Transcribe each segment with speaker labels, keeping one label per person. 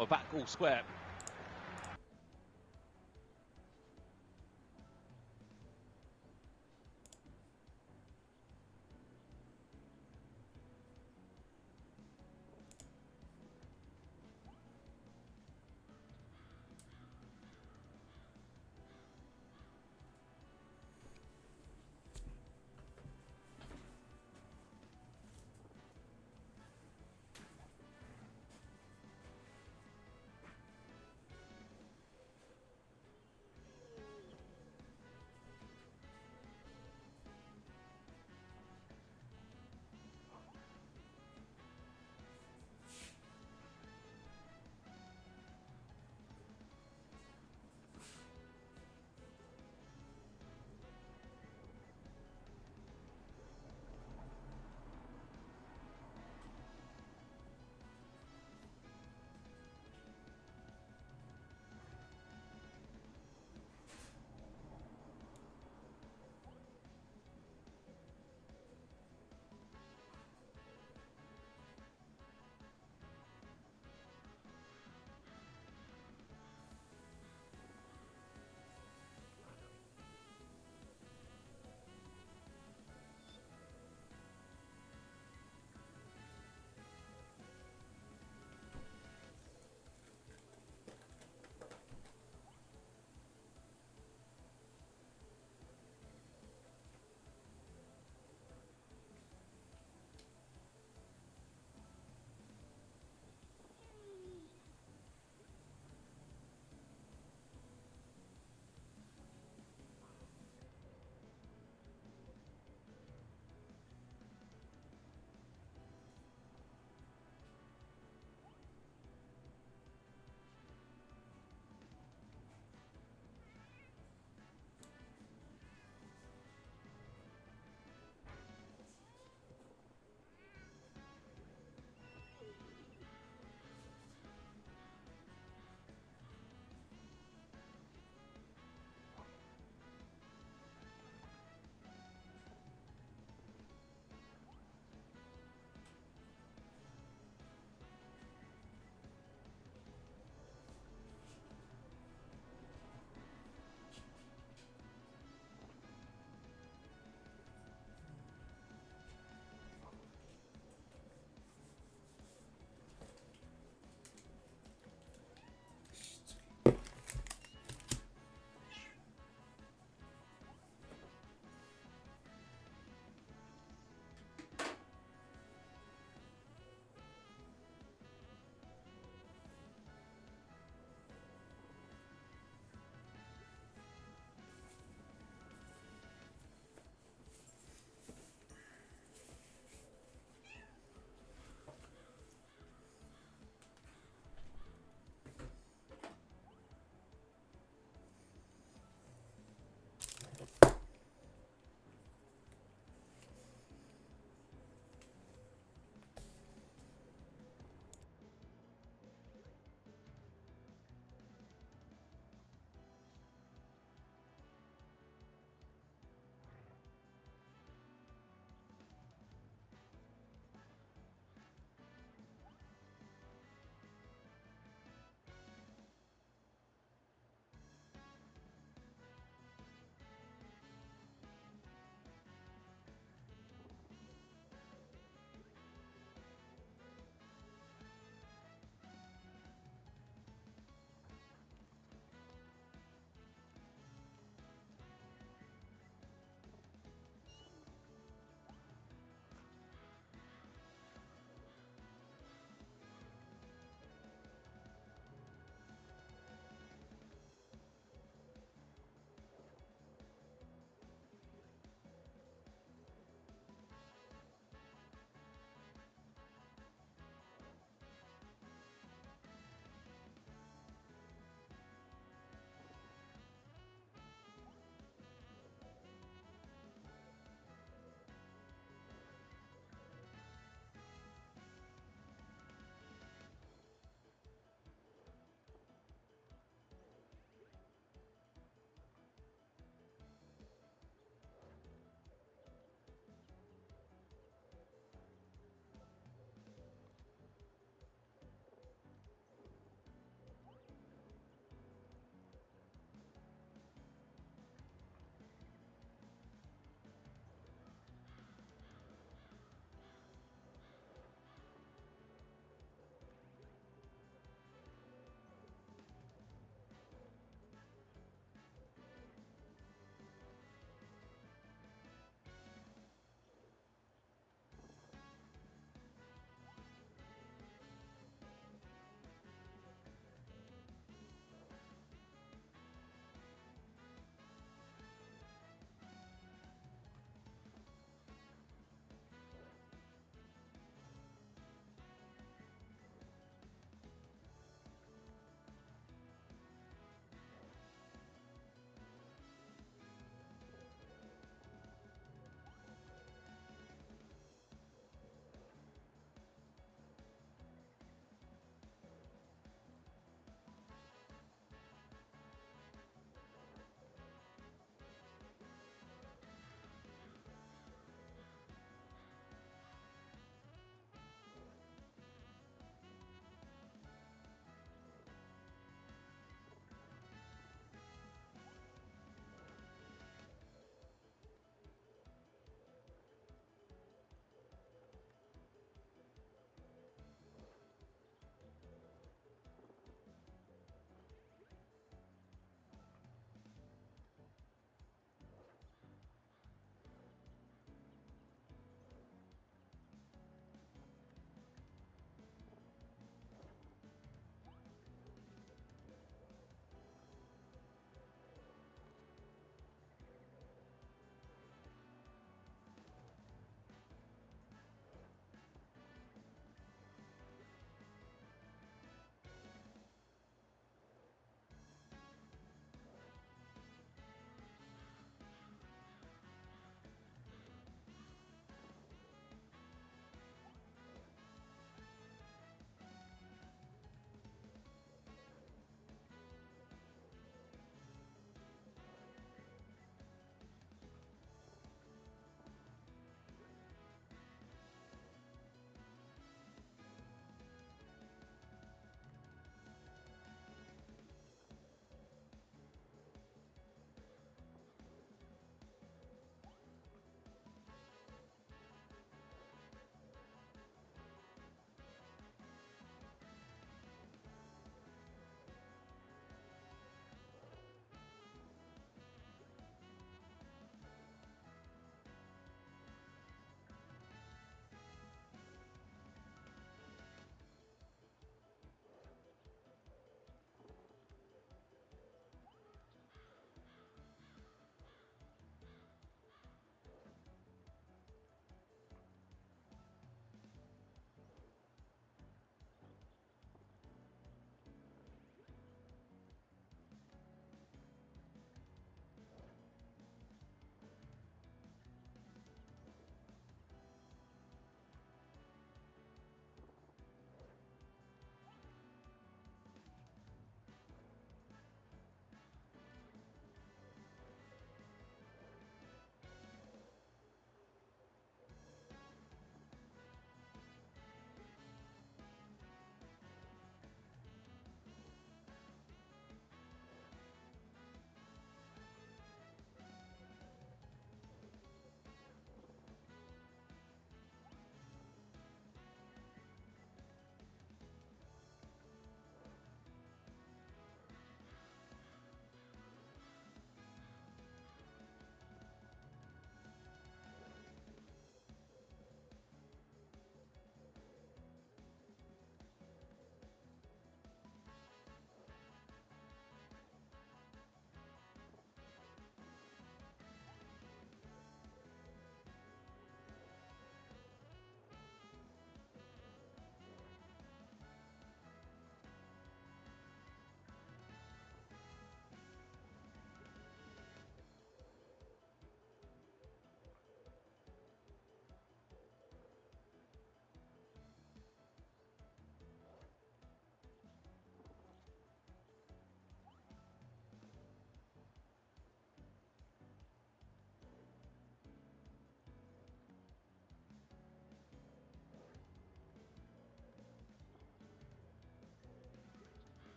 Speaker 1: Or back all square.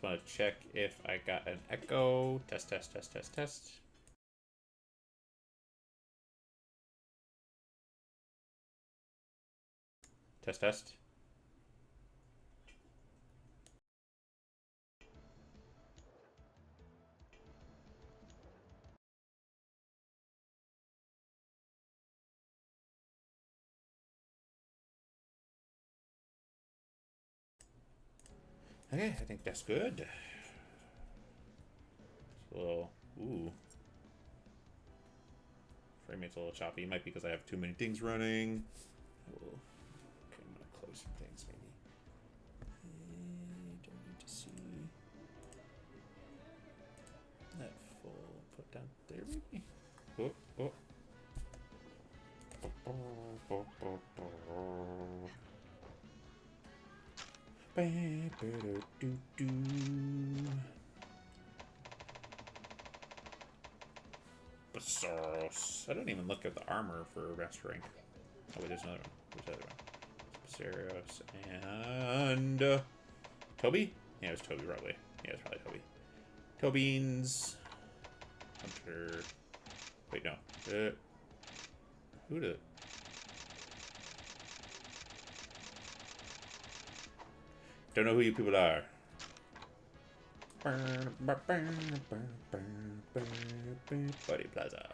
Speaker 1: Just want to check if I got an echo. Test, test, test, test, test. Test, test. Okay, I think that's good. So, ooh. Frame rate's a little choppy. Might be because I have too many things running. Oh, okay, I'm gonna close some things maybe. Don't need to see that full. Put down there maybe. Oh, oh. Besaros. I don't even look at the armor for best rank. Oh wait, there's another one. There's another one. Besaros and Toby? Yeah, it was Toby probably. Yeah, it's probably Toby. Tobeans. Hunter. Wait, no. Who the? Don't know who you people are. Buddy Plaza.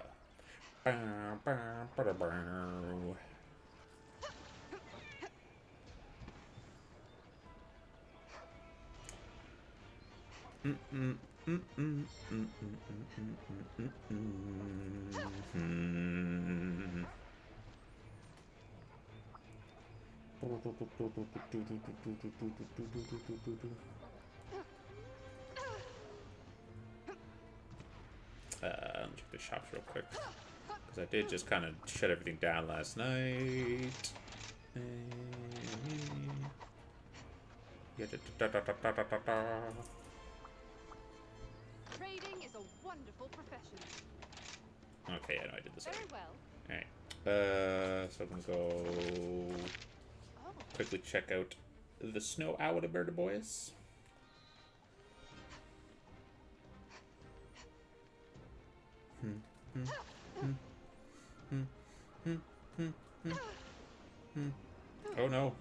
Speaker 1: Let me check the shops real quick. Because I did just kind of shut everything down last night.
Speaker 2: Trading is a wonderful profession.
Speaker 1: Okay, I know I did this
Speaker 2: Very
Speaker 1: already.
Speaker 2: well.
Speaker 1: Alright. So I'm gonna go quickly check out the snow owl of Bird Boys. Oh no.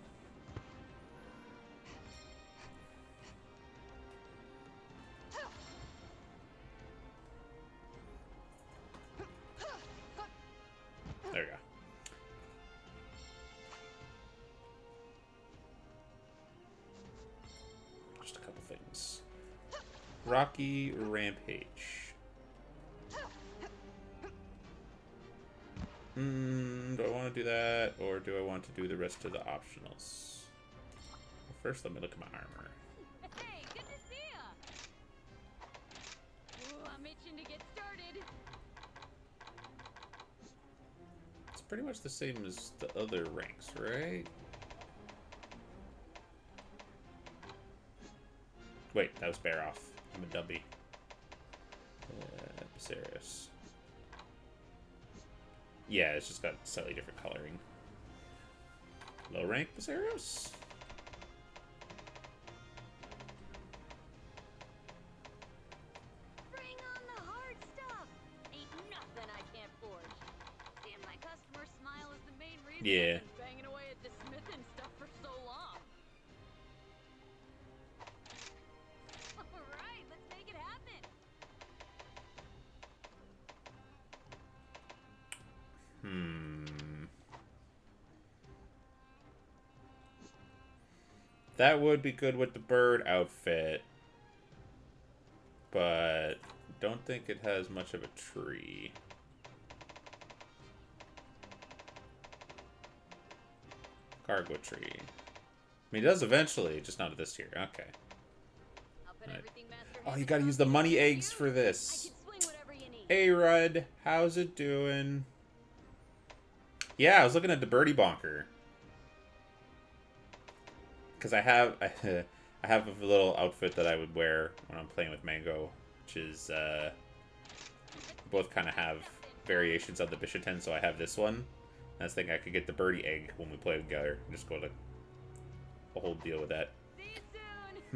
Speaker 1: There we go. Just a couple things. Rocky Rampage. Do I want to do that, or do I want to do the rest of the optionals? Well, first, let me look at my armor.
Speaker 2: Hey, good to see ya. Ooh, I'm itching to get started.
Speaker 1: It's pretty much the same as the other ranks, right? Wait, that was Bear Off. I'm a dummy. Serious. Yeah, it's just got slightly different coloring. Low rank Viserys?
Speaker 2: Bring on the hard stuff. Ain't nothing I can't forge. Seeing my customer smile is the main reason
Speaker 1: Yeah.
Speaker 2: I've been banging away at this smithing stuff for so long. Alright, let's make it happen.
Speaker 1: That would be good with the bird outfit. But don't think it has much of a tree. Cargo tree. I mean, it does eventually, just not at this tier. Okay. Right. Oh, you gotta use the money eggs for this. Hey, Rudd. How's it doing? Yeah, I was looking at the birdie bonker. Because I have I have a little outfit that I would wear when I'm playing with Mango, which is both kind of have variations of the Bishaten, so I have this one. I was thinking I could get the birdie egg when we play together. Just go to a whole deal with that.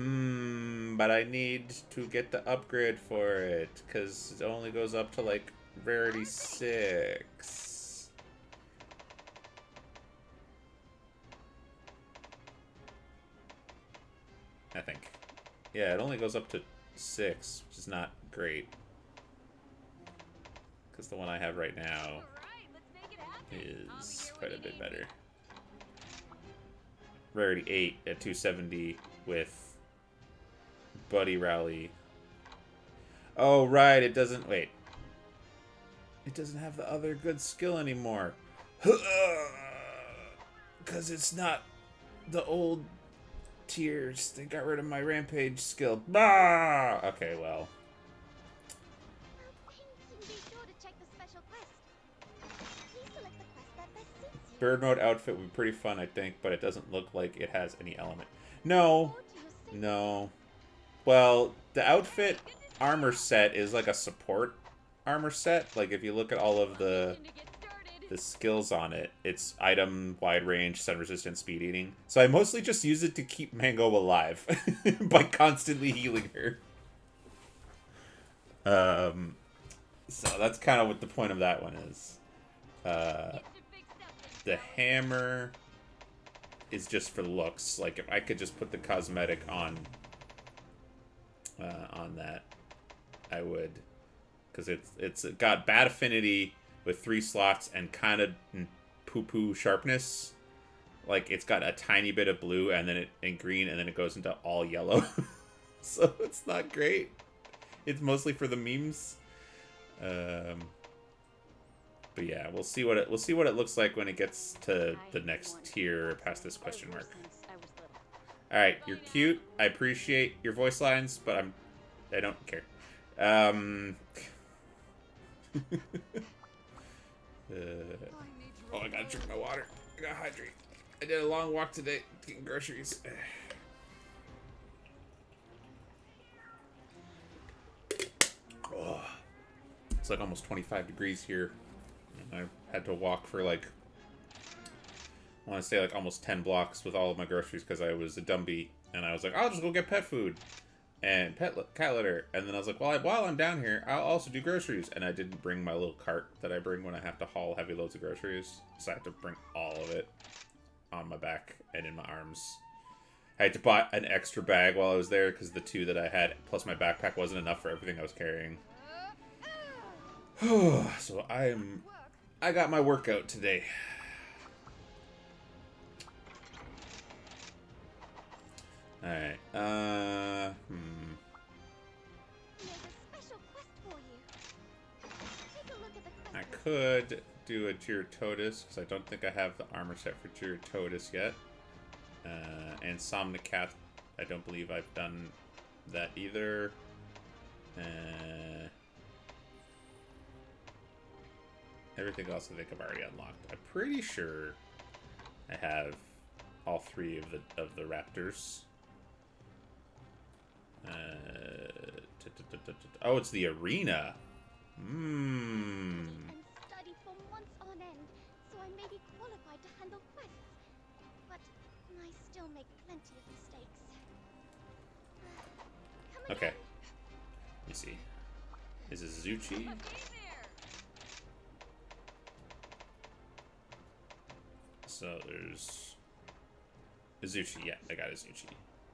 Speaker 1: But I need to get the upgrade for it, because it only goes up to, like, rarity 6. I think. Yeah, it only goes up to 6, which is not great. Because the one I have right now is quite a bit better. Rarity 8 at 270 with Buddy Rally. Oh, right, it doesn't... Wait. It doesn't have the other good skill anymore. Because it's not the old tiers. They got rid of my Rampage skill. Bah! Okay, well. Bird mode outfit would be pretty fun, I think, but it doesn't look like it has any element. No. No. Well, the outfit armor set is like a support armor set. Like, if you look at all of the skills on it, it's item, wide range, stun resistance, speed eating. So I mostly just use it to keep Mango alive by constantly healing her. So that's kind of what the point of that one is. The hammer is just for looks. Like, if I could just put the cosmetic on that, I would, because it's got bad affinity with 3 slots and kind of poo-poo sharpness. Like, it's got a tiny bit of blue and then and green, and then it goes into all yellow. So it's not great. It's mostly for the memes. But yeah, we'll see what it looks like when it gets to the next tier past this question mark. All right, you're cute. I appreciate your voice lines, but I don't care. Oh, I gotta drink my water. I gotta hydrate. I did a long walk today, getting groceries. Oh, it's like almost 25 degrees here. I had to walk for like, I want to say like almost 10 blocks with all of my groceries because I was a dumbie, and I was like, I'll just go get pet food and cat litter, and then I was like, well, while I'm down here, I'll also do groceries, and I didn't bring my little cart that I bring when I have to haul heavy loads of groceries, so I had to bring all of it on my back and in my arms. I had to buy an extra bag while I was there because the 2 that I had plus my backpack wasn't enough for everything I was carrying. So I got my workout today. Alright, I could do a Gyrototus, because I don't think I have the armor set for Gyrototus yet. And Somnicath, I don't believe I've done that either. Everything else I think I've already unlocked. I'm pretty sure I have all 3 of the raptors. Oh, it's the arena.
Speaker 3: Study for months on end, so I may be qualified to handle quests. But I still make plenty of mistakes. Come
Speaker 1: Okay.
Speaker 3: again.
Speaker 1: Let me see. Is it Zuchi? So there's Izuchi. Yeah, I got Izuchi.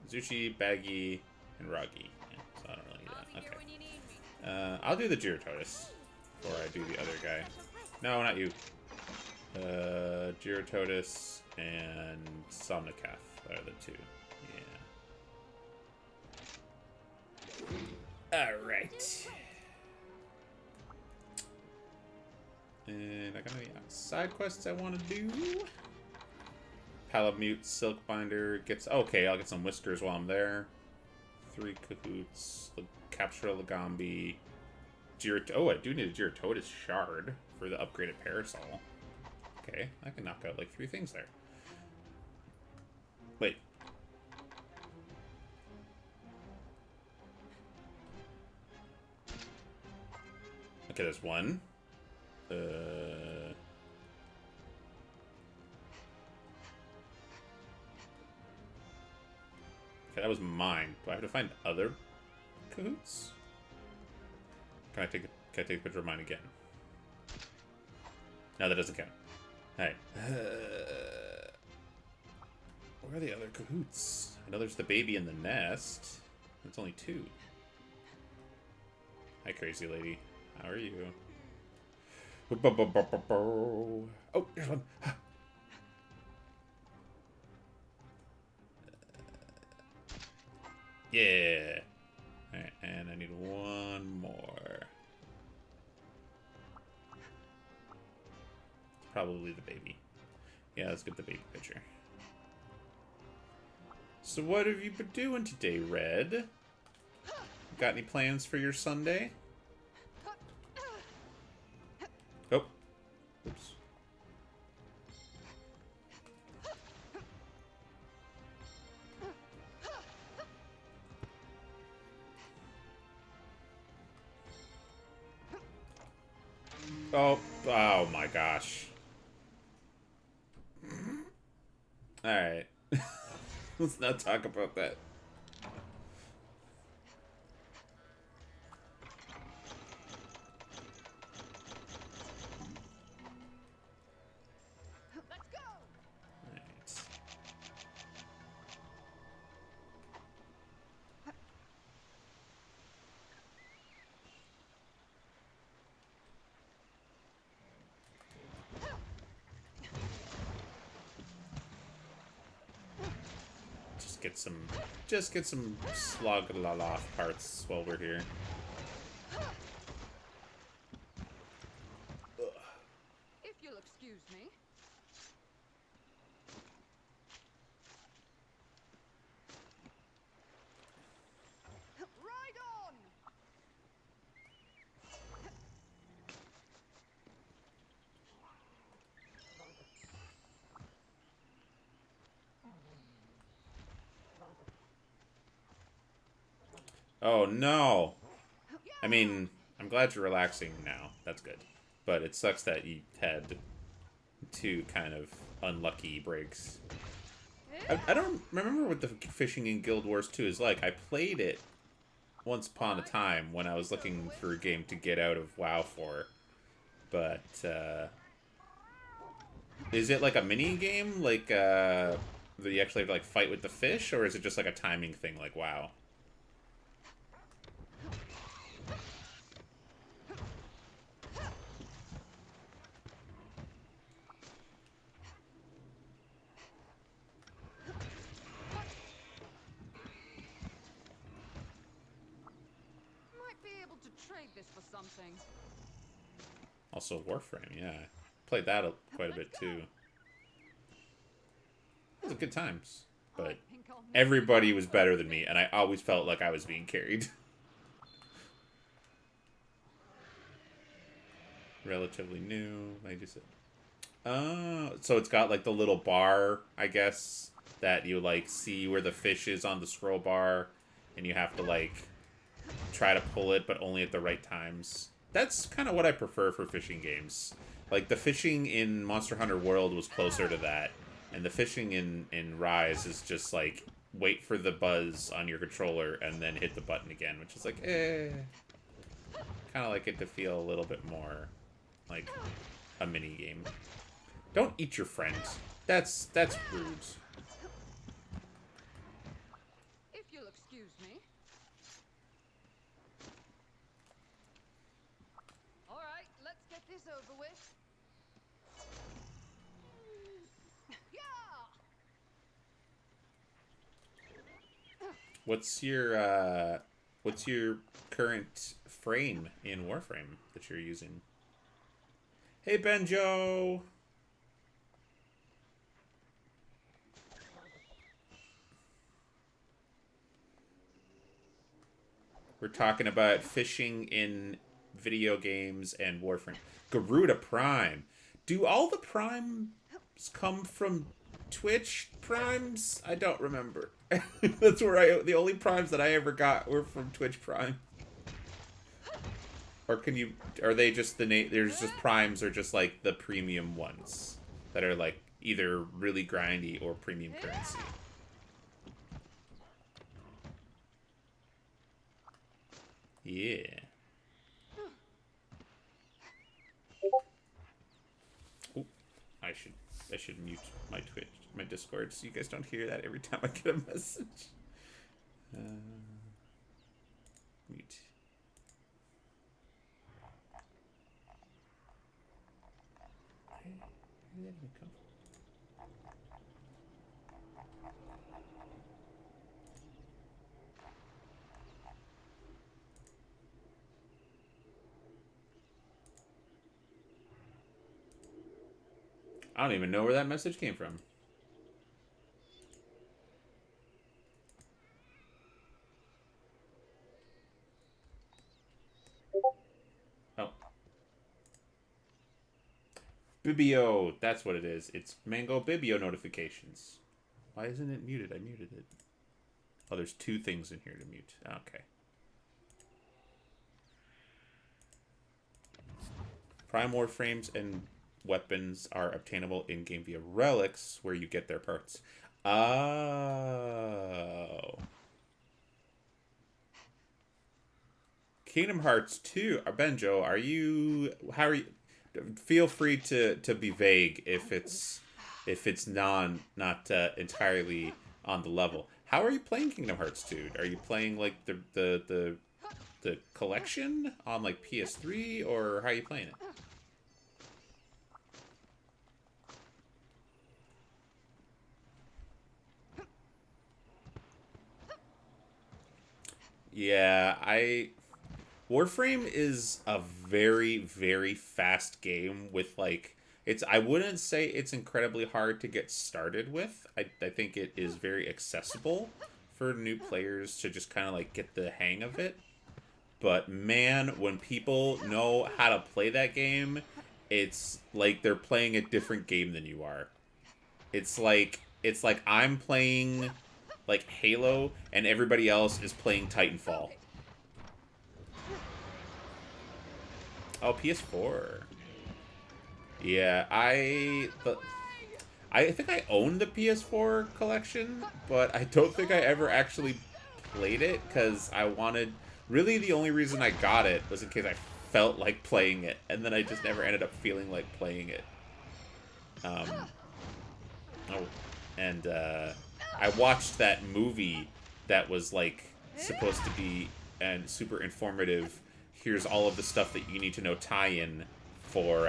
Speaker 1: Izuchi, Baggy, and Ragi. Yeah, so I don't really need that. Okay. I'll do the Gyrototus before I do the other guy. No, not you. Gyrototus and Somnicath are the 2. Yeah. Alright. And I got any side quests I want to do. Palamute, Silkbinder gets... Okay, I'll get some whiskers while I'm there. 3 Cahoots. Capture Lagombi. Oh, I do need a Gyrototus shard for the upgraded Parasol. Okay, I can knock out like 3 things there. Wait. Okay, there's 1. That was mine. Do I have to find other cahoots? Can I take a picture of mine again? No, that doesn't count. Alright. Where are the other cahoots? I know there's the baby in the nest. It's only 2. Hi, crazy lady. How are you? Oh, there's one. Yeah. Alright, and I need one more. It's probably the baby. Yeah, let's get the baby picture. So what have you been doing today, Red? Got any plans for your Sunday? Oh. Oops. Oh my gosh. Alright. Let's not talk about that.
Speaker 2: Let's go.
Speaker 1: Right. Just get some slug off parts while we're here.
Speaker 2: If you'll excuse me. Ride on.
Speaker 1: Oh no! I mean, I'm glad you're relaxing now. That's good. But it sucks that you had 2 kind of unlucky breaks. I don't remember what the fishing in Guild Wars 2 is like. I played it once upon a time when I was looking for a game to get out of WoW for. But, is it like a mini game? Like, that you actually have to, like, fight with the fish? Or is it just like a timing thing like WoW?
Speaker 2: Might be able to trade this for something.
Speaker 1: Also Warframe, yeah. Played that quite a bit too. It was good times. But everybody was better than me, and I always felt like I was being carried. Relatively new, like you said. Oh, so it's got like the little bar, I guess, that you like see where the fish is on the scroll bar, and you have to like try to pull it, but only at the right times. That's kind of what I prefer for fishing games. Like, the fishing in Monster Hunter World was closer to that, and the fishing in Rise is just, like, wait for the buzz on your controller and then hit the button again, which is like, eh. Kind of like it to feel a little bit more like a mini game. Don't eat your friends. That's rude.
Speaker 2: If you'll excuse me. All right, let's get this over with. Yeah.
Speaker 1: What's your current frame in Warframe that you're using? Hey, Benjo! We're talking about fishing in video games and Warframe. Garuda Prime. Do all the primes come from Twitch primes? I don't remember. That's where the only primes that I ever got were from Twitch Prime. Or are they just there's just primes or just like the premium ones that are like either really grindy or premium currency? Yeah. Ooh, I should mute my Twitch, my Discord, so you guys don't hear that every time I get a message. Mute. Where did that even come from? I don't even know where that message came from. Oh. Bibio. That's what it is. It's Mango Bibio notifications. Why isn't it muted? I muted it. Oh, there's two things in here to mute. Okay. Prime Warframes and weapons are obtainable in-game via relics, where you get their parts. Oh. Kingdom Hearts 2. Benjo, are you... How are you... Feel free to be vague if it's not entirely on the level. How are you playing Kingdom Hearts 2? Are you playing like the collection on like PS3, or how are you playing it? Yeah, Warframe is a very, very fast game with, like, I wouldn't say it's incredibly hard to get started with. I think it is very accessible for new players to just kind of, like, get the hang of it. But, man, when people know how to play that game, it's like they're playing a different game than you are. It's like I'm playing, like, Halo, and everybody else is playing Titanfall. Oh, PS4. Yeah, I think I own the PS4 collection, but I don't think I ever actually played it, because I wanted... Really, the only reason I got it was in case I felt like playing it, and then I just never ended up feeling like playing it. And I watched that movie that was, like, supposed to be and super informative. Here's all of the stuff that you need to know tie-in for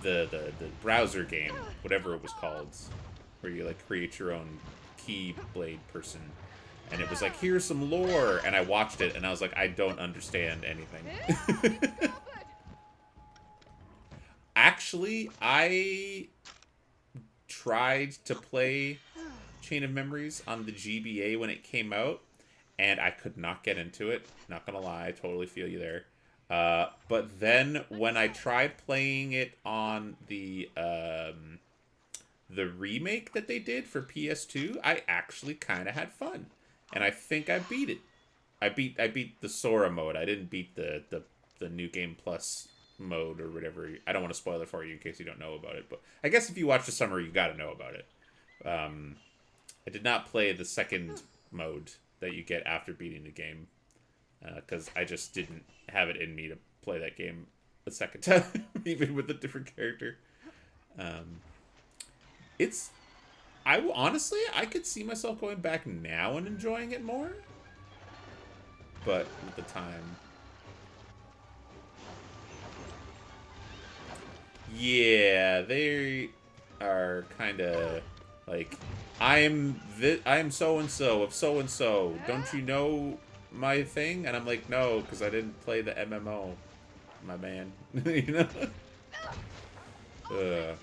Speaker 1: the browser game, whatever it was called, where you, like, create your own Keyblade person. And it was like, here's some lore, and I watched it, and I was like, I don't understand anything. Actually, I tried to play Chain of Memories on the GBA when it came out, and I could not get into it. Not gonna lie, I totally feel you there. But then when I tried playing it on the remake that they did for PS2, I actually kind of had fun, and I think I beat it. I beat the Sora mode. I didn't beat the New Game Plus mode or whatever. I don't want to spoil it for you in case you don't know about it, but I guess if you watch the summary, you got to know about it. I did not play the second mode that you get after beating the game, because I just didn't have it in me to play that game a second time, even with a different character. Honestly, I could see myself going back now and enjoying it more, but at the time... Yeah, they are kind of like, I am so and so of so and so. Don't you know my thing? And I'm like, no, because I didn't play the MMO, my man. You know.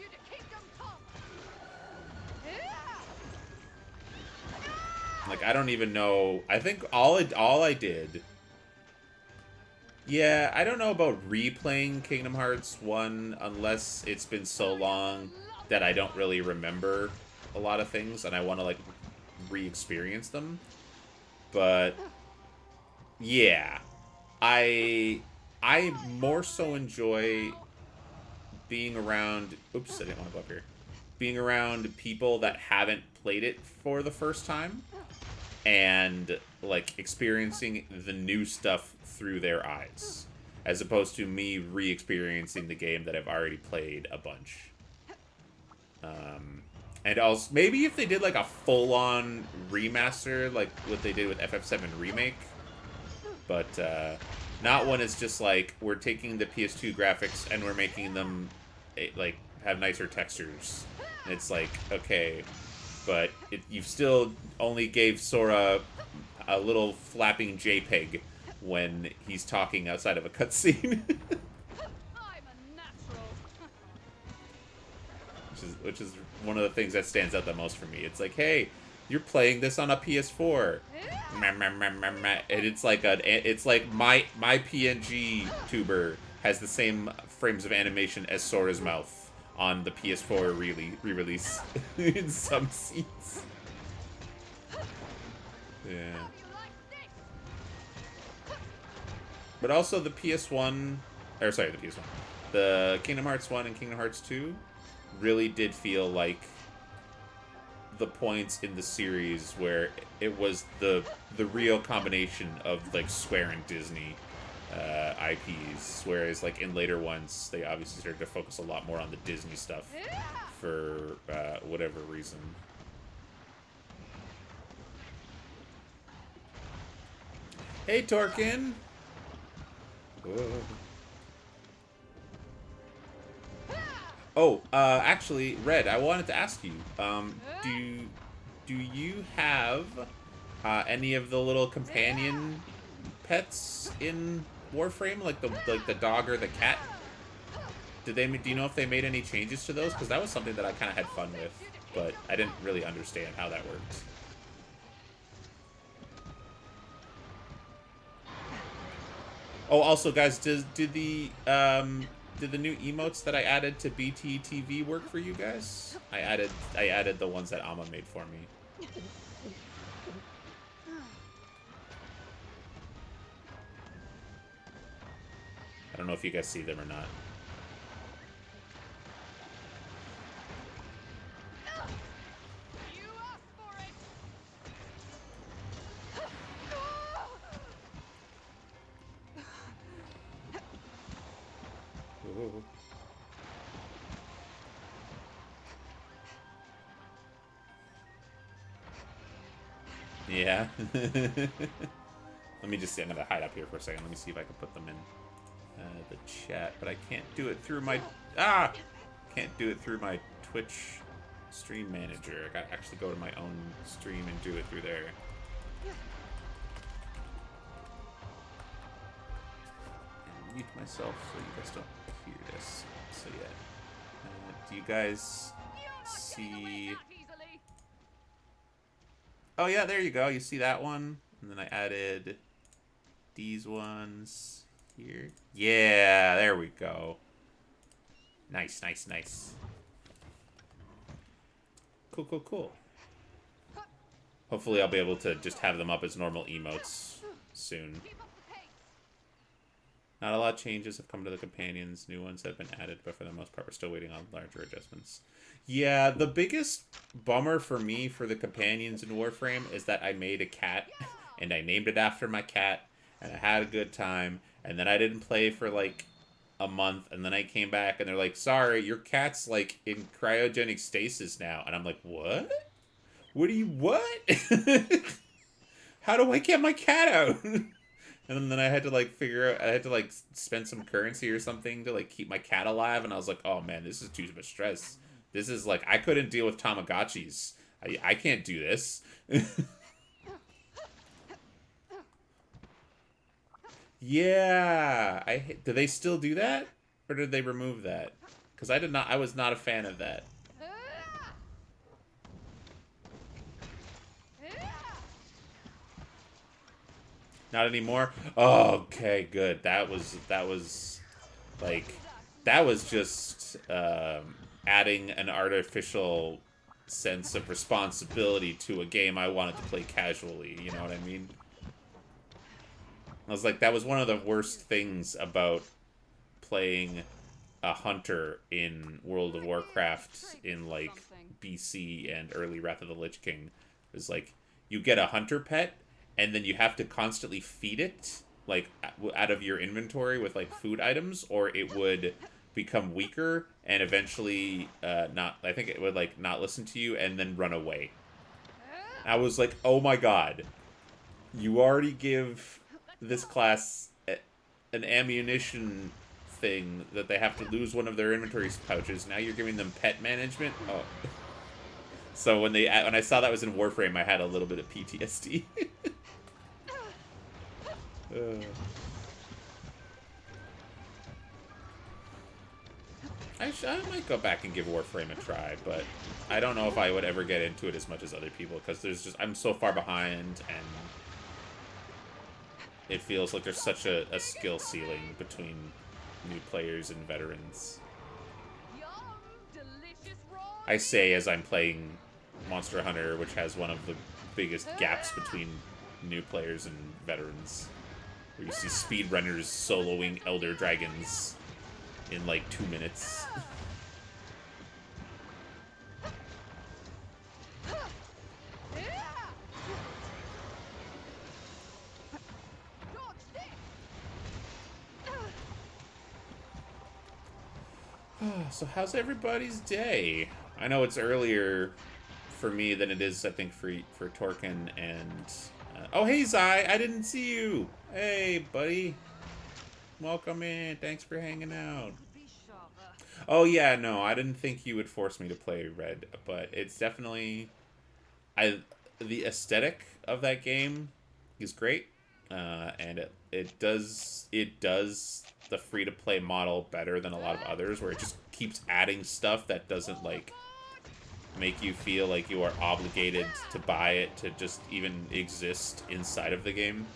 Speaker 1: Like, I don't even know. I think all I did. Yeah, I don't know about replaying Kingdom Hearts 1 unless it's been so long that I don't really remember a lot of things and I want to, like, re-experience them. But yeah, I more so enjoy being around... Oops, I didn't want to go up here. Being around people that haven't played it for the first time and like experiencing the new stuff through their eyes, as opposed to me re-experiencing the game that I've already played a bunch. And also, maybe if they did like a full-on remaster, like what they did with FF7 Remake, but not when it's just like we're taking the PS2 graphics and we're making them like have nicer textures. And it's like, okay, but you've still only gave Sora a little flapping JPEG when he's talking outside of a cutscene.
Speaker 2: I'm a natural.
Speaker 1: which is one of the things that stands out the most for me. It's like, hey, you're playing this on a PS4, and it's like my PNG tuber has the same frames of animation as Sora's mouth on the PS4 re-release in some scenes. Yeah. But also the PS1, or sorry, the PS1, the Kingdom Hearts 1 and Kingdom Hearts 2 really did feel like the points in the series where it was the real combination of like Square and Disney IPs, whereas like in later ones they obviously started to focus a lot more on the Disney stuff for whatever reason. Hey Torkin! Whoa. Oh, actually, Red, I wanted to ask you, do you have any of the little companion pets in Warframe, like the dog or the cat? Do you know if they made any changes to those? Because that was something that I kind of had fun with, but I didn't really understand how that worked. Oh, also, guys, did the new emotes that I added to BTTV work for you guys? I added the ones that Amma made for me. I don't know if you guys see them or not. Ooh. Yeah. Let me just see. I'm gonna hide up here for a second. Let me see if I can put them in the chat, but I can't do it through my can't do it through my Twitch stream manager. I gotta actually go to my own stream and do it through there. And mute myself so you guys don't hear this. So yeah, do you guys see? Oh yeah, there you go. You see that one? And then I added these ones here. Yeah, there we go. Nice, nice, nice. Cool, cool, cool. Hopefully I'll be able to just have them up as normal emotes soon. Not a lot of changes have come to the companions. New ones have been added, but for the most part, we're still waiting on larger adjustments. Yeah, the biggest bummer for me for the companions in Warframe is that I made a cat, and I named it after my cat, and I had a good time, and then I didn't play for, like, a month, and then I came back, and they're like, sorry, your cat's, like, in cryogenic stasis now. And I'm like, what? What do you, what? How do I get my cat out? And then I had to, like, figure out, I had to, like, spend some currency or something to, like, keep my cat alive, and I was like, oh, man, this is too much stress. This is, like, I couldn't deal with Tamagotchis. I can't do this. Yeah. Do they still do that? Or did they remove that? Because I was not a fan of that. Not anymore? Oh, okay, good. That was just adding an artificial sense of responsibility to a game I wanted to play casually, you know what I mean? I was like, that was one of the worst things about playing a hunter in World of Warcraft in, like, BC and early Wrath of the Lich King. Is like, you get a hunter pet, and then you have to constantly feed it, like, out of your inventory with, like, food items, or it would become weaker and eventually not, I think it would, like, not listen to you and then run away. I was like, oh my god, you already give this class an ammunition thing that they have to lose one of their inventory pouches. Now you're giving them pet management? Oh. So when I saw that was in Warframe, I had a little bit of PTSD. I might go back and give Warframe a try, but I don't know if I would ever get into it as much as other people, because I'm so far behind, and it feels like there's such a skill ceiling between new players and veterans. I say as I'm playing Monster Hunter, which has one of the biggest gaps between new players and veterans, where you see speedrunners soloing Elder Dragons in like 2 minutes. So how's everybody's day? I know it's earlier for me than it is, I think, for Torkin and... oh, hey, Zai! I didn't see you! Hey, buddy. Welcome in. Thanks for hanging out. Oh, yeah, no, I didn't think you would force me to play Red, but it's definitely... the aesthetic of that game is great, and it does the free-to-play model better than a lot of others, where it just keeps adding stuff that doesn't, like, make you feel like you are obligated to buy it to just even exist inside of the game.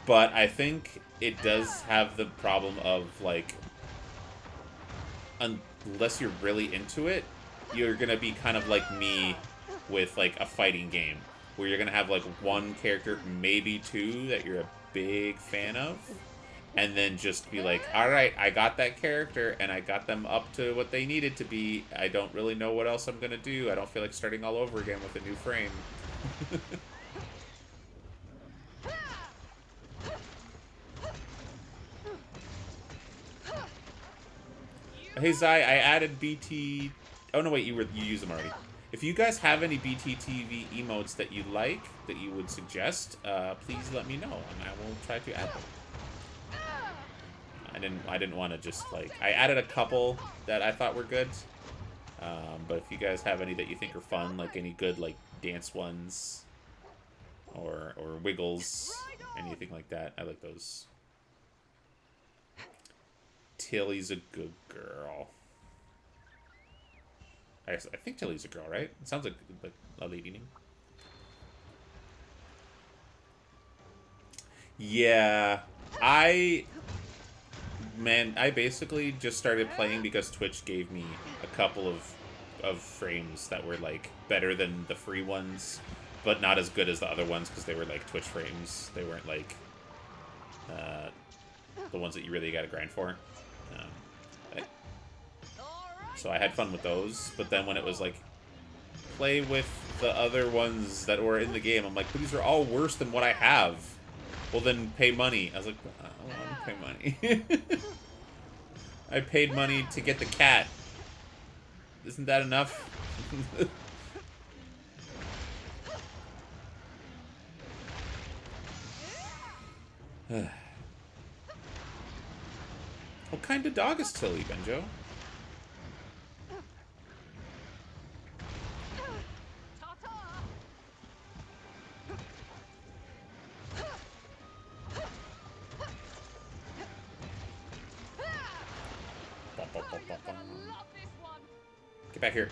Speaker 1: But I think it does have the problem of, like, unless you're really into it, you're gonna be kind of like me with, like, a fighting game, where you're gonna have, like, one character, maybe two, that you're a big fan of, and then just be like, alright, I got that character, and I got them up to what they needed to be. I don't really know what else I'm gonna do. I don't feel like starting all over again with a new frame. Hey, Zai, I added BT... Oh, no, wait, you used them already. If you guys have any BTTV emotes that you like, that you would suggest, please let me know, and I will try to add them. I didn't want to just, like... I added a couple that I thought were good, but if you guys have any that you think are fun, like any good, like, dance ones, or wiggles, anything like that, I like those. Tilly's a good girl. I think Tilly's a girl, right? It sounds like a lady name. Yeah, I basically just started playing because Twitch gave me a couple of frames that were, like, better than the free ones, but not as good as the other ones, because they were, like, Twitch frames. They weren't, like, the ones that you really gotta grind for. So I had fun with those, but then when it was like, play with the other ones that were in the game, I'm like, but these are all worse than what I have. Well, then pay money. I was like, I don't want to pay money. I paid money to get the cat. Isn't that enough? What kind of dog is Tilly, Benjo? Get back here.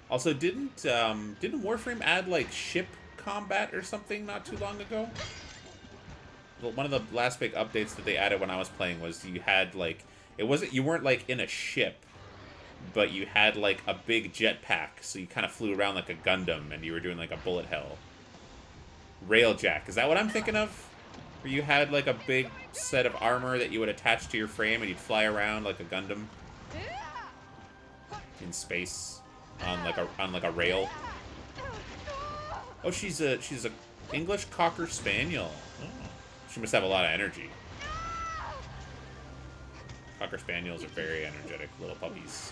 Speaker 1: Also, didn't Warframe add, like, ship combat or something not too long ago? Well, one of the last big updates that they added when I was playing was you had, like, you weren't, like, in a ship, but you had, like, a big jetpack, so you kind of flew around like a Gundam, and you were doing, like, a bullet hell. Railjack, is that what I'm thinking of? Where you had like a big set of armor that you would attach to your frame and you'd fly around like a Gundam in space on like a rail. Oh, she's a English Cocker Spaniel. Oh, she must have a lot of energy. Cocker Spaniels are very energetic little puppies.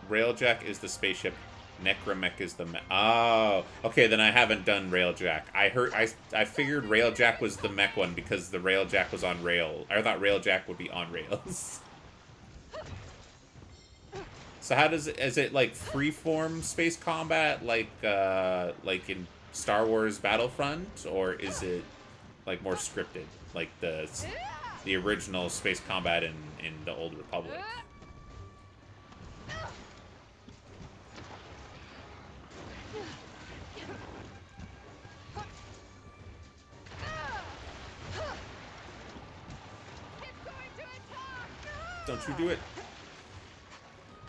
Speaker 1: Railjack is the spaceship. Necromech is the mech. Oh, okay. Then I haven't done Railjack. I figured Railjack was the mech one because the Railjack was on rail. I thought Railjack would be on rails. So how does it? Is it like freeform space combat, like in Star Wars Battlefront, or is it like more scripted, like the original space combat in the Old Republic? Don't you do it.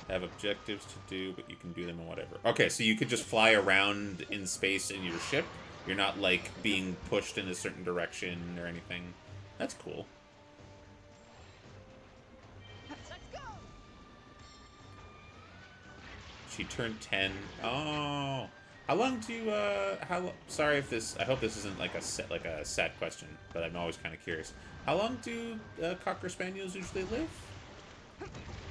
Speaker 1: Have objectives to do, but you can do them in whatever. Okay, so you could just fly around in space in your ship. You're not, like, being pushed in a certain direction or anything. That's cool.
Speaker 2: Let's go.
Speaker 1: She turned 10. Oh. How long do you, sorry if this, I hope this isn't like a sad question, but I'm always kind of curious. How long do Cocker Spaniels usually live?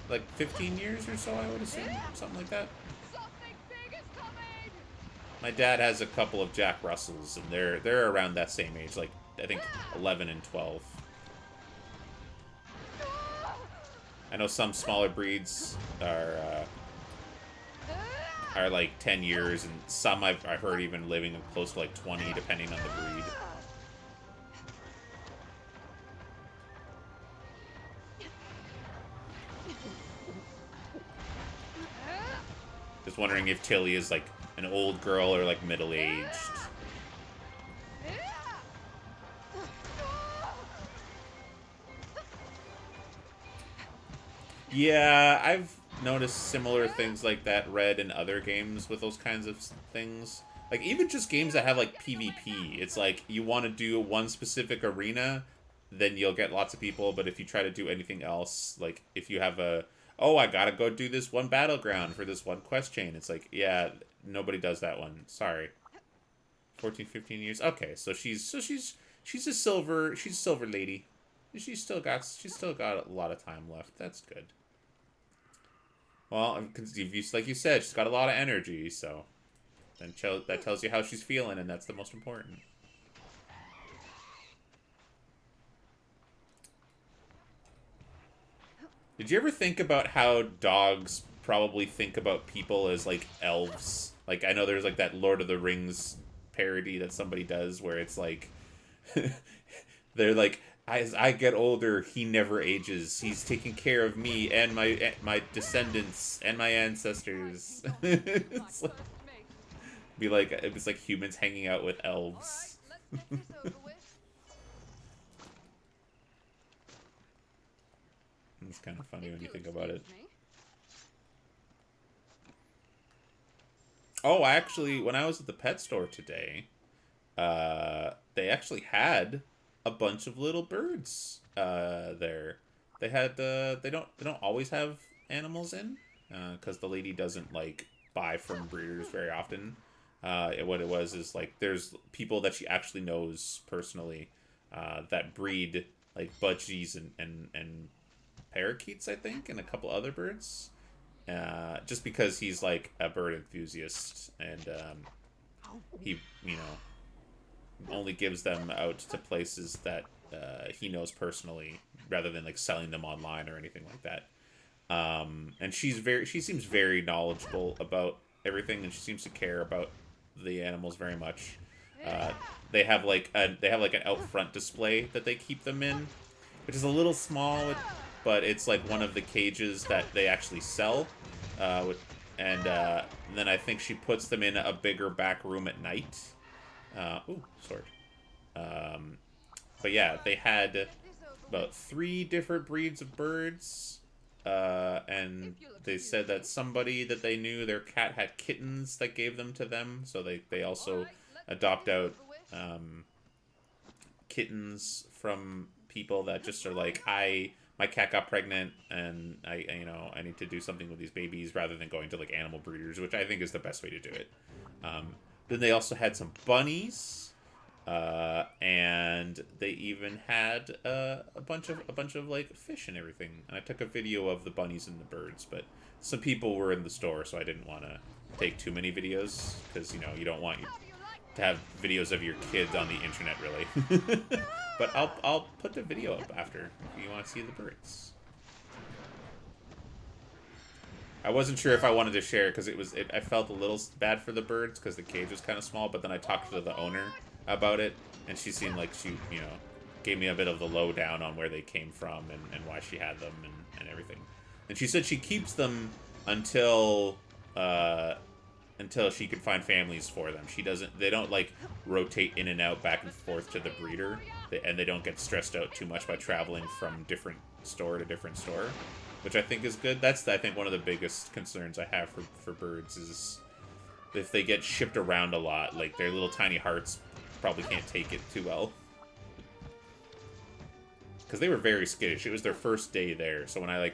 Speaker 1: Like 15 years or so, I would assume. Something like that.
Speaker 2: Something big is coming.
Speaker 1: My dad has a couple of Jack Russells, and they're around that same age, like, I think 11 and 12. I know some smaller breeds are like 10 years, and some I've heard even living close to like 20, depending on the breed. Just wondering if Tilly is like an old girl or like middle-aged. Yeah, I've noticed similar things like that read in other games with those kinds of things. Like, even just games that have, like, PvP. It's like, you want to do one specific arena, then you'll get lots of people, but if you try to do anything else, like, if you have a, oh, I gotta go do this one battleground for this one quest chain, it's like, yeah, nobody does that one. Sorry. 14, 15 years? Okay, so she's a silver lady. She's still got a lot of time left. That's good. Well, like you said, she's got a lot of energy, so then that tells you how she's feeling, and that's the most important. Did you ever think about how dogs probably think about people as, like, elves? Like, I know there's, like, that Lord of the Rings parody that somebody does where it's, like, they're, like, as I get older, he never ages. He's taking care of me and my descendants and my ancestors. It's like, it's like humans hanging out with elves. It's kind of funny when you think about it. Oh, actually, when I was at the pet store today, they actually had a bunch of little birds there. They had they don't always have animals in because the lady doesn't like buy from breeders very often. What it was is like there's people that she actually knows personally that breed like budgies and parakeets, I think, and a couple other birds. Just because he's like a bird enthusiast and he only gives them out to places that he knows personally rather than like selling them online or anything like that. And she seems very knowledgeable about everything, and she seems to care about the animals very much. They have like an out front display that they keep them in, which is a little small, but it's like one of the cages that they actually sell. And then I think she puts them in a bigger back room at night. Ooh, sword. But yeah, they had about 3 different breeds of birds. and they said that somebody that they knew, their cat had kittens that gave them to them, so they also adopt out kittens from people that just are like, my cat got pregnant and I need to do something with these babies rather than going to like animal breeders, which I think is the best way to do it. Then they also had some bunnies, and they even had a bunch of like fish and everything. And I took a video of the bunnies and the birds, but some people were in the store, so I didn't want to take too many videos because you don't want to have videos of your kids on the internet, really. But I'll put the video up after if you want to see the birds. I wasn't sure if I wanted to share because I felt a little bad for the birds because the cage was kind of small. But then I talked to the owner about it, and she seemed like she gave me a bit of the lowdown on where they came from and why she had them and everything. And she said she keeps them until she could find families for them. They don't like rotate in and out back and forth to the breeder, and they don't get stressed out too much by traveling from different store to different store, which I think is good. That's, I think, one of the biggest concerns I have for birds is if they get shipped around a lot, like their little tiny hearts probably can't take it too well. Because they were very skittish. It was their first day there, so when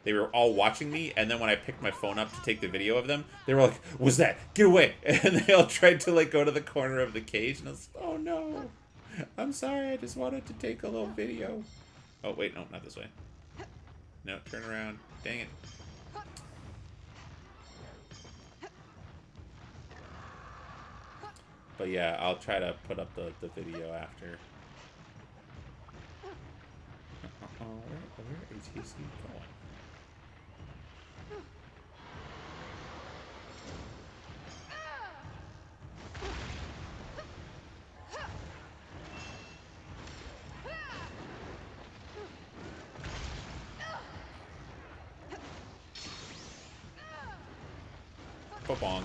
Speaker 1: they were all watching me, and then when I picked my phone up to take the video of them, they were like, "What's that? Get away!" And they all tried to like go to the corner of the cage, and I was like, "Oh no, I'm sorry, I just wanted to take a little video." Oh wait, no, not this way. No, turn around. Dang it. But yeah, I'll try to put up the video after. Where is he going? Bonk.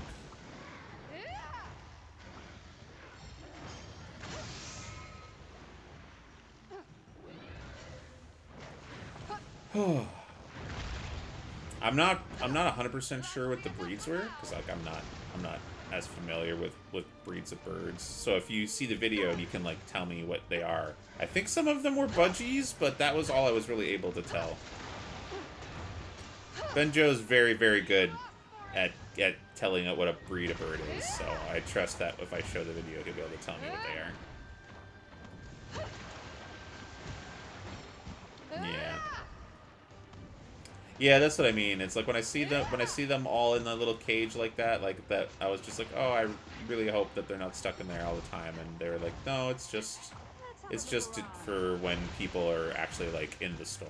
Speaker 1: I'm not 100% sure what the breeds were because like I'm not as familiar with breeds of birds. So if you see the video, you can like tell me what they are. I think some of them were budgies, but that was all I was really able to tell. Benjo's very, very good at telling it what a breed of bird is, so I trust that if I show the video, he'll be able to tell me what they are. Yeah. Yeah, that's what I mean. It's like when I see them all in the little cage like that, I was just like, oh, I really hope that they're not stuck in there all the time. And they were like, no, it's just for when people are actually like in the store.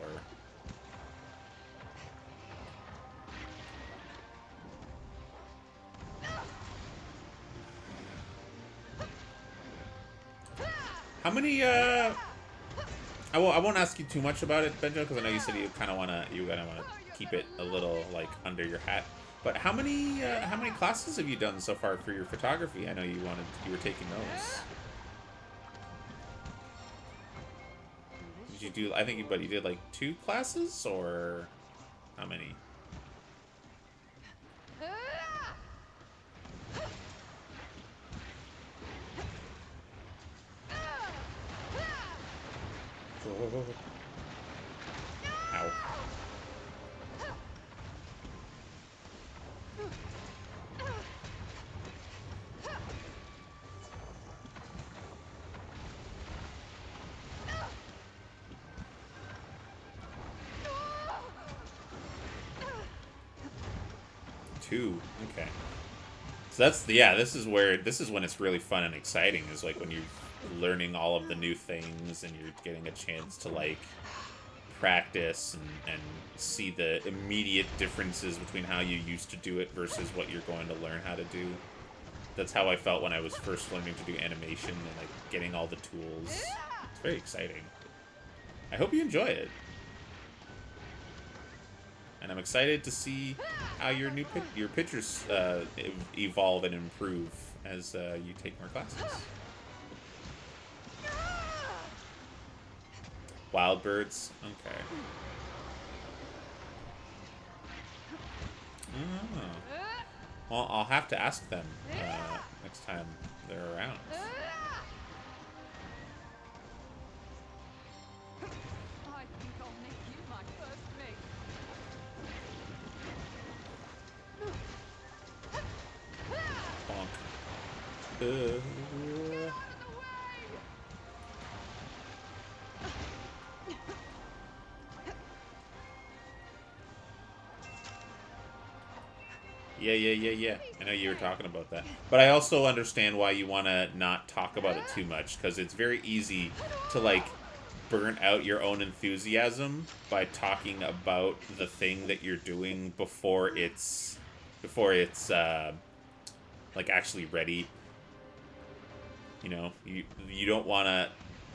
Speaker 1: How many, I won't ask you too much about it, Benjo, because I know you said you kind of want to keep it a little, like, under your hat. But how many classes have you done so far for your photography? I know you were taking those. Did you do, I think you did, like, 2 classes, or how many? Ow. Two. Okay. So that's this is when it's really fun and exciting, is like when you're learning all of the new things and you're getting a chance to like practice and see the immediate differences between how you used to do it versus what you're going to learn how to do. That's how I felt when I was first learning to do animation and like getting all the tools. It's very exciting. I hope you enjoy it. And I'm excited to see how your pictures evolve and improve as you take more classes. Wild birds? Okay. Oh. Well, I'll have to ask them next time they're around.
Speaker 2: I think I'll make you my first mate.
Speaker 1: Bonk.
Speaker 2: Get out of the way!
Speaker 1: Yeah. I know you were talking about that. But I also understand why you want to not talk about it too much, because it's very easy to, like, burn out your own enthusiasm by talking about the thing that you're doing before it's like, actually ready. You know, you don't want to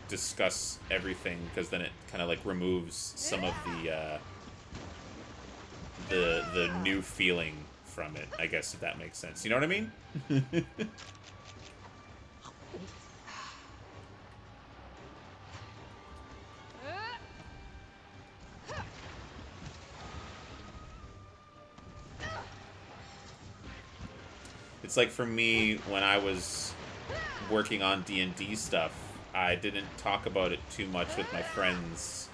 Speaker 1: discuss everything, because then it kind of, like, removes some of the new feeling from it, I guess, if that makes sense. You know what I mean? It's like, for me, when I was working on D&D stuff, I didn't talk about it too much with my friends,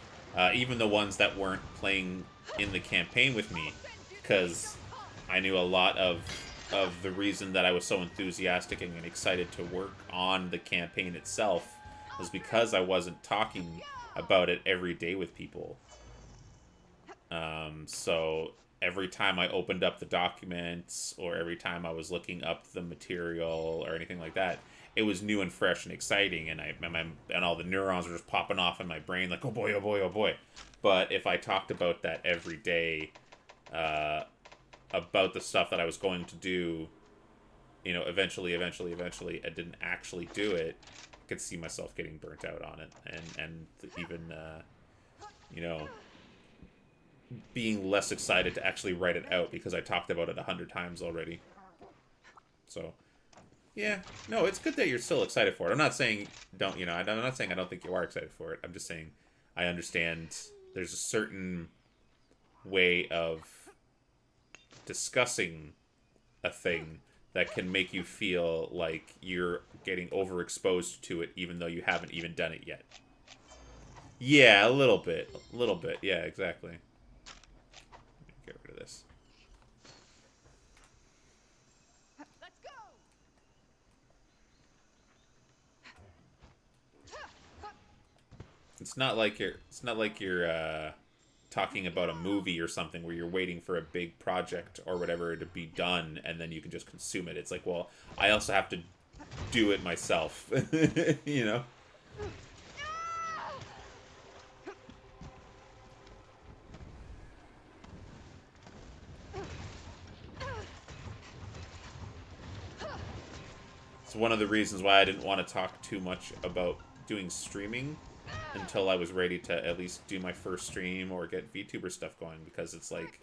Speaker 1: even the ones that weren't playing in the campaign with me, because I knew a lot of the reason that I was so enthusiastic and excited to work on the campaign itself was because I wasn't talking about it every day with people. So every time I opened up the documents, or every time I was looking up the material or anything like that, it was new and fresh and exciting, and and all the neurons were just popping off in my brain like, oh boy, oh boy, oh boy. But if I talked about that every day, about the stuff that I was going to do, you know, eventually, I didn't actually do it. I could see myself getting burnt out on it, and even, you know, being less excited to actually write it out because I talked about it 100 times already. So, yeah, no, it's good that you're still excited for it. I'm not saying I'm not saying I don't think you are excited for it. I'm just saying I understand there's a certain way of discussing a thing that can make you feel like you're getting overexposed to it, even though you haven't even done it yet. Yeah, a little bit. Yeah, exactly. Get rid of this.
Speaker 2: Let's go!
Speaker 1: It's not like you're talking about a movie or something where you're waiting for a big project or whatever to be done and then you can just consume it. It's like, well, I also have to do it myself. You know? It's one of the reasons why I didn't want to talk too much about doing streaming until I was ready to at least do my first stream or get VTuber stuff going, because it's like,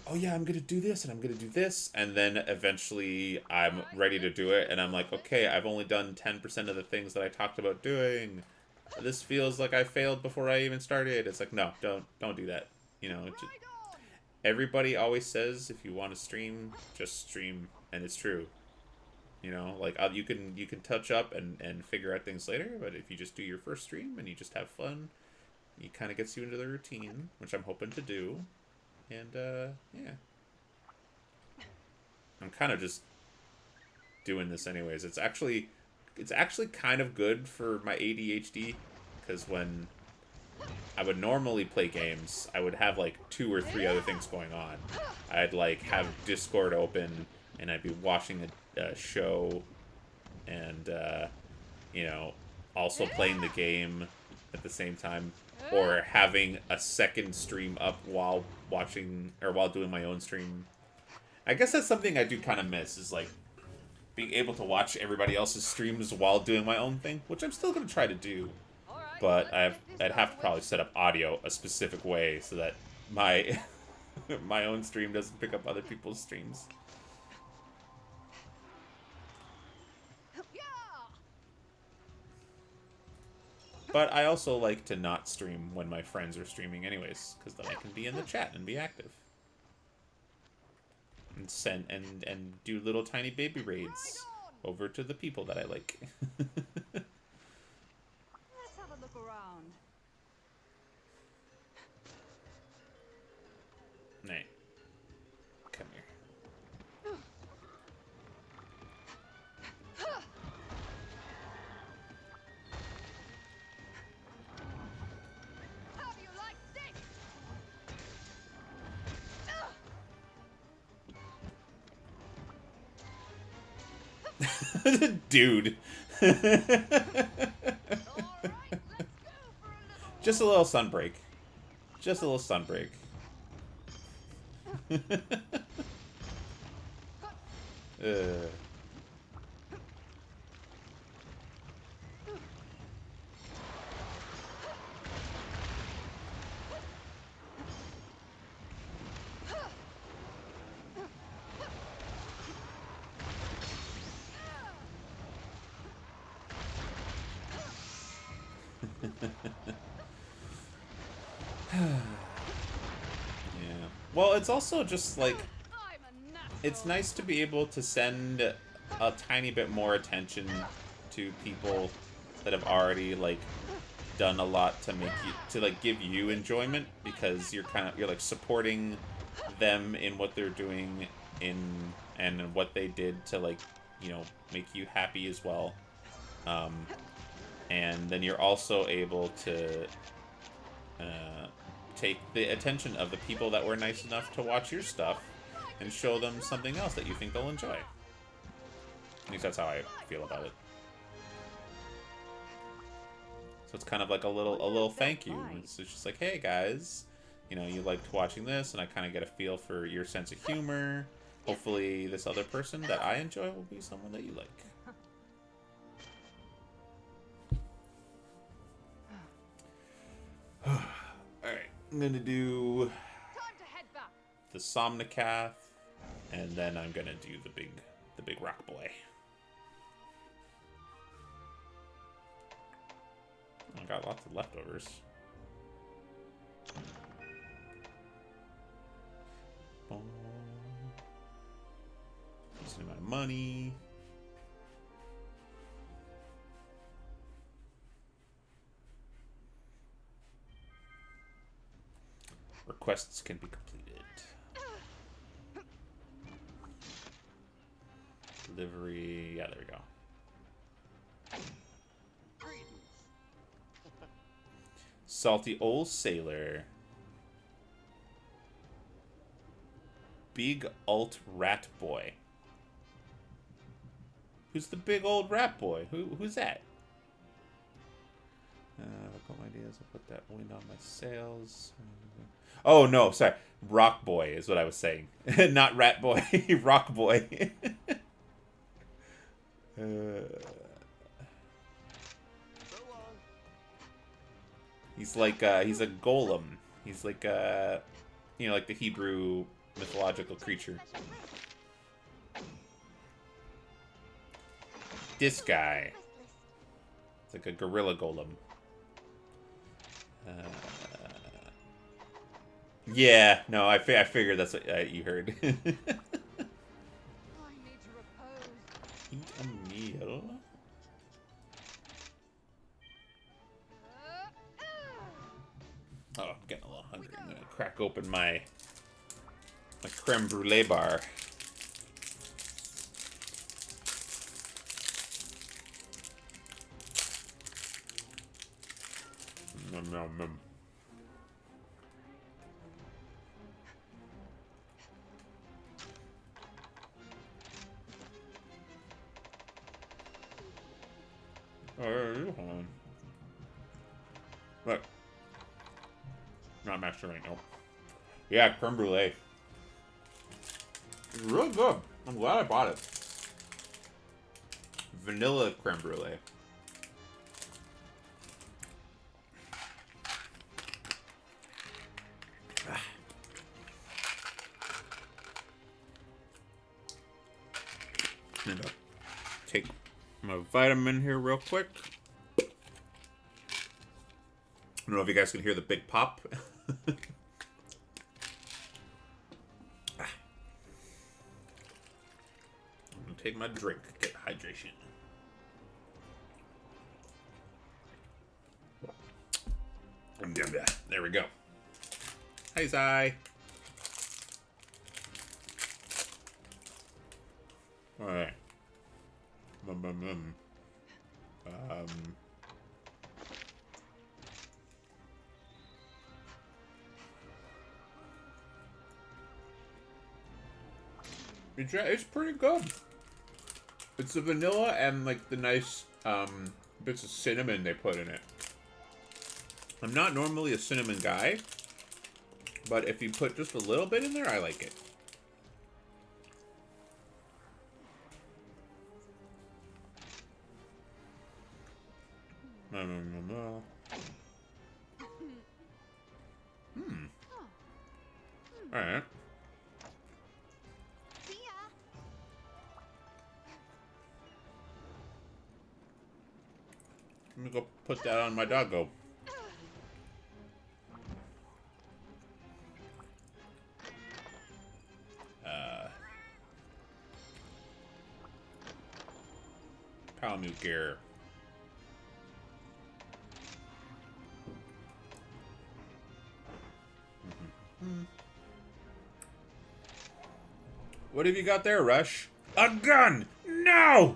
Speaker 1: oh yeah, I'm gonna do this and I'm gonna do this, and then eventually I'm ready to do it and I'm like, okay, I've only done 10% of the things that I talked about doing. This feels like I failed before I even started. It's like, no, don't do that. You know, everybody always says if you want to stream, just stream, and it's true. You know, like, you can touch up and figure out things later, but if you just do your first stream and you just have fun, it kind of gets you into the routine, which I'm hoping to do. And yeah, I'm kind of just doing this anyways. It's actually kind of good for my ADHD, because when I would normally play games, I would have like 2 or 3 other things going on. I'd like have Discord open, and I'd be watching a show, and you know, also playing the game at the same time, or having a second stream up while watching or while doing my own stream. I guess that's something I do kind of miss, is like being able to watch everybody else's streams while doing my own thing, which I'm still going to try to do. But I'd have to probably set up audio a specific way so that my my own stream doesn't pick up other people's streams. But I also like to not stream when my friends are streaming anyways, because then I can be in the chat and be active. and send and do little tiny baby raids over to the people that I like.
Speaker 2: Let's have a look around.
Speaker 1: Nay, come here.
Speaker 2: How do you like this?
Speaker 1: Dude.
Speaker 2: All right, let's go for a little
Speaker 1: Just a little sunbreak. Just a little sunbreak. Yeah. Well, it's also just like,
Speaker 2: I'm a natural.
Speaker 1: it's nice to be able to send a tiny bit more attention to people that have already like done a lot to make you, to like give you enjoyment, because you're like supporting them in what they're doing in and what they did to, like, you know, make you happy as well. And then you're also able to take the attention of the people that were nice enough to watch your stuff and show them something else that you think they'll enjoy. At least that's how I feel about it. So it's kind of like a little thank you. It's just like, hey guys, you know, you liked watching this, and I kind of get a feel for your sense of humor. Hopefully this other person that I enjoy will be someone that you like. Alright, I'm gonna do
Speaker 2: Time to head back.
Speaker 1: the Somnicath, and then I'm gonna do the big rock boy. I got lots of leftovers. Decent amount of money. Requests can be completed. Delivery. Yeah, there we go. Salty old sailor. Big alt rat boy. Who's the big old rat boy? Who's that? I've got my ideas. I'll put that wind on my sails. Oh no, sorry. Rock boy is what I was saying. Not rat boy. Rock boy. He's like he's a golem. He's like you know, like the Hebrew mythological creature. This guy. It's like a gorilla golem. Yeah, no, I figured that's what you heard.
Speaker 2: I need to repose.
Speaker 1: Eat a meal. Oh, I'm getting a little hungry. I'm gonna crack open my creme brulee bar. Nom, nom, nom. Oh, hold on. Look. Not master right now. Yeah, creme brulee. It's really good. I'm glad I bought it. Vanilla creme brulee. I'm gonna take my vitamin here real quick. I don't know if you guys can hear the big pop. take my drink. Get hydration. There we go. Hey, Zai. All right. It's pretty good. It's the vanilla and like the nice bits of cinnamon they put in it. I'm not normally a cinnamon guy, but if you put just a little bit in there, I like it. Alright.
Speaker 3: See ya.
Speaker 1: Let me go put that on my doggo. Palamute gear. What have you got there, Rush? A gun! No!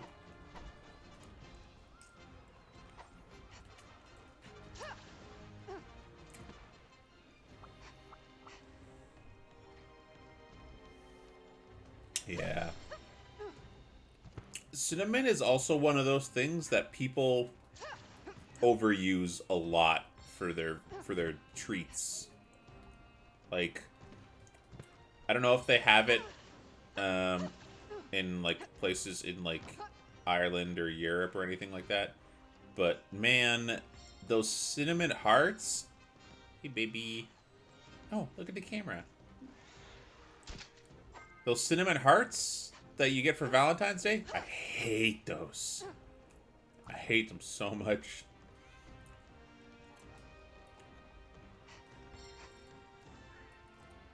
Speaker 1: Yeah. Cinnamon is also one of those things that people overuse a lot for their treats. Like, I don't know if they have it in like places in like Ireland or Europe or anything like that, but man, those cinnamon hearts. Hey, baby. Oh, look at the camera. Those cinnamon hearts that you get for Valentine's Day, I hate those. I hate them so much.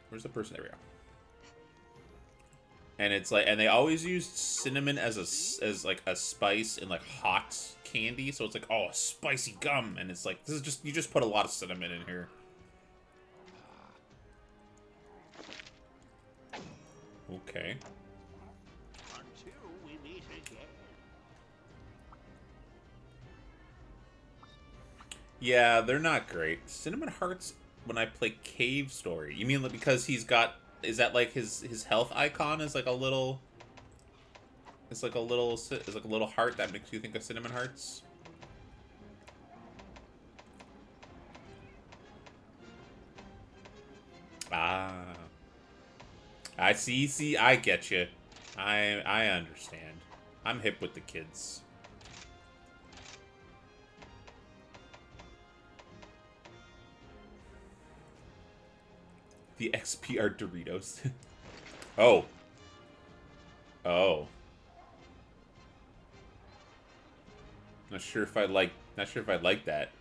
Speaker 1: Where's the person? There we go. And it's like, and they always use cinnamon as like a spice in like hot candy. So it's like, oh, spicy gum, and it's like, this is just, you just put a lot of cinnamon in here. Okay.
Speaker 4: Until we meet again.
Speaker 1: Yeah, they're not great. Cinnamon hearts when I play Cave Story. You mean because he's got, is that like his health icon is like a little, it's like a little heart that makes you think of cinnamon hearts? Ah. I see, I get you. I understand. I'm hip with the kids. The XPR Doritos. Oh. Oh. Not sure if I like that.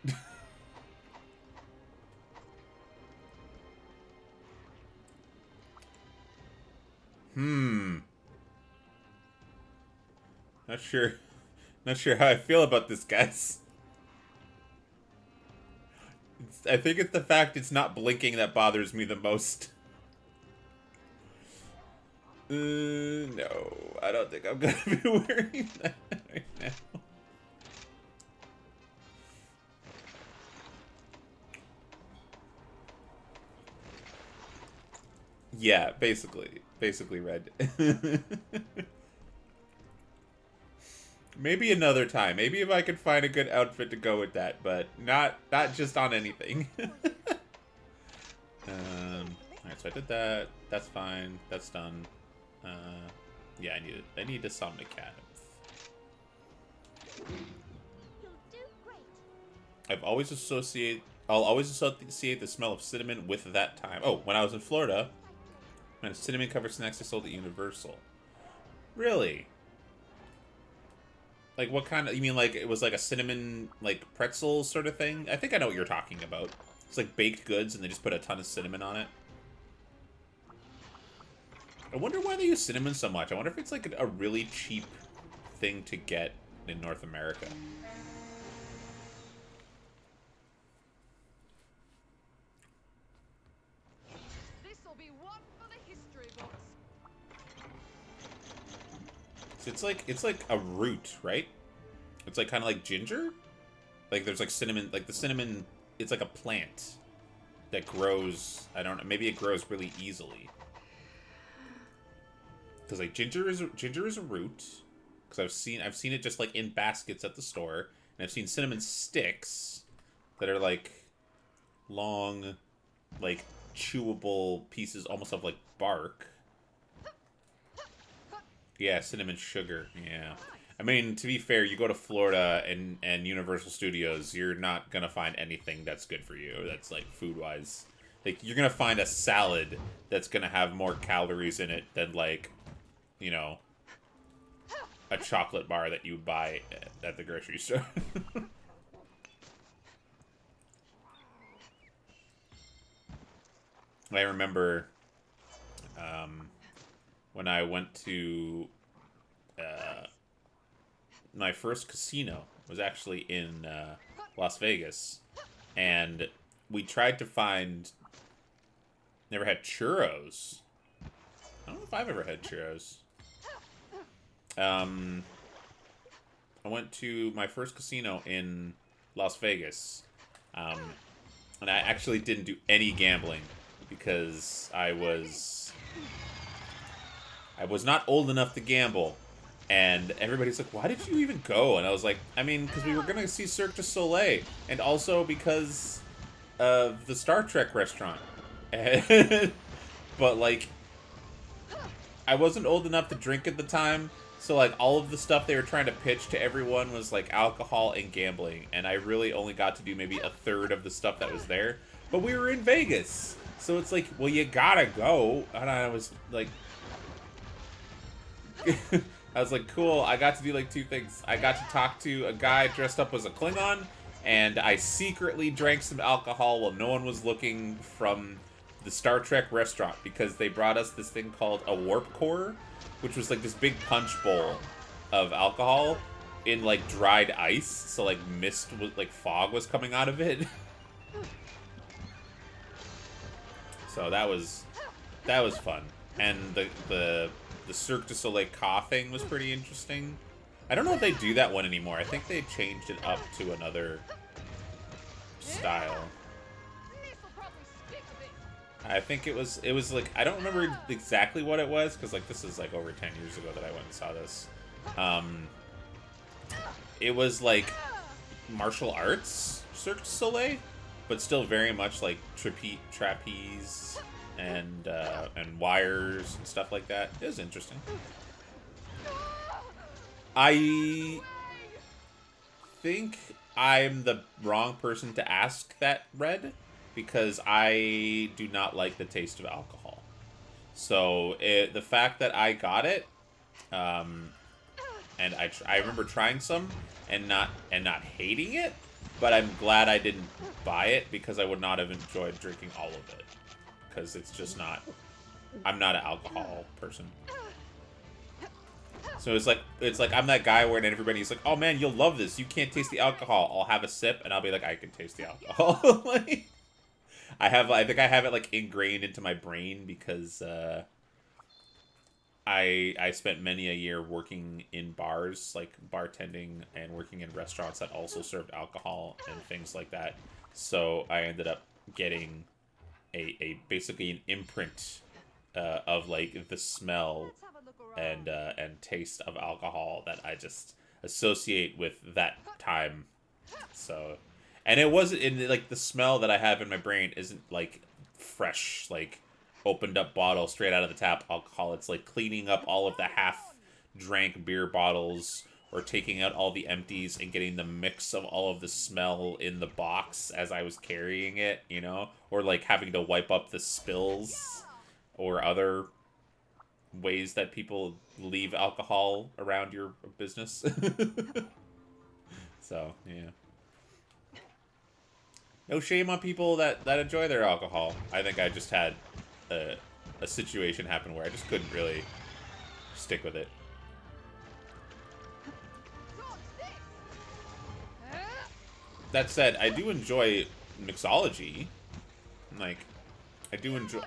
Speaker 1: Not sure how I feel about this, guys. I think it's the fact it's not blinking that bothers me the most. No, I don't think I'm gonna be wearing that right now. Yeah, basically red. Maybe another time. Maybe if I could find a good outfit to go with that, but not just on anything. Alright, so I did that. That's fine. That's done. Yeah, I need to summon a cat.
Speaker 3: You'll do great.
Speaker 1: I'll always associate the smell of cinnamon with that time. Oh, when I was in Florida, I had cinnamon covered snacks I sold at Universal. Really? Like, what kind of... You mean, like, it was like a cinnamon, like, pretzel sort of thing? I think I know what you're talking about. It's like baked goods, and they just put a ton of cinnamon on it. I wonder why they use cinnamon so much. I wonder if it's like a really cheap thing to get in North America.
Speaker 5: This'll be one for the history books.
Speaker 1: So it's like a root, right? It's like kind of like ginger. Like there's like cinnamon, like the cinnamon. It's like a plant that grows. I don't know. Maybe it grows really easily. Because like ginger is a root. Because I've seen it just like in baskets at the store, and I've seen cinnamon sticks that are like long, like chewable pieces, almost of like bark. Yeah, cinnamon sugar. Yeah. I mean, to be fair, you go to Florida and Universal Studios, you're not gonna find anything that's good for you. That's like food-wise. Like you're gonna find a salad that's gonna have more calories in it than like, you know, a chocolate bar that you buy at the grocery store. I remember when I went to my first casino was actually in Las Vegas, and we tried to find. Never had churros. I don't know if I've ever had churros. I went to my first casino in Las Vegas, and I actually didn't do any gambling because I was not old enough to gamble. And everybody's like, why did you even go? And I was like, I mean, because we were going to see Cirque du Soleil. And also because of the Star Trek restaurant. But, like, I wasn't old enough to drink at the time. So, like, all of the stuff they were trying to pitch to everyone was, like, alcohol and gambling. And I really only got to do maybe a third of the stuff that was there. But we were in Vegas. So it's like, well, you gotta go. And I was like... I was like, cool, I got to do like two things. I got to talk to a guy dressed up as a Klingon, and I secretly drank some alcohol while no one was looking from the Star Trek restaurant, because they brought us this thing called a warp core, which was like this big punch bowl of alcohol in like dried ice, so like mist, like fog was coming out of it. So that was fun. And the Cirque du Soleil coughing was pretty interesting. I don't know if they do that one anymore. I think they changed it up to another style. I think it was like, I don't remember exactly what it was, because like this is like over 10 years ago that I went and saw this. It was like martial arts Cirque du Soleil, but still very much like trapeze and wires and stuff like that. It was interesting. I think I'm the wrong person to ask that, Red, because I do not like the taste of alcohol. So the fact that I got it, and I remember trying some and not hating it, but I'm glad I didn't buy it, because I would not have enjoyed drinking all of it. Because it's just not... I'm not an alcohol person. So it's like I'm that guy where everybody's like, oh man, you'll love this. You can't taste the alcohol. I'll have a sip and I'll be like, I can taste the alcohol. Like, I think I have it like ingrained into my brain because I spent many a year working in bars, like bartending, and working in restaurants that also served alcohol and things like that. So I ended up getting a basically an imprint of like the smell and taste of alcohol that I just associate with that time. So, and it wasn't in like the smell that I have in my brain isn't like fresh, like opened up bottle straight out of the tap alcohol. It's like cleaning up all of the half drank beer bottles, or taking out all the empties and getting the mix of all of the smell in the box as I was carrying it, you know? Or like having to wipe up the spills or other ways that people leave alcohol around your business. So, yeah. No shame on people that enjoy their alcohol. I think I just had a a situation happened where I just couldn't really stick with it. That said, I do enjoy mixology. Like, I do enjoy.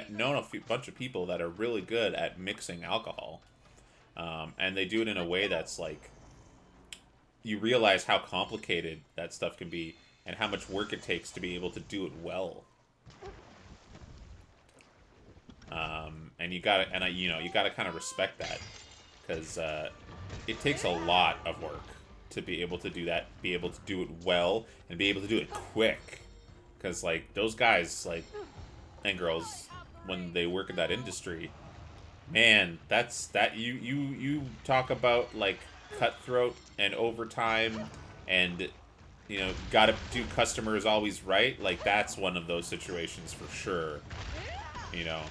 Speaker 1: Known a bunch of people that are really good at mixing alcohol, and they do it in a way that's like, you realize how complicated that stuff can be and how much work it takes to be able to do it well. And you gotta, you gotta kind of respect that, because it takes a lot of work to be able to do that, be able to do it well, and be able to do it quick. Because, like, those guys, like, and girls, when they work in that industry, man, you talk about, like, cutthroat and overtime and, you know, gotta do customers always right. Like, that's one of those situations for sure, you know.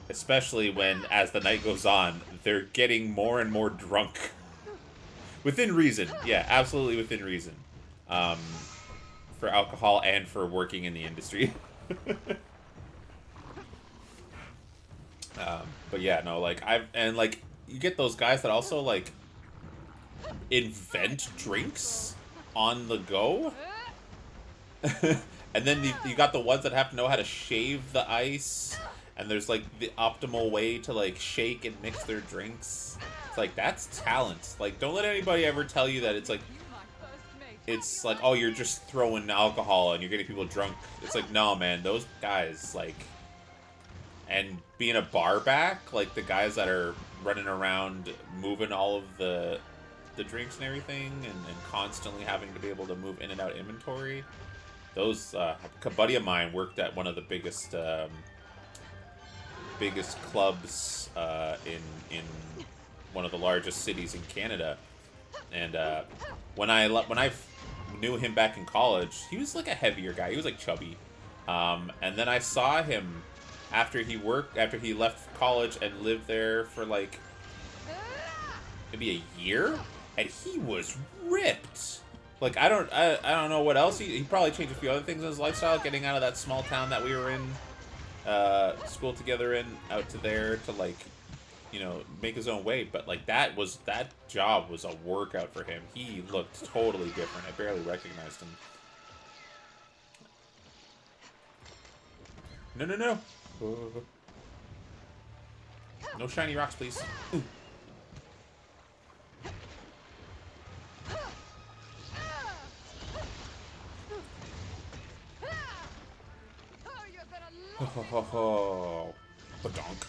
Speaker 1: Especially when, as the night goes on, they're getting more and more drunk. Within reason. Yeah, absolutely within reason. For alcohol and for working in the industry. But yeah, no, like, you get those guys that also, like, invent drinks on the go. And then you got the ones that have to know how to shave the ice. And there's, like, the optimal way to, like, shake and mix their drinks. It's like, that's talent. Like, don't let anybody ever tell you that it's like, oh, you're just throwing alcohol and you're getting people drunk. It's like, no, man, those guys, like, and being a bar back, like, the guys that are running around moving all of the drinks and everything, and constantly having to be able to move in and out inventory. Those, a buddy of mine worked at one of the biggest clubs in one of the largest cities in Canada, and when I knew him back in college, he was like a heavier guy. He was like chubby, and then I saw him after he left college and lived there for like maybe a year, and he was ripped. Like, I don't know what else. He probably changed a few other things in his lifestyle, getting out of that small town that we were in, school together in, out to there to, like, you know, make his own way. But, like, that job was a workout for him. He looked totally different. I barely recognized him. No. No shiny rocks, please. Ooh. Ho. Badonk.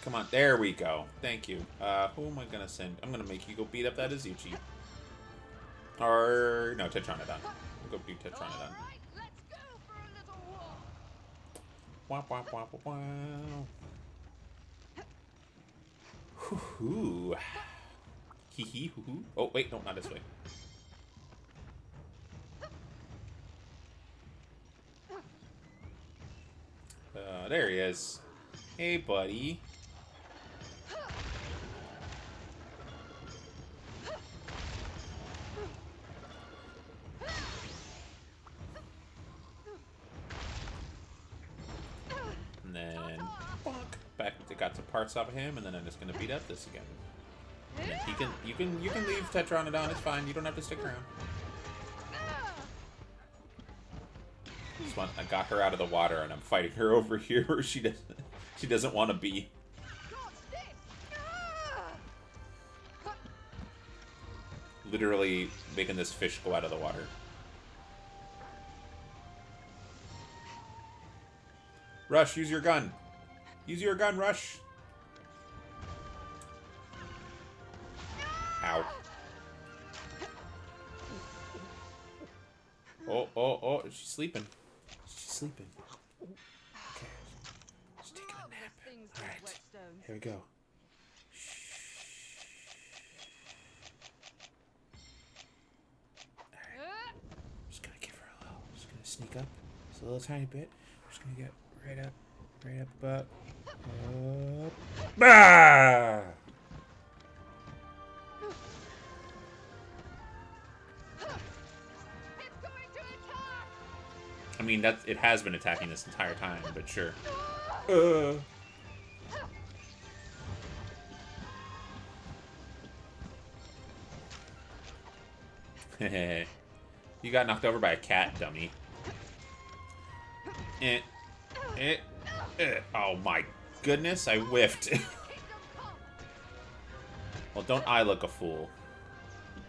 Speaker 1: Come on, there we go. Thank you. Who am I gonna send? I'm gonna make you go beat up that Azuchi. Or no, Tetranodon. We'll go beat Tetranodon. Wow. Hoo. Hee hoo. Oh wait, no, not this way. There he is. Hey, buddy. And then, bonk. Back to got some parts off of him, and then I'm just gonna beat up this again. And then you can leave Tetranodon. It's fine. You don't have to stick around. This one, I got her out of the water, and I'm fighting her over here where she doesn't want to be. Literally making this fish go out of the water. Rush, use your gun. Use your gun, Rush. Ow. Oh, she's sleeping. She's sleeping. Okay. She's taking a nap. Alright. Here we go. Alright. Just gonna give her a little. Just gonna sneak up. Just a little tiny bit. Just gonna get right up about. Bah! I mean, it has been attacking this entire time, but sure. You got knocked over by a cat, dummy. Eh, Oh my goodness, I whiffed. Well, don't I look a fool?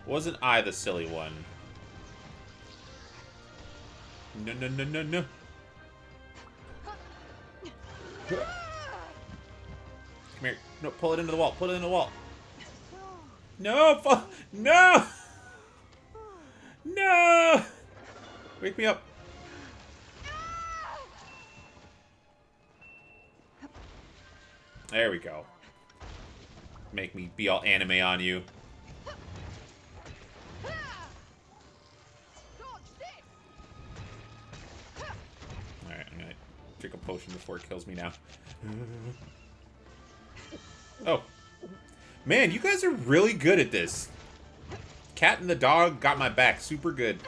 Speaker 1: Wasn't I the silly one? No, no, no, no, no. Come here. No, pull it into the wall. Pull it into the wall. No! No! No! Wake me up. There we go. Make me be all anime on you. Alright, I'm gonna drink a potion before it kills me now. Oh. Man, you guys are really good at this. Cat and the dog got my back super good.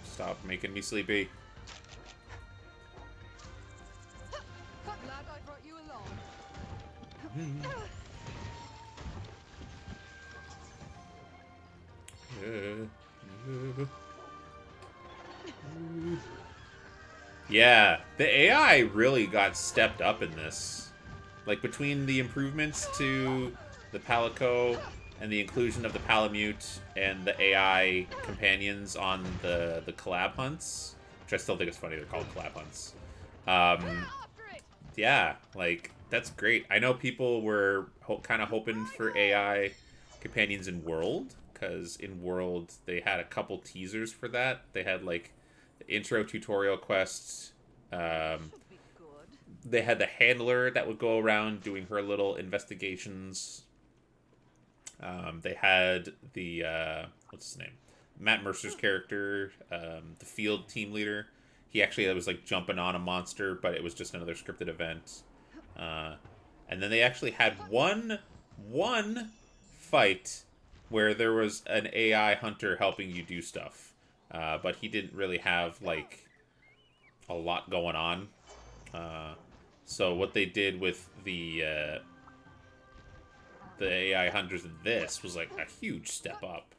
Speaker 1: Stop making me sleepy.
Speaker 5: Glad I brought you along.
Speaker 1: Yeah, the AI really got stepped up in this. Like, between the improvements to the Palico and the inclusion of the Palamute and the AI companions on the collab hunts, which I still think is funny they're called collab hunts. Yeah, like, that's great. I know people were kind of hoping for AI companions in World, because in World they had a couple teasers for that. They had, like, the intro tutorial quests. They had the handler that would go around doing her little investigations. They had the, what's his name? Matt Mercer's character, the field team leader. He actually was, like, jumping on a monster, but it was just another scripted event. And then they actually had one fight where there was an AI hunter helping you do stuff. But he didn't really have, like, a lot going on. So what they did with the AI hunters in this was, like, a huge step up.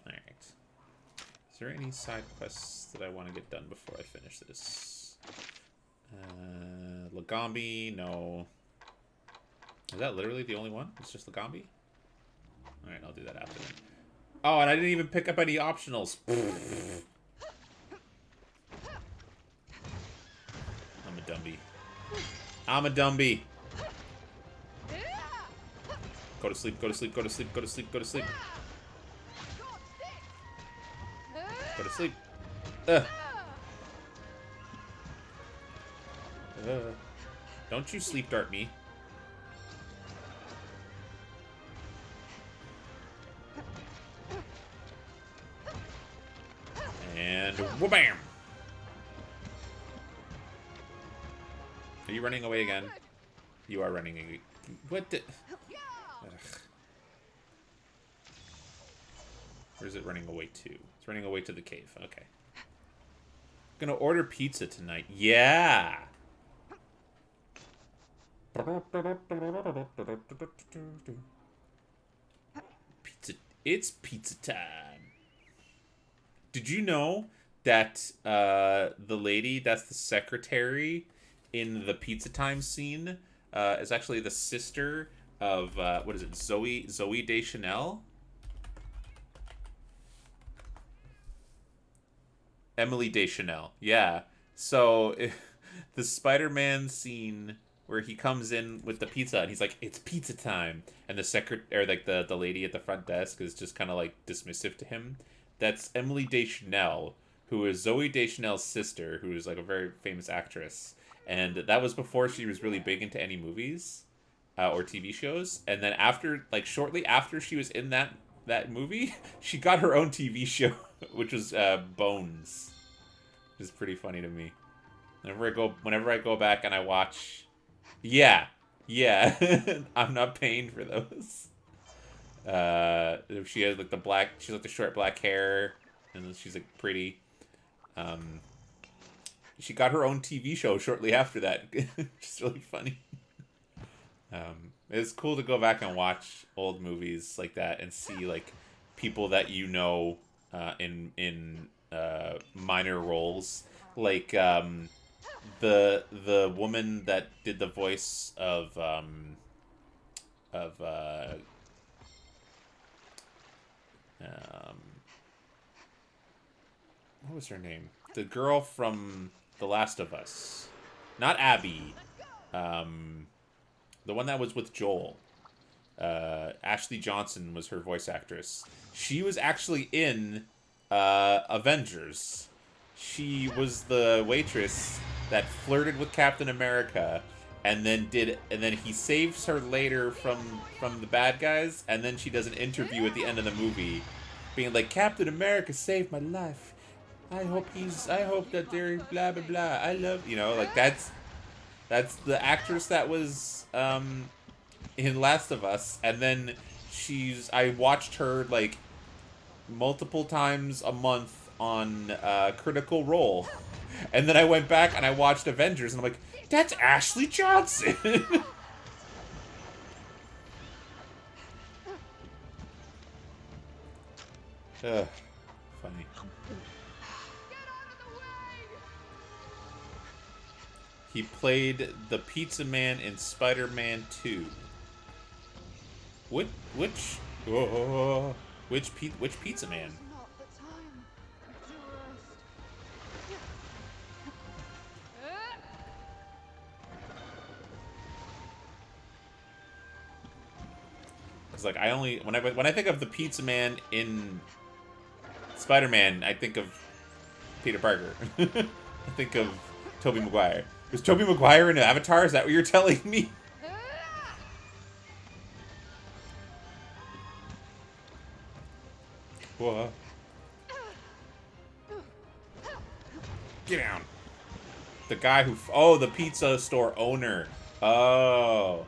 Speaker 1: Alright. Is there any side quests that I want to get done before I finish this? Lagombi, no. Is that literally the only one? It's just Lagombi? Alright, I'll do that after then. Oh, and I didn't even pick up any optionals. I'm a Dumby. I'm a Dumby. Go to sleep, go to sleep, go to sleep, go to sleep, go to sleep. Go to sleep. Don't you sleep dart me. And wha-bam! Are you running away again? You are running again. What the... Ugh. Where's it running away to? It's running away to the cave. Okay. Gonna order pizza tonight. Yeah! Pizza. It's pizza time. Did you know that the lady that's the secretary in the Pizza Time scene is actually the sister of, what is it, Zoe Deschanel? Emily Deschanel, yeah. So, the Spider-Man scene where he comes in with the pizza and he's like, it's pizza time. And the lady at the front desk is just kind of, like, dismissive to him. That's Emily Deschanel, who is Zoe Deschanel's sister, who is, like, a very famous actress. And that was before she was really big into any movies or TV shows. And then after, like, shortly after she was in that movie, she got her own TV show, which was Bones. Which is pretty funny to me. Whenever I go back and I watch, yeah, yeah, I'm not paying for those. She has like she's like the short black hair, and then she's like pretty. Um, she got her own TV show shortly after that, which is really funny. It's cool to go back and watch old movies like that and see like people that you know in minor roles, like the woman that did the voice of of uh, um, what was her name? The girl from The Last of Us, not Abby. The one that was with Joel. Ashley Johnson was her voice actress. She was actually in Avengers. She was the waitress that flirted with Captain America, and then he saves her later from the bad guys, and then she does an interview at the end of the movie, being like, "Captain America saved my life. I hope that they're blah blah blah. I love," like that's the actress that was in Last of Us, and then I watched her like multiple times a month on Critical Role, and then I went back and I watched Avengers, and I'm like, that's Ashley Johnson. Ugh, funny. He played the Pizza Man in Spider-Man 2. Which Pizza Man?
Speaker 5: Not the time to rest.
Speaker 1: It's like when I think of the Pizza Man in Spider-Man, I think of Peter Parker. I think of Tobey Maguire. Was Tobey Maguire in Avatar? Is that what you're telling me? Whoa. Get down. The guy who... Oh, the pizza store owner. Oh.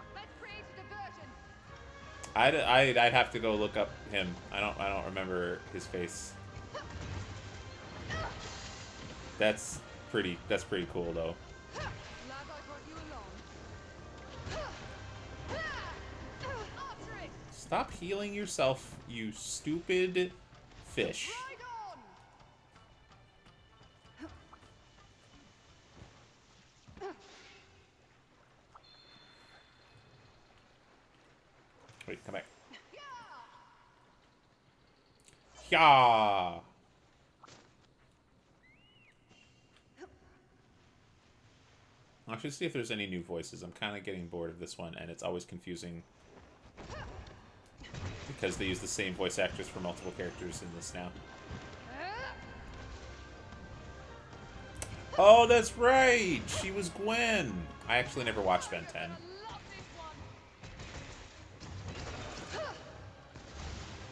Speaker 1: I'd have to go look up him. I don't remember his face. That's pretty cool though. Stop healing yourself, you stupid fish. Wait, come back. Yeah. I should see if there's any new voices. I'm kind of getting bored of this one, and it's always confusing because they use the same voice actress for multiple characters in this now. Oh, that's right! She was Gwen! I actually never watched Ben 10.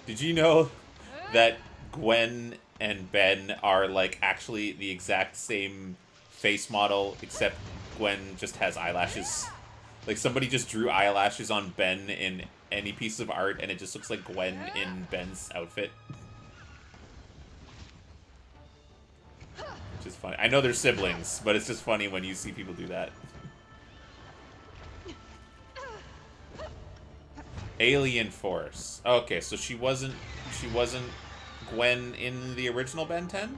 Speaker 1: Did you know that Gwen and Ben are, like, actually the exact same face model, except Gwen just has eyelashes? Like, somebody just drew eyelashes on Ben in any piece of art, and it just looks like Gwen in Ben's outfit. Which is funny. I know they're siblings, but it's just funny when you see people do that. Alien Force. Okay, so she wasn't Gwen in the original Ben 10?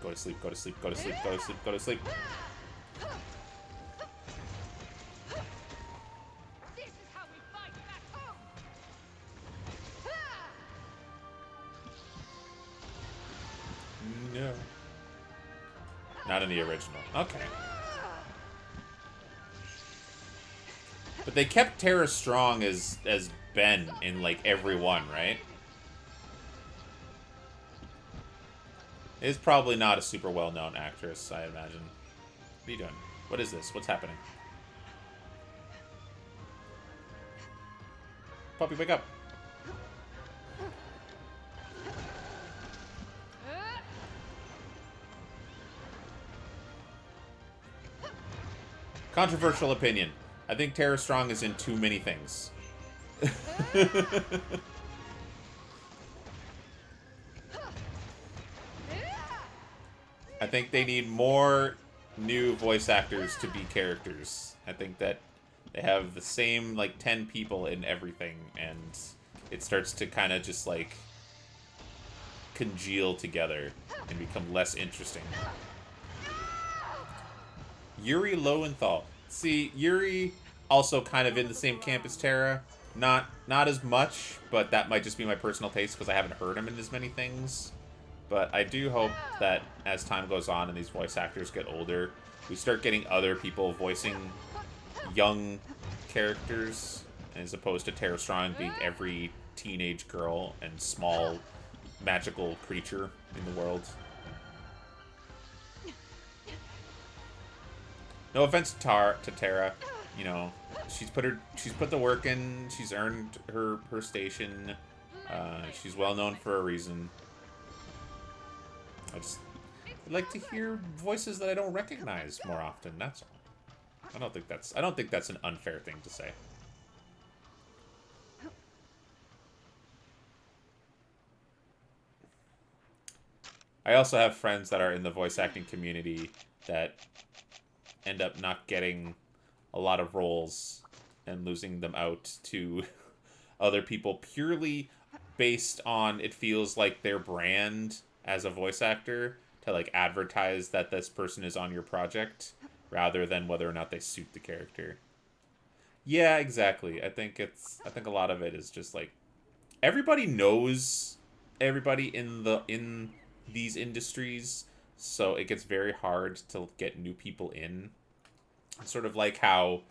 Speaker 1: Go to sleep, go to sleep, go to sleep, go to sleep, go to sleep. No. Not in the original. Okay. But they kept Tara Strong as Ben in, like, every one, right? Is probably not a super well-known actress, I imagine. What are you doing? What is this? What's happening? Puppy, wake up. Controversial opinion. I think Tara Strong is in too many things. I think they need more new voice actors to be characters. I think that they have the same, like, 10 people in everything, and it starts to kind of just, like, congeal together and become less interesting. Yuri Lowenthal. See, Yuri also kind of in the same camp as Tara. Not as much, but that might just be my personal taste because I haven't heard him in as many things. But I do hope that as time goes on and these voice actors get older, we start getting other people voicing young characters as opposed to Tara Strong being every teenage girl and small magical creature in the world. No offense to Tara, you know, she's put the work in, she's earned her station, she's well known for a reason. I just like to hear voices that I don't recognize more often, that's all. I don't think that's an unfair thing to say. I also have friends that are in the voice acting community that end up not getting a lot of roles and losing them out to other people purely based on it feels like their brand as a voice actor to like advertise that this person is on your project rather than whether or not they suit the character. Yeah, exactly. I think a lot of it is just like everybody knows everybody in these industries, so it gets very hard to get new people in. Sort of like how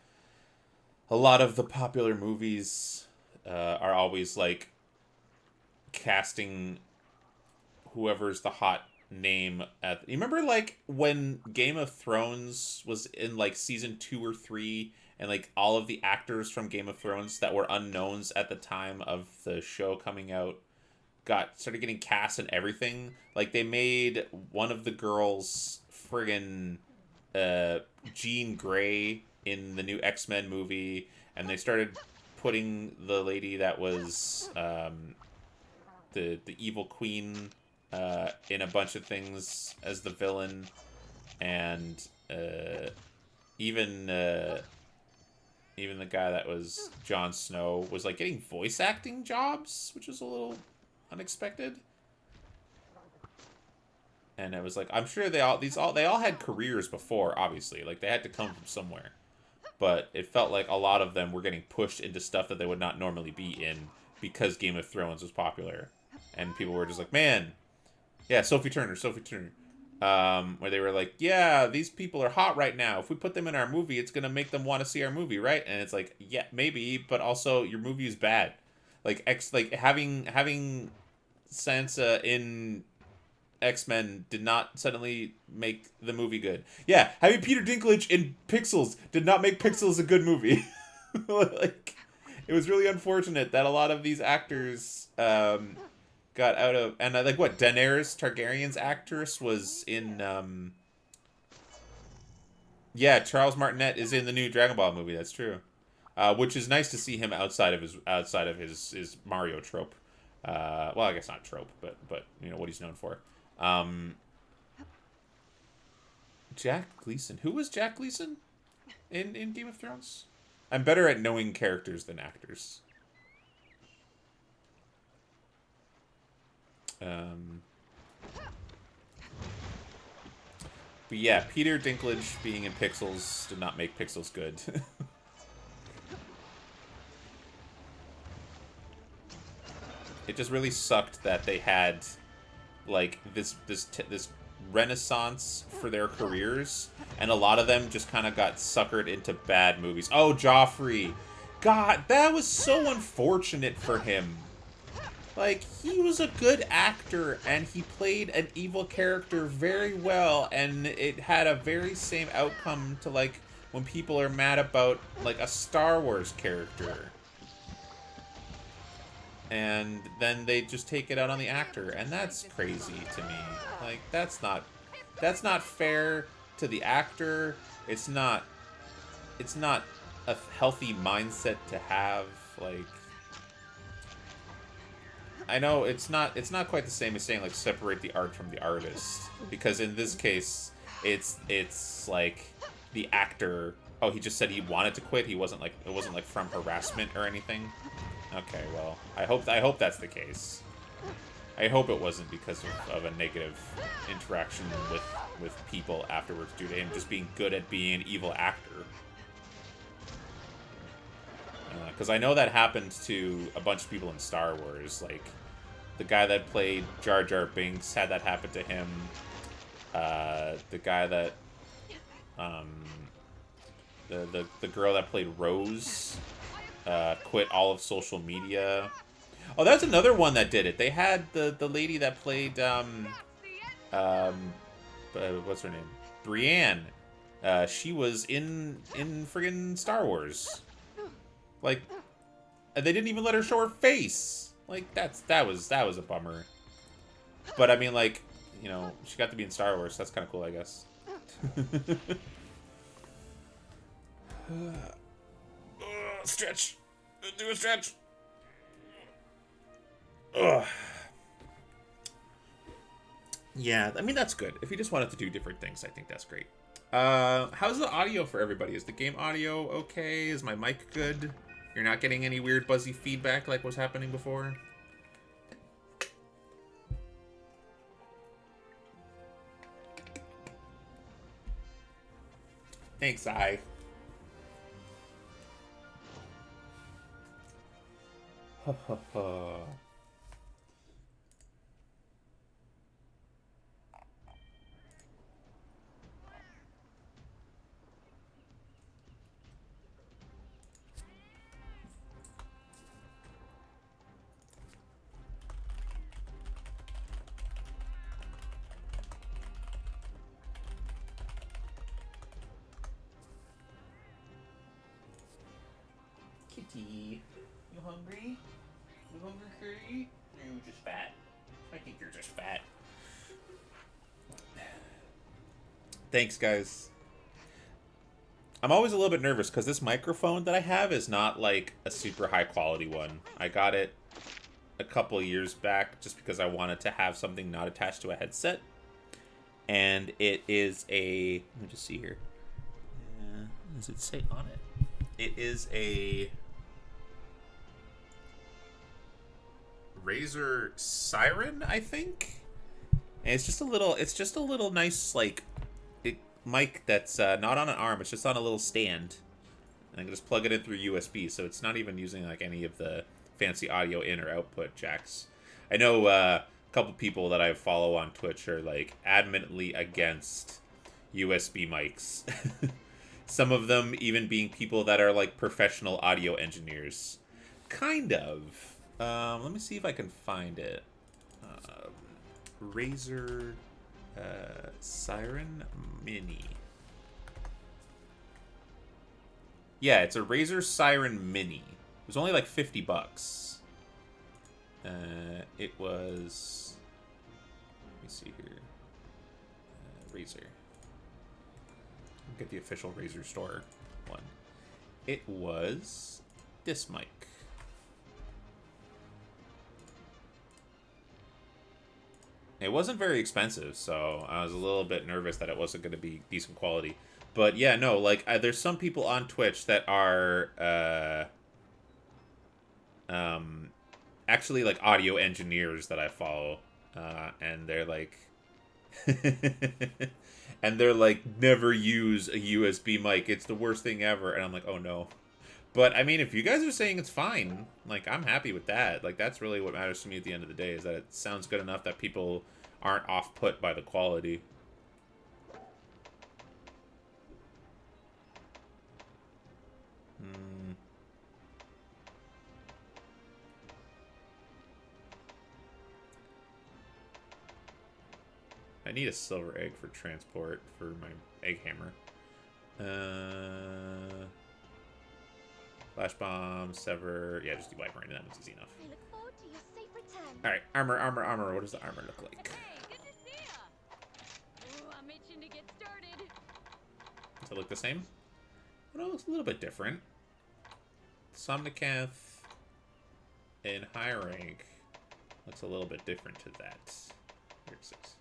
Speaker 1: a lot of the popular movies are always like casting whoever's the hot name at. You remember like when Game of Thrones was in like season 2 or 3, and like all of the actors from Game of Thrones that were unknowns at the time of the show coming out started getting cast and everything. Like they made one of the girls friggin' Jean Grey in the new X-Men movie, and they started putting the lady that was the evil queen in a bunch of things as the villain, and even the guy that was Jon Snow was like getting voice acting jobs, which was a little unexpected. And it was like, I'm sure they all had careers before, obviously. Like, they had to come from somewhere. But it felt like a lot of them were getting pushed into stuff that they would not normally be in because Game of Thrones was popular. And people were just like, man, yeah, Sophie Turner. Where they were like, yeah, these people are hot right now. If we put them in our movie, it's going to make them want to see our movie, right? And it's like, yeah, maybe, but also your movie is bad. Like, having Sansa in X-Men did not suddenly make the movie good. Yeah, having Peter Dinklage in Pixels did not make Pixels a good movie. Like, it was really unfortunate that a lot of these actors got out of... And, like, what, Daenerys Targaryen's actress was in... Yeah, Charles Martinet is in the new Dragon Ball movie, that's true. Which is nice to see him outside of his Mario trope. Well, I guess not trope, but you know what he's known for. Jack Gleason. Who was Jack Gleason in Game of Thrones? I'm better at knowing characters than actors. But yeah, Peter Dinklage being in Pixels did not make Pixels good. It just really sucked that they had like this renaissance for their careers, and a lot of them just kind of got suckered into bad movies. Oh, Joffrey. God, that was so unfortunate for him. Like, he was a good actor, and he played an evil character very well, and it had a very same outcome to, like, when people are mad about, like, a Star Wars character. and then they just take it out on the actor, and that's crazy to me. Like, that's not fair to the actor. It's not a healthy mindset to have. Like, I know it's not quite the same as saying like separate the art from the artist, because in this case it's like the actor, oh, he just said he wanted to quit. He wasn't like, it wasn't like from harassment or anything. Okay, well, I hope that's the case. I hope it wasn't because of a negative interaction with people afterwards due to him just being good at being an evil actor. Because I know that happened to a bunch of people in Star Wars. Like, the guy that played Jar Jar Binks had that happen to him. The guy that... The girl that played Rose quit all of social media. Oh, that's another one that did it. They had the lady that played... what's her name? Brienne. She was in friggin' Star Wars. Like, they didn't even let her show her face. Like, that was a bummer. But I mean, like, you know, she got to be in Star Wars. So that's kind of cool, I guess. Stretch. Do a stretch. Ugh. Yeah, I mean, that's good. If you just wanted to do different things, I think that's great. How's the audio for everybody? Is the game audio okay? Is my mic good? You're not getting any weird buzzy feedback like was happening before? Thanks, I. Ha ha ha. Kitty, you hungry? You hungry, kitty? Or are you just fat? I think you're just fat. Thanks, guys. I'm always a little bit nervous because this microphone that I have is not like a super high quality one. I got it a couple years back just because I wanted to have something not attached to a headset. And it is a... Let me just see here. What does it say on it? It is a... Razer Siren, I think. And it's just a little nice like mic that's not on an arm. It's just on a little stand. And I can just plug it in through USB, so it's not even using like any of the fancy audio in or output jacks. I know a couple people that I follow on Twitch are like adamantly against USB mics. Some of them even being people that are like professional audio engineers. Kind of. Let me see if I can find it. Razer Siren Mini. Yeah, it's a Razer Siren Mini. It was only like $50. It was... Let me see here. Razer. Get the official Razer store one. It was this mic. It wasn't very expensive, so I was a little bit nervous that it wasn't going to be decent quality. But yeah, no, like, there's some people on Twitch that are, actually, like, audio engineers that I follow, and they're like, and they're like, never use a USB mic, it's the worst thing ever, and I'm like, oh no. But, I mean, if you guys are saying it's fine, like, I'm happy with that. Like, that's really what matters to me at the end of the day, is that it sounds good enough that people aren't off-put by the quality. I need a silver egg for transport for my egg hammer. Flash bomb, sever. Yeah, just do wipe right. That one's easy enough.
Speaker 3: I look forward to
Speaker 1: Alright, armor. What does the armor look like?
Speaker 2: Hey, good to see ya. Ooh, I'm itching to get started.
Speaker 1: Does it look the same? Well, it looks a little bit different. Somnicath in high rank looks a little bit different to that. Here it says.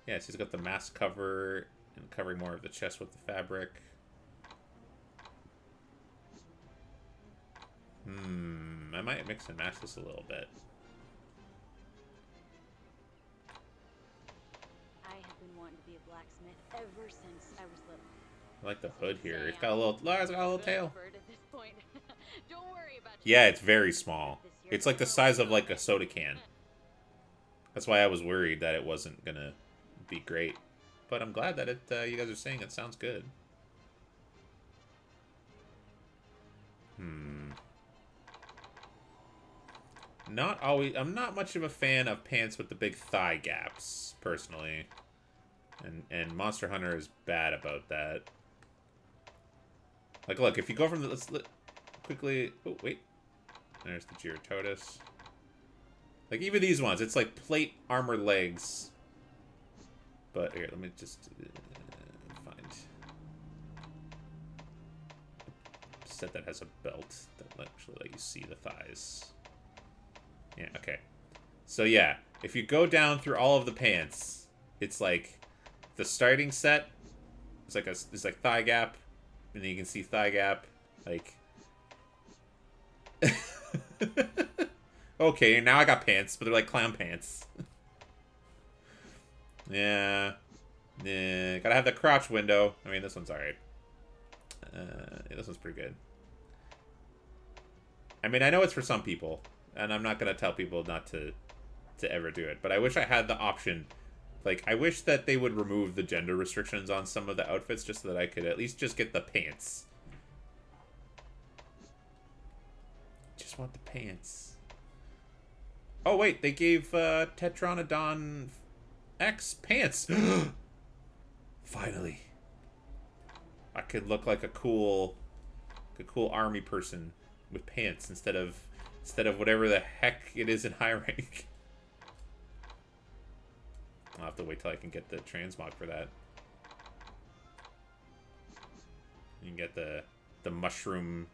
Speaker 1: Yeah, she's got the mask cover and covering more of the chest with the fabric. I might mix and match this a little bit.
Speaker 2: I have been wanting to be a blacksmith ever since I was little.
Speaker 1: I like the hood here. It's got a little tail.
Speaker 2: Bird at this point. Don't worry about
Speaker 1: Yeah, it's very small. It's like the size of like a soda can. That's why I was worried that it wasn't gonna be great. But I'm glad that you guys are saying it sounds good. Not always. I'm not much of a fan of pants with the big thigh gaps, personally. And Monster Hunter is bad about that. Like, look, if you go from the... Let's quickly... Oh, wait. There's the Gyrototus. Like, even these ones, it's like plate armor legs. But, here, let me just find... a set that has a belt that actually let you see the thighs. Yeah, okay. So, yeah, if you go down through all of the pants, it's like... The starting set is like it's like thigh gap, and then you can see thigh gap, like. Okay, now I got pants, but they're like clown pants. Yeah, gotta have the crotch window. I mean, this one's alright. Yeah, this one's pretty good. I mean, I know it's for some people, and I'm not gonna tell people not to ever do it, but I wish I had the option. Like, I wish that they would remove the gender restrictions on some of the outfits just so that I could at least just get the pants. Just want the pants. Oh, wait, they gave Tetranodon X pants. Finally. I could look like a cool army person with pants instead of whatever the heck it is in high rank. I'll have to wait till I can get the transmog for that. You can get the mushroom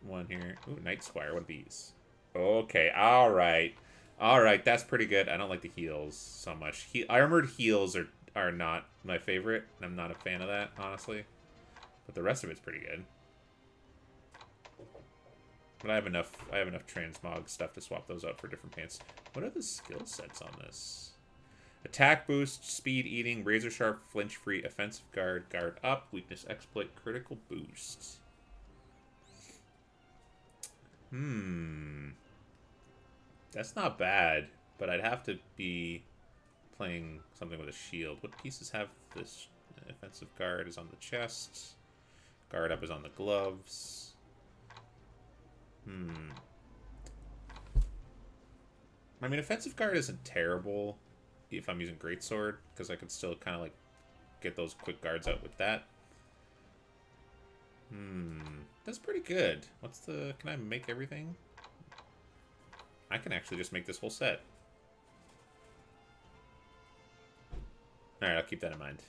Speaker 1: one here. Ooh, Night Squire, what are these? Okay, alright. Alright, that's pretty good. I don't like the heels so much. Armored heels are not my favorite. I'm not a fan of that, honestly. But the rest of it's pretty good. But I have enough transmog stuff to swap those out for different pants. What are the skill sets on this? Attack boost, speed eating, razor sharp, flinch free, offensive guard, guard up, weakness exploit, critical boost. That's not bad, but I'd have to be playing something with a shield. What pieces have this? Offensive guard is on the chest. Guard up is on the gloves. I mean, offensive guard isn't terrible if I'm using greatsword, because I could still kind of like get those quick guards out with that. That's pretty good. What's the... Can I make everything? I can actually just make this whole set. Alright, I'll keep that in mind.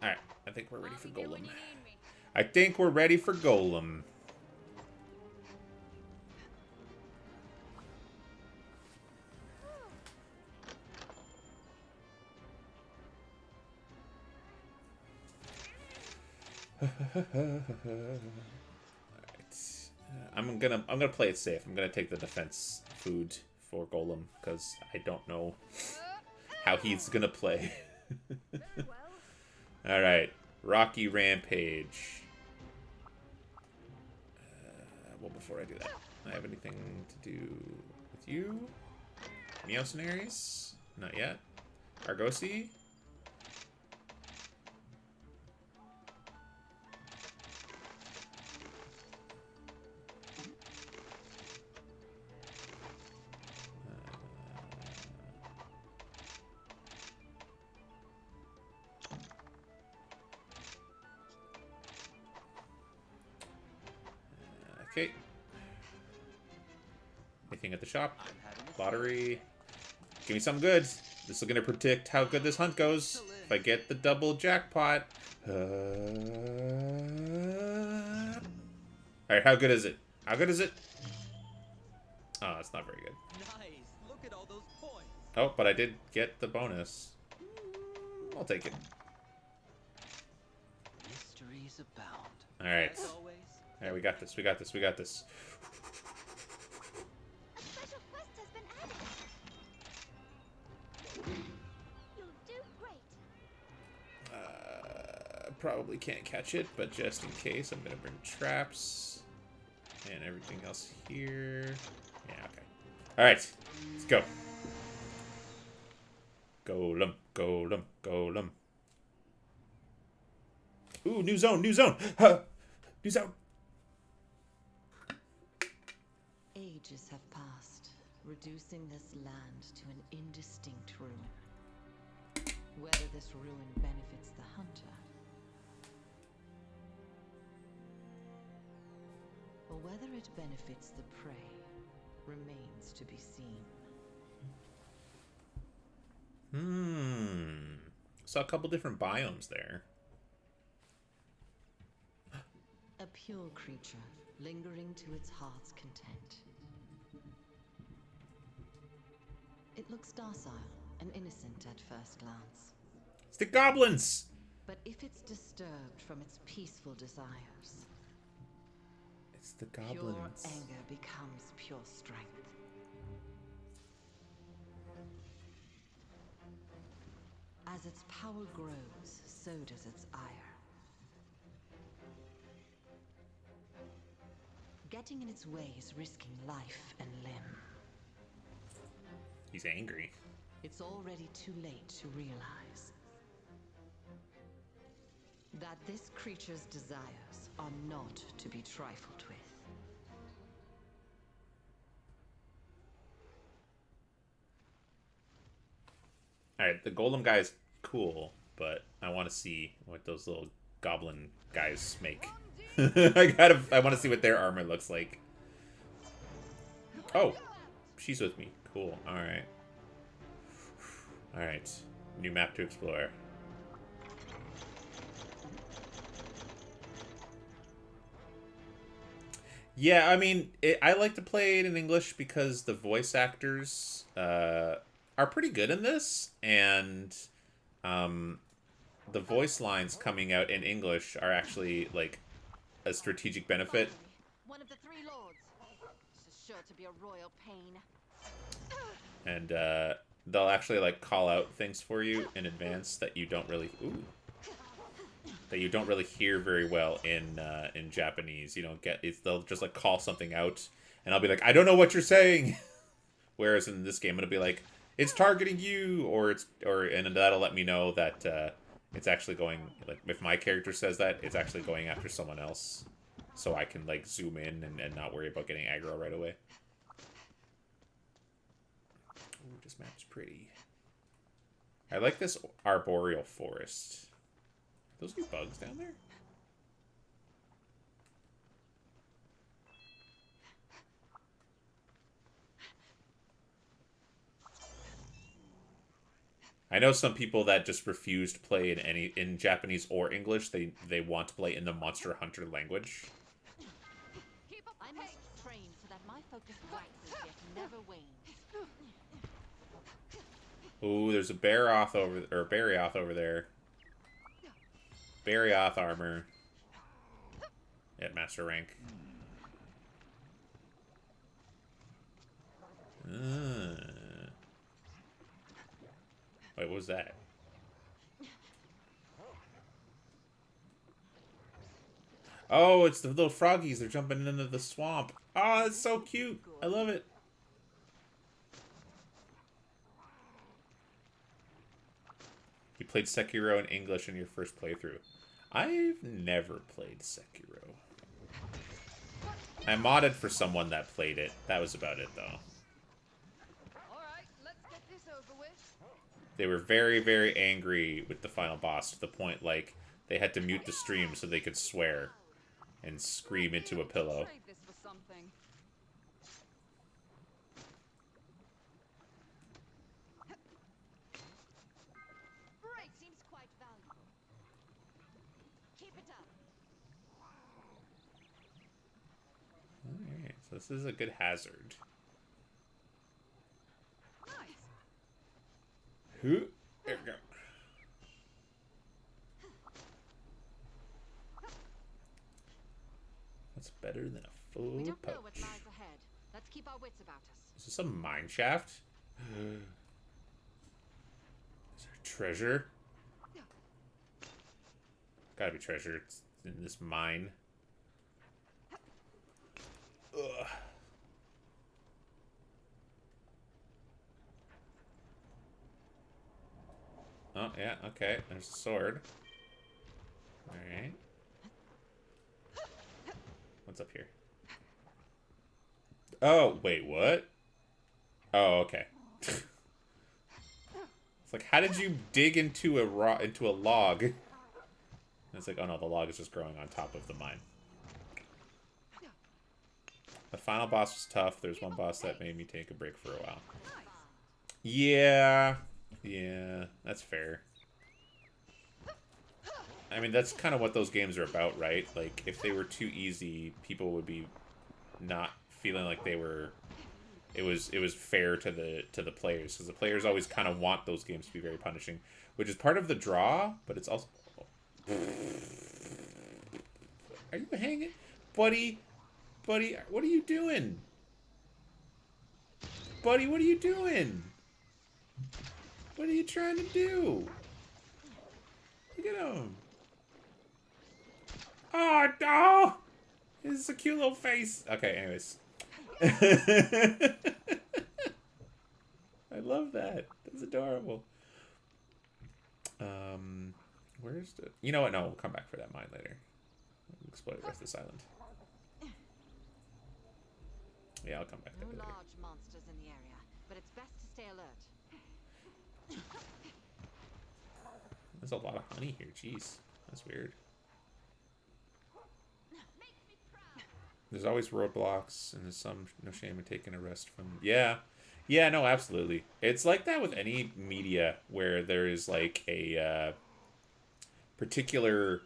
Speaker 1: Alright, I think we're ready for Golem. I think we're ready for Golem. Alright. I'm gonna play it safe. I'm gonna take the defense food for Golem because I don't know how he's gonna play. Alright. Rocky Rampage. Well, before I do that, I have anything to do with you? Meowcenaries? Not yet. Argosy? Okay. Anything at the shop?
Speaker 4: I'm having a
Speaker 1: Lottery. Give me something good. This is going to predict how good this hunt goes. If I get the double jackpot. Alright, how good is it? How good is it? Oh, it's not very good.
Speaker 4: Nice. Look at all those points.
Speaker 1: Oh, but I did get the bonus. I'll take it.
Speaker 4: Mysteries abound.
Speaker 1: Alright.
Speaker 4: As always.
Speaker 1: Alright, we got this. We got this. We got this.
Speaker 3: A special quest has been added. You'll do great.
Speaker 1: Probably can't catch it, but just in case, I'm gonna bring traps and everything else here. Yeah, okay. Alright, let's go. Golem, golem, golem. Ooh, new zone, new zone! Huh. New zone!
Speaker 6: Ages have passed, reducing this land to an indistinct ruin. Whether this ruin benefits the hunter, or whether it benefits the prey, remains to be seen.
Speaker 1: Saw a couple different biomes there.
Speaker 6: A pure creature, lingering to its heart's content. It looks docile and innocent at first glance.
Speaker 1: It's the goblins!
Speaker 6: But if it's disturbed from its peaceful desires,
Speaker 1: It's the
Speaker 6: pure
Speaker 1: goblins.
Speaker 6: anger becomes pure strength. As its power grows, so does its ire. Getting in its way is risking life and limb.
Speaker 1: He's angry.
Speaker 6: It's already too late to realize that this creature's desires are not to be trifled with.
Speaker 1: Alright, the golem guy's cool, but I want to see what those little goblin guys make. I want to see what their armor looks like. Oh, she's with me. Cool. Alright. Alright. New map to explore. Yeah, I mean, I like to play it in English because the voice actors are pretty good in this, and the voice lines coming out in English are actually, like, a strategic benefit.
Speaker 2: One of the three lords. This is sure to be a royal pain.
Speaker 1: And they'll actually, like, call out things for you in advance that you don't really... Ooh. That you don't really hear very well in Japanese. You don't get... They'll just, like, call something out, and I'll be like, I don't know what you're saying! Whereas in this game, it'll be like, it's targeting you, and that'll let me know that it's actually going, like, if my character says that, it's actually going after someone else. So I can, like, zoom in and not worry about getting aggro right away. Ooh, this map's pretty. I like this arboreal forest. Those new bugs down there? I know some people that just refuse to play in Japanese or English. They want to play in the Monster Hunter language.
Speaker 2: Keep up
Speaker 6: I
Speaker 2: the
Speaker 6: must
Speaker 2: pace.
Speaker 6: train so that my focus waxes yet never wanes.
Speaker 1: Ooh, there's a Barioth over there. Barioth armor at master rank. Wait, what was that? Oh, it's the little froggies. They're jumping into the swamp. Oh, it's so cute. I love it. You played Sekiro in English in your first playthrough. I've never played Sekiro. I modded for someone that played it. That was about it, though.
Speaker 5: Alright, let's get this over with.
Speaker 1: They were very, very angry with the final boss to the point, like, they had to mute the stream so they could swear and scream into a pillow.
Speaker 5: Trade this for something.
Speaker 1: Alright, so this is a good hazard. Who? There we go. That's better than a full
Speaker 5: We don't know
Speaker 1: pouch.
Speaker 5: what lies ahead. Let's keep our wits about us.
Speaker 1: Is this a mine shaft? Is there treasure? Gotta be treasure. It's in this mine. Ugh. Oh, yeah, okay. There's a sword. Alright. What's up here? Oh, wait, what? Oh, okay. It's like, how did you dig into a log? And it's like, oh no, the log is just growing on top of the mine. The final boss was tough. There's one boss that made me take a break for a while. Yeah. Yeah, that's fair. I mean, that's kind of what those games are about, right? Like, if they were too easy, people would be not feeling like they were... It was fair to the players, because the players always kind of want those games to be very punishing, which is part of the draw, but it's also... Are you hanging? Buddy, what are you doing? Buddy, what are you doing? What are you trying to do? Look at him. Oh, no! This is a cute little face. Okay, anyways. I love that. That's adorable. Where's the... You know what? No, we'll come back for that mine later. We'll explore the rest of this island. Yeah, I'll come back there
Speaker 5: No
Speaker 1: later.
Speaker 5: large monsters in the area, but it's best to stay alert.
Speaker 1: There's a lot of honey here. Jeez. That's weird. There's always roadblocks, and there's no shame in taking a rest from... Yeah. Yeah, no, absolutely. It's like that with any media where there is, like, a particular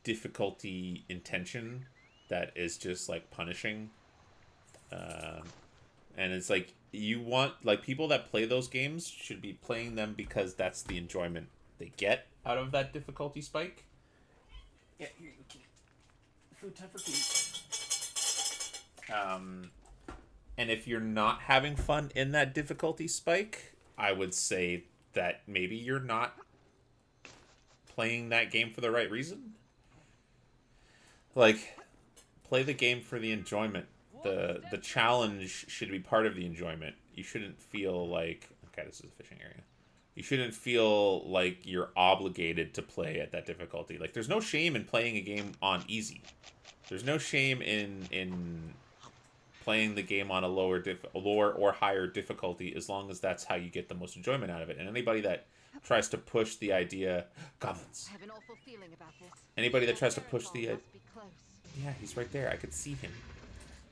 Speaker 1: difficulty intention that is just, like, punishing. And it's like, you want... Like, people that play those games should be playing them because that's the enjoyment they get out of that difficulty spike. Yeah, here you go. Food time for food. And if you're not having fun in that difficulty spike, I would say that maybe you're not playing that game for the right reason. Like, play the game for the enjoyment. The challenge should be part of the enjoyment. You shouldn't feel like... Okay, this is a fishing area. You shouldn't feel like you're obligated to play at that difficulty. Like, there's no shame in playing a game on easy. There's no shame in playing the game on a lower or higher difficulty, as long as that's how you get the most enjoyment out of it. And anybody that tries to push the idea... Goblins.
Speaker 5: I have an awful feeling about this.
Speaker 1: Anybody that tries to push the...
Speaker 5: Must be close.
Speaker 1: Yeah, he's right there. I could see him.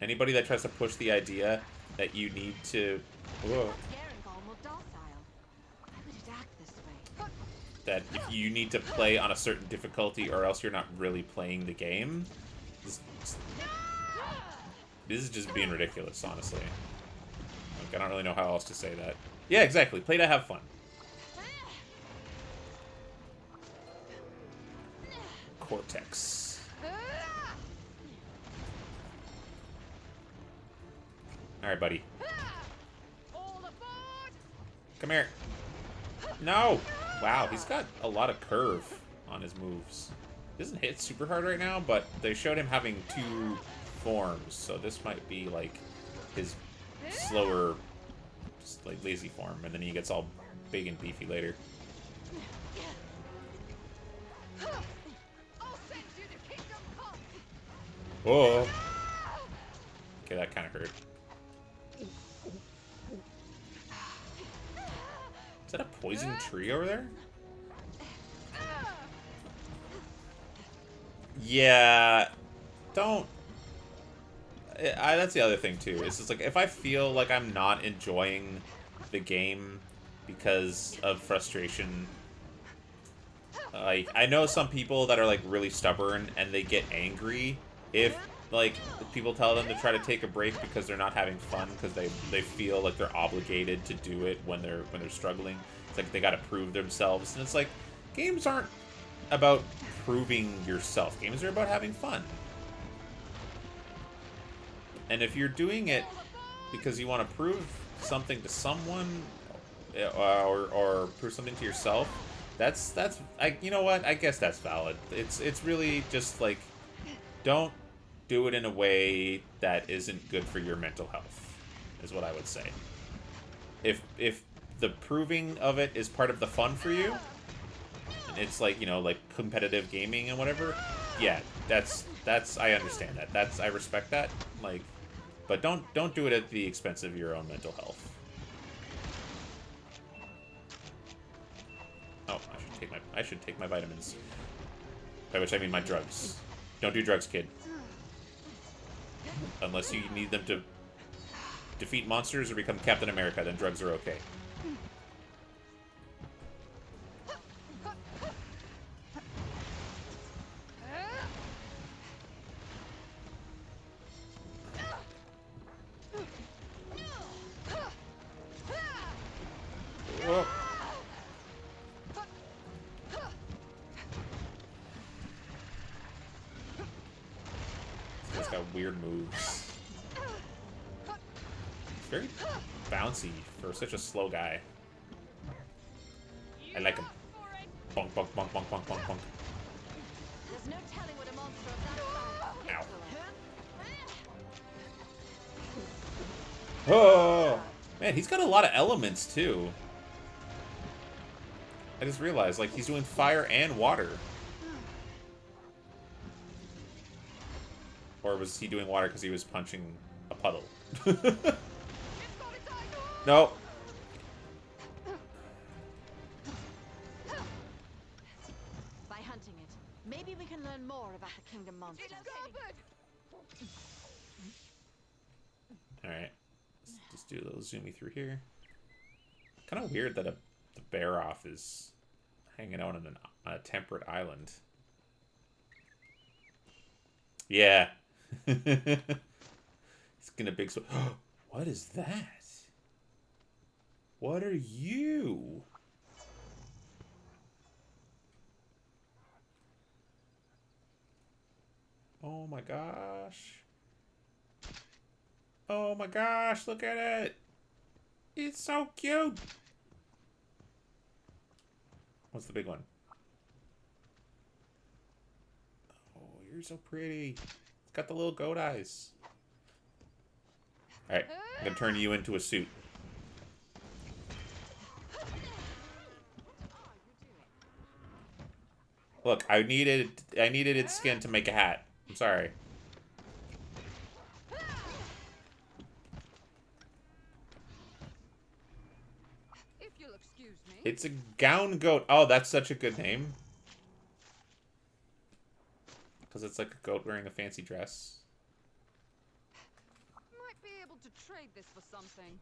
Speaker 1: Anybody that tries to push the idea that you need to... Whoa. That if you need to play on a certain difficulty or else you're not really playing the game. This is just being ridiculous, honestly. Like, I don't really know how else to say that. Yeah, exactly. Play to have fun. Cortex. Alright, buddy. Come here. No! Wow, he's got a lot of curve on his moves. He doesn't hit super hard right now, but they showed him having 2 forms, so this might be like his slower, just like lazy form, and then he gets all big and beefy later. Whoa! Okay, that kind of hurt. Is that a poison tree over there? Yeah, don't... that's the other thing, too. It's just like, if I feel like I'm not enjoying the game because of frustration, Like, I know some people that are, like, really stubborn, and they get angry if, like, people tell them to try to take a break because they're not having fun, because they feel like they're obligated to do it when they're struggling. It's like they gotta prove themselves, and it's like, games aren't about proving yourself. Games are about having fun. And if you're doing it because you want to prove something to someone, or prove something to yourself, that's you know what? I guess that's valid. It's really just like, don't do it in a way that isn't good for your mental health, is what I would say. If the proving of it is part of the fun for you, and it's like, you know, like competitive gaming and whatever, yeah, that's I understand that. I respect that. Like, but don't do it at the expense of your own mental health. Oh, I should take my vitamins. By which I mean my drugs. Don't do drugs, kid. Unless you need them to defeat monsters or become Captain America, then drugs are okay. Whoa. This guy's got weird moves. It's very bouncy for such a slow guy. I like him. Bonk, bonk, bonk, bonk, bonk, bonk, bonk.
Speaker 2: There's no telling what a monster of that size.
Speaker 1: Ow. Oh! Man, he's got a lot of elements, too. I just realized, like, he's doing fire and water. Or was he doing water because he was punching a puddle? No.
Speaker 6: By hunting it, maybe we can learn more about the kingdom monsters.
Speaker 1: Alright. Let's just do a little zoomy through here. Kind of weird that the bear off is hanging out on a temperate island. Yeah. He's gonna big so. What is that? What are you? Oh my gosh. Oh my gosh, look at it. It's so cute. What's the big one? Oh, you're so pretty. It's got the little goat eyes. Alright, I'm gonna turn you into a suit. Look, I needed its skin to make a hat. I'm sorry.
Speaker 5: If you'll excuse me.
Speaker 1: It's a gown goat. Oh, that's such a good name. Because it's like a goat wearing a fancy dress.
Speaker 5: Might be able to trade this for something.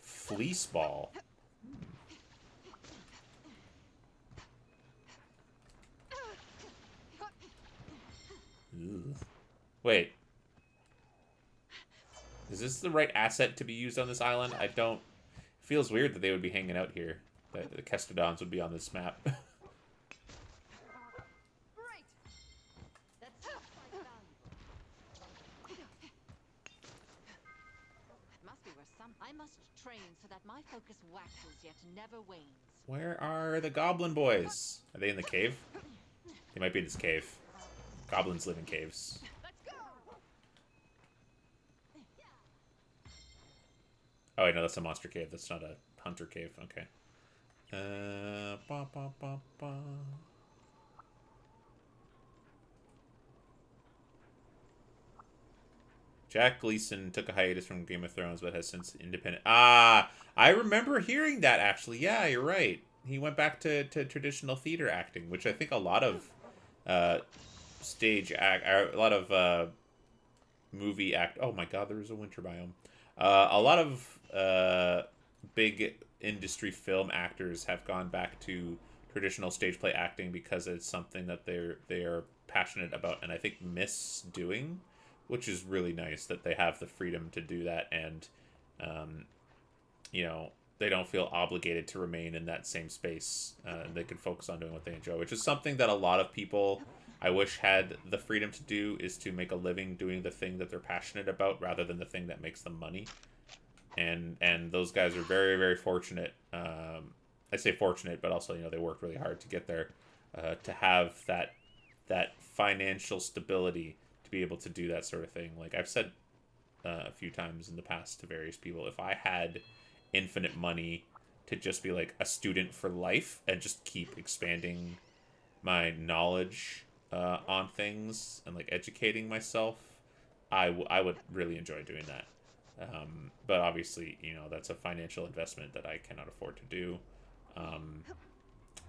Speaker 1: Fleece ball. Ugh. Wait. Is this the right asset to be used on this island? I don't... It feels weird that they would be hanging out here. That the Kestodons would be on this map.
Speaker 5: Great.
Speaker 6: That's quite valuable. Must be where I must train so that my focus waxes yet never wanes.
Speaker 1: Where are the Goblin boys? Are they in the cave? They might be in this cave. Goblins live in caves.
Speaker 5: Let's go.
Speaker 1: Oh, wait, no, that's a monster cave. That's not a hunter cave. Okay. Ba, ba, ba, ba. Jack Gleason took a hiatus from Game of Thrones, but has since independent. Ah, I remember hearing that, actually. Yeah, you're right. He went back to traditional theater acting, which I think a lot of stage act, a lot of movie act. Oh my God, there was a winter biome. A lot of big industry film actors have gone back to traditional stage play acting because it's something that they are passionate about and I think miss doing, which is really nice that they have the freedom to do that, and you know, they don't feel obligated to remain in that same space. They can focus on doing what they enjoy, which is something that a lot of people I wish had the freedom to do, is to make a living doing the thing that they're passionate about rather than the thing that makes them money. And those guys are very, very fortunate. I say fortunate, but also, you know, they worked really hard to get there, to have that financial stability to be able to do that sort of thing. Like I've said a few times in the past to various people, if I had infinite money to just be like a student for life and just keep expanding my knowledge on things and like educating myself, I would really enjoy doing that. But obviously, you know, that's a financial investment that I cannot afford to do.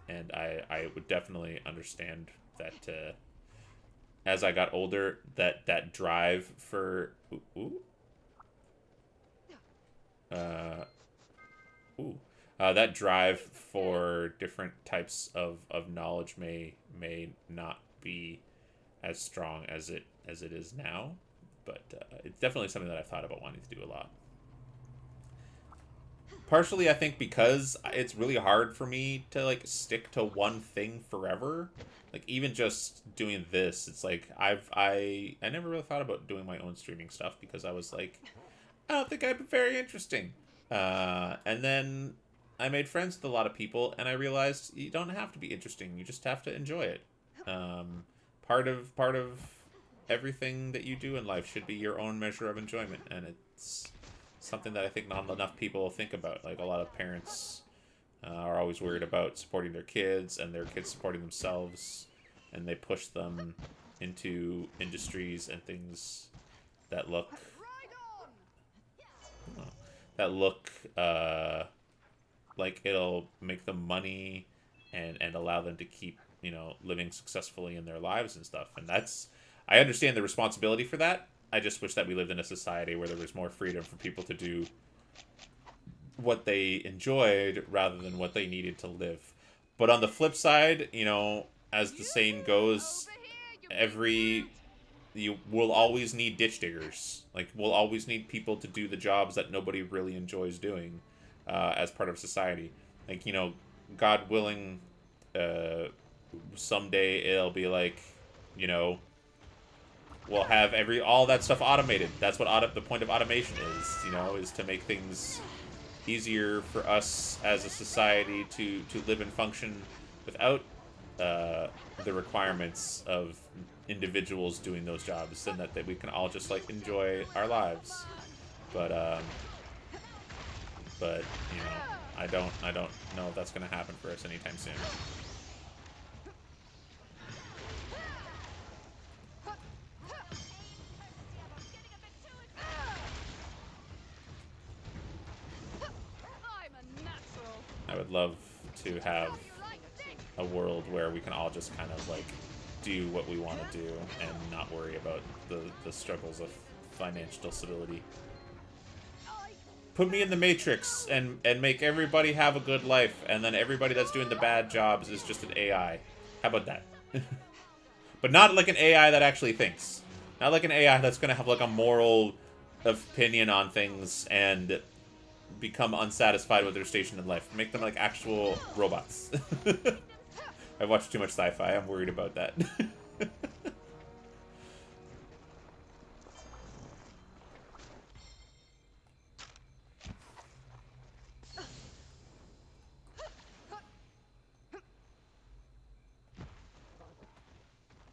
Speaker 1: And I would definitely understand that as I got older, that drive for that drive for different types of knowledge may not be as strong as it is now, but it's definitely something that I've thought about wanting to do a lot. Partially, I think, because it's really hard for me to like stick to one thing forever. Like even just doing this, it's like I never really thought about doing my own streaming stuff because I was like, I don't think I'd be very interesting. And then I made friends with a lot of people, and I realized you don't have to be interesting. You just have to enjoy it. Part of everything that you do in life should be your own measure of enjoyment, and it's something that I think not enough people think about. Like a lot of parents are always worried about supporting their kids and their kids supporting themselves, and they push them into industries and things that look like it'll make them money and allow them to keep, you know, living successfully in their lives and stuff. And that's, I understand the responsibility for that. I just wish that we lived in a society where there was more freedom for people to do what they enjoyed rather than what they needed to live. But on the flip side, you know, as the saying goes, you will always need ditch diggers. Like, we'll always need people to do the jobs that nobody really enjoys doing as part of society. Like, you know, God willing, someday it'll be like, you know, we'll have all that stuff automated. That's what the point of automation is, you know, is to make things easier for us as a society to live and function without the requirements of individuals doing those jobs, and that we can all just like enjoy our lives. But you know, I don't know if that's gonna happen for us anytime soon. I would love to have a world where we can all just kind of like do what we want to do and not worry about the struggles of financial stability. Put me in the Matrix and make everybody have a good life, and then everybody that's doing the bad jobs is just an AI. How about that? But not like an AI that actually thinks. Not like an AI that's going to have like a moral opinion on things and become unsatisfied with their station in life. Make them like actual robots. I've watched too much sci-fi. I'm worried about that.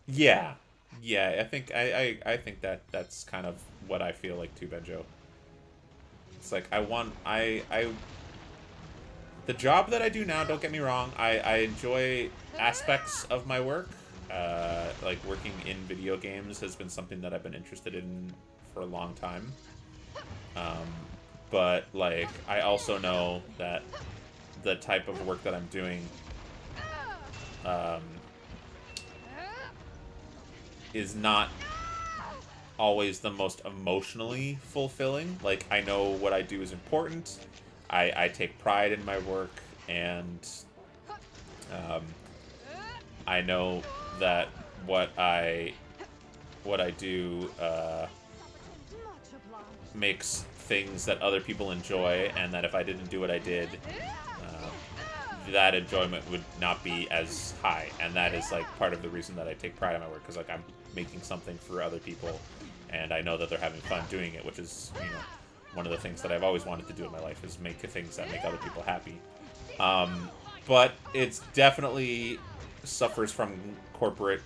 Speaker 1: Yeah. Yeah, I think I think that's kind of what I feel like too, Benjo. It's like the job that I do now, don't get me wrong, I enjoy aspects of my work. Like working in video games has been something that I've been interested in for a long time. But like I also know that the type of work that I'm doing is not always the most emotionally fulfilling. Like, I know what I do is important. I take pride in my work, and I know that what I do makes things that other people enjoy, and that if I didn't do what I did, that enjoyment would not be as high. And that is like part of the reason that I take pride in my work, because like I'm making something for other people, and I know that they're having fun doing it, which is, you know, one of the things that I've always wanted to do in my life, is make things that make other people happy. But it's definitely suffers from corporate,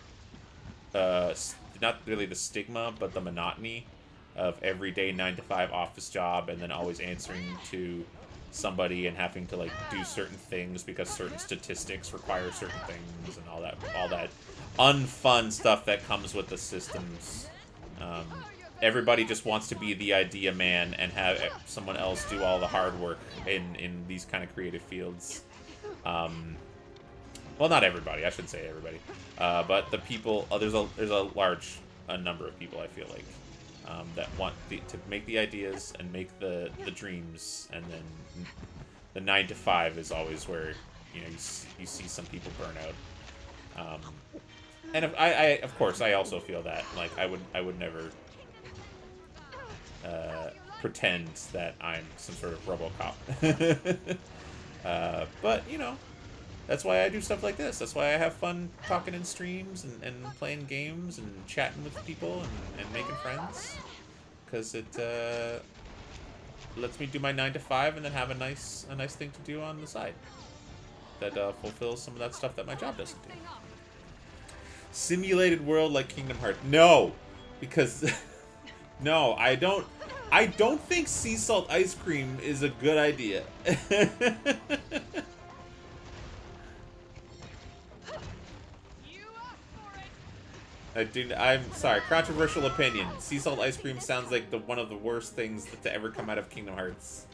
Speaker 1: not really the stigma, but the monotony of everyday 9-to-5 office job, and then always answering to somebody and having to like do certain things because certain statistics require certain things, and all that unfun stuff that comes with the systems. Everybody just wants to be the idea man and have someone else do all the hard work in these kind of creative fields. Well, not everybody. I shouldn't say everybody. But the people, there's a large number of people, I feel like, that want to make the ideas and make the dreams, and then the 9-to-5 is always where, you know, you see some people burn out. And if I of course I also feel that, like, I would never pretend that I'm some sort of RoboCop. But, you know, that's why I do stuff like this. That's why I have fun talking in streams and playing games and chatting with people and making friends. Because it lets me do my 9-to-5 and then have a nice thing to do on the side that fulfills some of that stuff that my job doesn't do. Simulated world like Kingdom Hearts. No! Because... no, I don't think sea salt ice cream is a good idea. I'm sorry, controversial opinion. Sea salt ice cream sounds like one of the worst things to ever come out of Kingdom Hearts.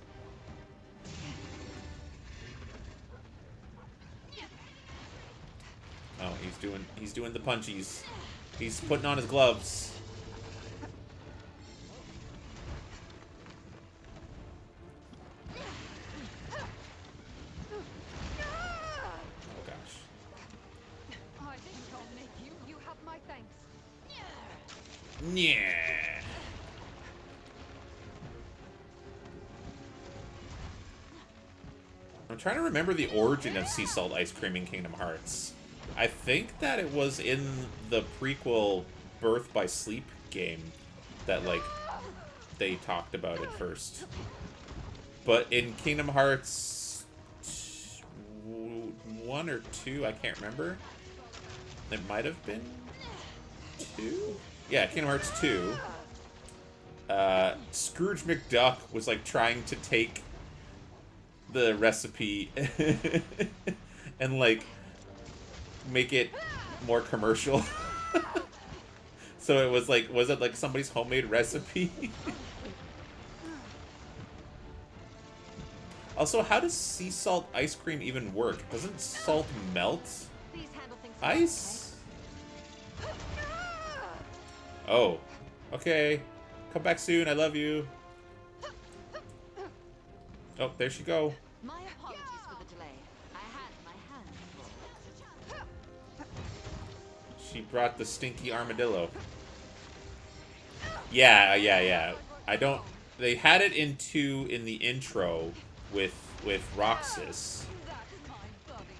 Speaker 1: Oh, he's doing the punchies. He's putting on his gloves. Oh gosh.
Speaker 5: I think I'll make you. You have my thanks.
Speaker 1: Yeah. I'm trying to remember the origin of sea salt ice cream in Kingdom Hearts. I think that it was in the prequel Birth by Sleep game that, like, they talked about it first. But in Kingdom Hearts 1 or 2, I can't remember. It might have been 2? Yeah, Kingdom Hearts 2. Scrooge McDuck was, like, trying to take the recipe and, like, make it more commercial. So it was like, was it like somebody's homemade recipe? Also, how does sea salt ice cream even work? Doesn't salt melt ice? Oh, okay. Come back soon, I love you. Oh, there she go.
Speaker 6: My apologies for the delay. I had my hands full.
Speaker 1: She brought the stinky armadillo. Yeah. I don't... They had it in the intro with Roxas.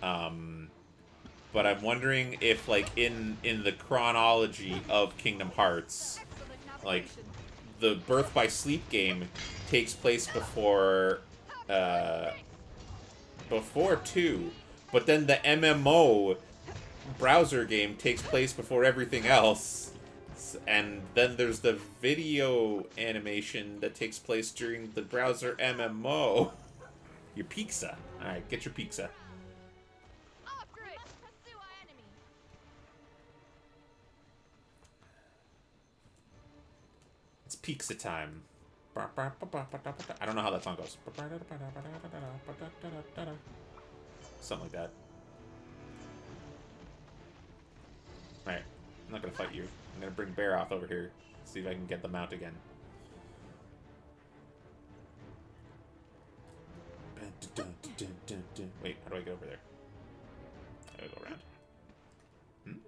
Speaker 1: But I'm wondering if, like, in the chronology of Kingdom Hearts, like, the Birth by Sleep game takes place before 2, but then the MMO browser game takes place before everything else, and then there's the video animation that takes place during the browser MMO. Your pizza. Alright, get your pizza.
Speaker 3: After it! Pursue our enemy.
Speaker 1: It's pizza time. I don't know how that song goes. Something like that. Alright, I'm not gonna fight you. I'm gonna bring Baroth over here. See if I can get the mount again. Wait, how do I get over there? I gotta go around. Hmm?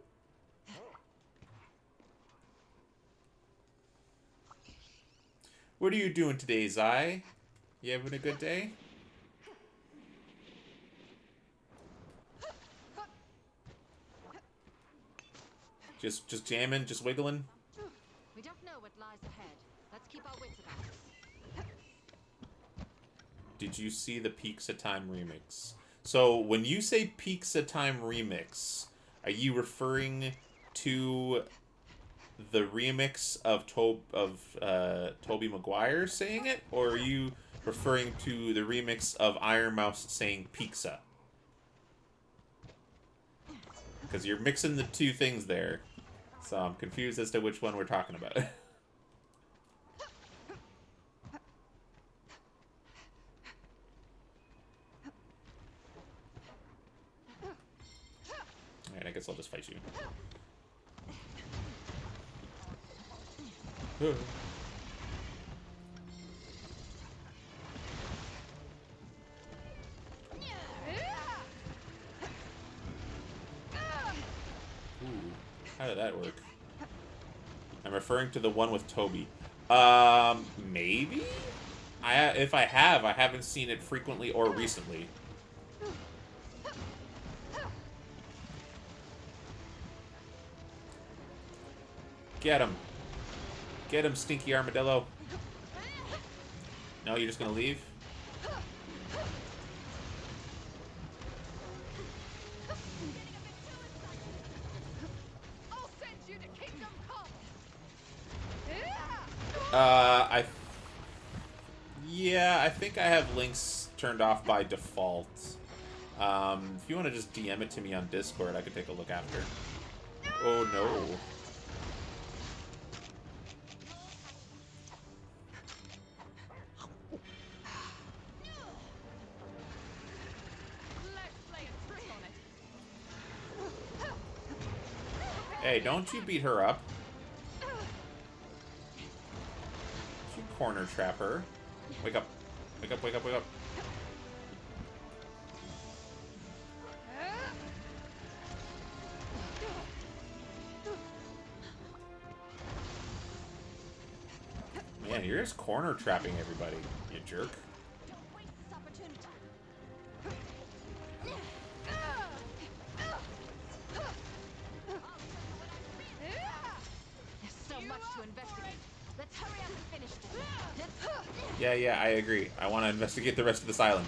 Speaker 1: What are you doing today, Zai? You having a good day? Just jamming, just wiggling.
Speaker 2: We don't know what lies ahead. Let's keep our wits about us.
Speaker 1: Did you see the Peaks of Time remix? So when you say Peaks of Time remix, are you referring to the remix of Tobey Maguire saying it, or are you referring to the remix of Iron Mouse saying pizza? Because you're mixing the two things there, so I'm confused as to which one we're talking about. Alright, I guess I'll just fight you. Ooh, how did that work? I'm referring to the one with Toby. Maybe? If I haven't seen it frequently or recently. Get him. Get him, stinky armadillo. No, you're just gonna leave?
Speaker 5: I'll send you to Kingdom Come.
Speaker 1: Yeah, I think I have links turned off by default. If you want to just DM it to me on Discord, I could take a look after. Oh no.
Speaker 5: Let's play a trick on it.
Speaker 1: Hey, don't you beat her up. You corner trap her. Wake up. Wake up, wake up, wake up. Man, you're just corner trapping everybody, you jerk.
Speaker 3: Don't waste this opportunity.
Speaker 2: There's so much to investigate. Let's hurry up and finish this.
Speaker 1: Yeah, I agree. I want to investigate the rest of this island.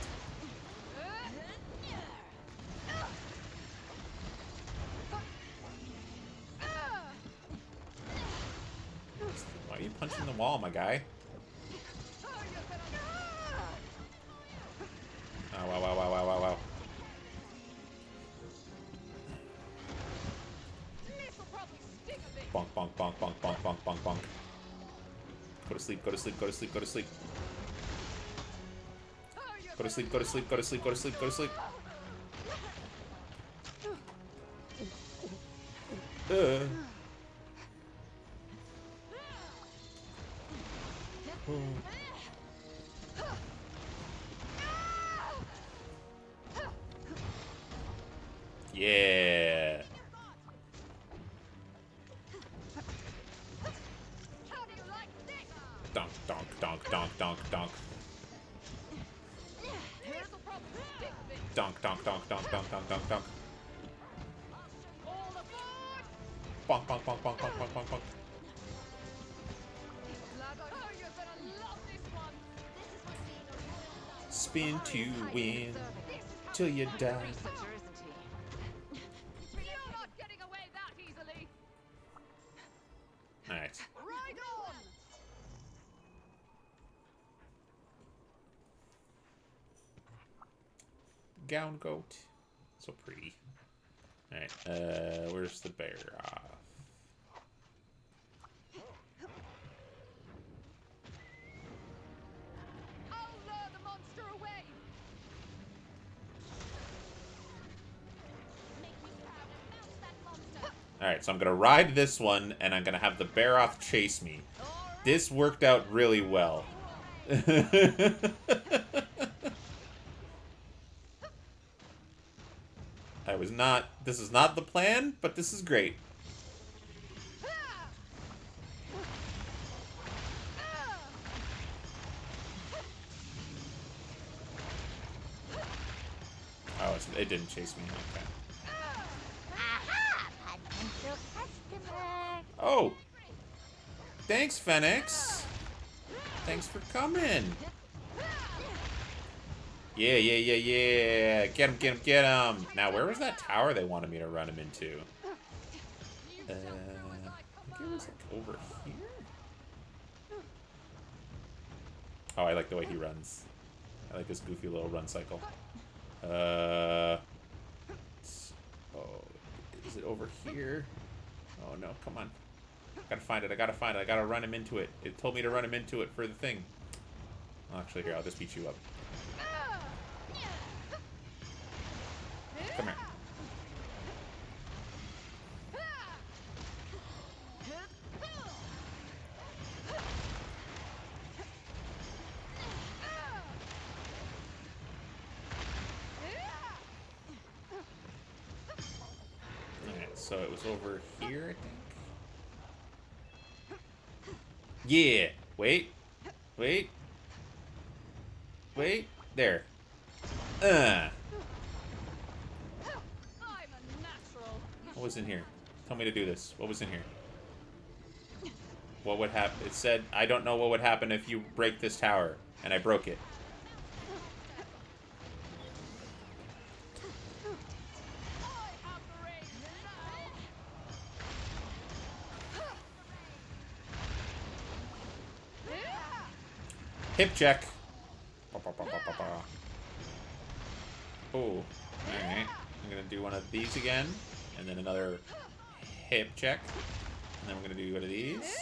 Speaker 1: Why are you punching the wall, my guy? Oh, wow.
Speaker 5: This'll probably sting a bit.
Speaker 1: Bonk. Go to sleep. Go to sleep. Yeah.
Speaker 5: How do you like this?
Speaker 1: Donk.
Speaker 5: This'll probably sting a bit.
Speaker 1: Donk.
Speaker 5: All aboard!
Speaker 1: Bonk.
Speaker 5: Lad, you're gonna love this one.
Speaker 1: Spin to win till you die.
Speaker 2: Researcher, isn't he?
Speaker 5: You're not getting away that easily.
Speaker 1: Alright.
Speaker 5: Right on!
Speaker 1: Gown goat. So pretty. Alright, where's the bear?
Speaker 5: I'll lure the monster away.
Speaker 3: Make me proud and mouse that monster.
Speaker 1: Alright, so I'm gonna ride this one, and I'm gonna have the Baroth chase me. This worked out really well. This is not the plan, but this is great. Oh, it didn't chase me. Okay.
Speaker 3: Aha! Potential customer.
Speaker 1: Oh! Thanks, Phoenix! Thanks for coming! Yeah, yeah, yeah, yeah! Get him, get him, get him! Now, where was that tower they wanted me to run him into? I think it was, like, over here? Oh, I like the way he runs. I like his goofy little run cycle. Oh, is it over here? Oh, no, come on. Gotta find it, I gotta find it, I gotta run him into it. It told me to run him into it for the thing. Oh, actually, here, I'll just beat you up. Come here. Alright, so it was over here, I think? Yeah! Wait. Wait. Wait. There.
Speaker 5: I'm a natural.
Speaker 1: What was in here? Tell me to do this. What was in here? What would happen? It said, I don't know what would happen if you break this tower. And I broke it.
Speaker 5: I have the reins now.
Speaker 1: Hip check. Oh, alright. I'm gonna do one of these again. And then another hip check. And then we're gonna do one of these.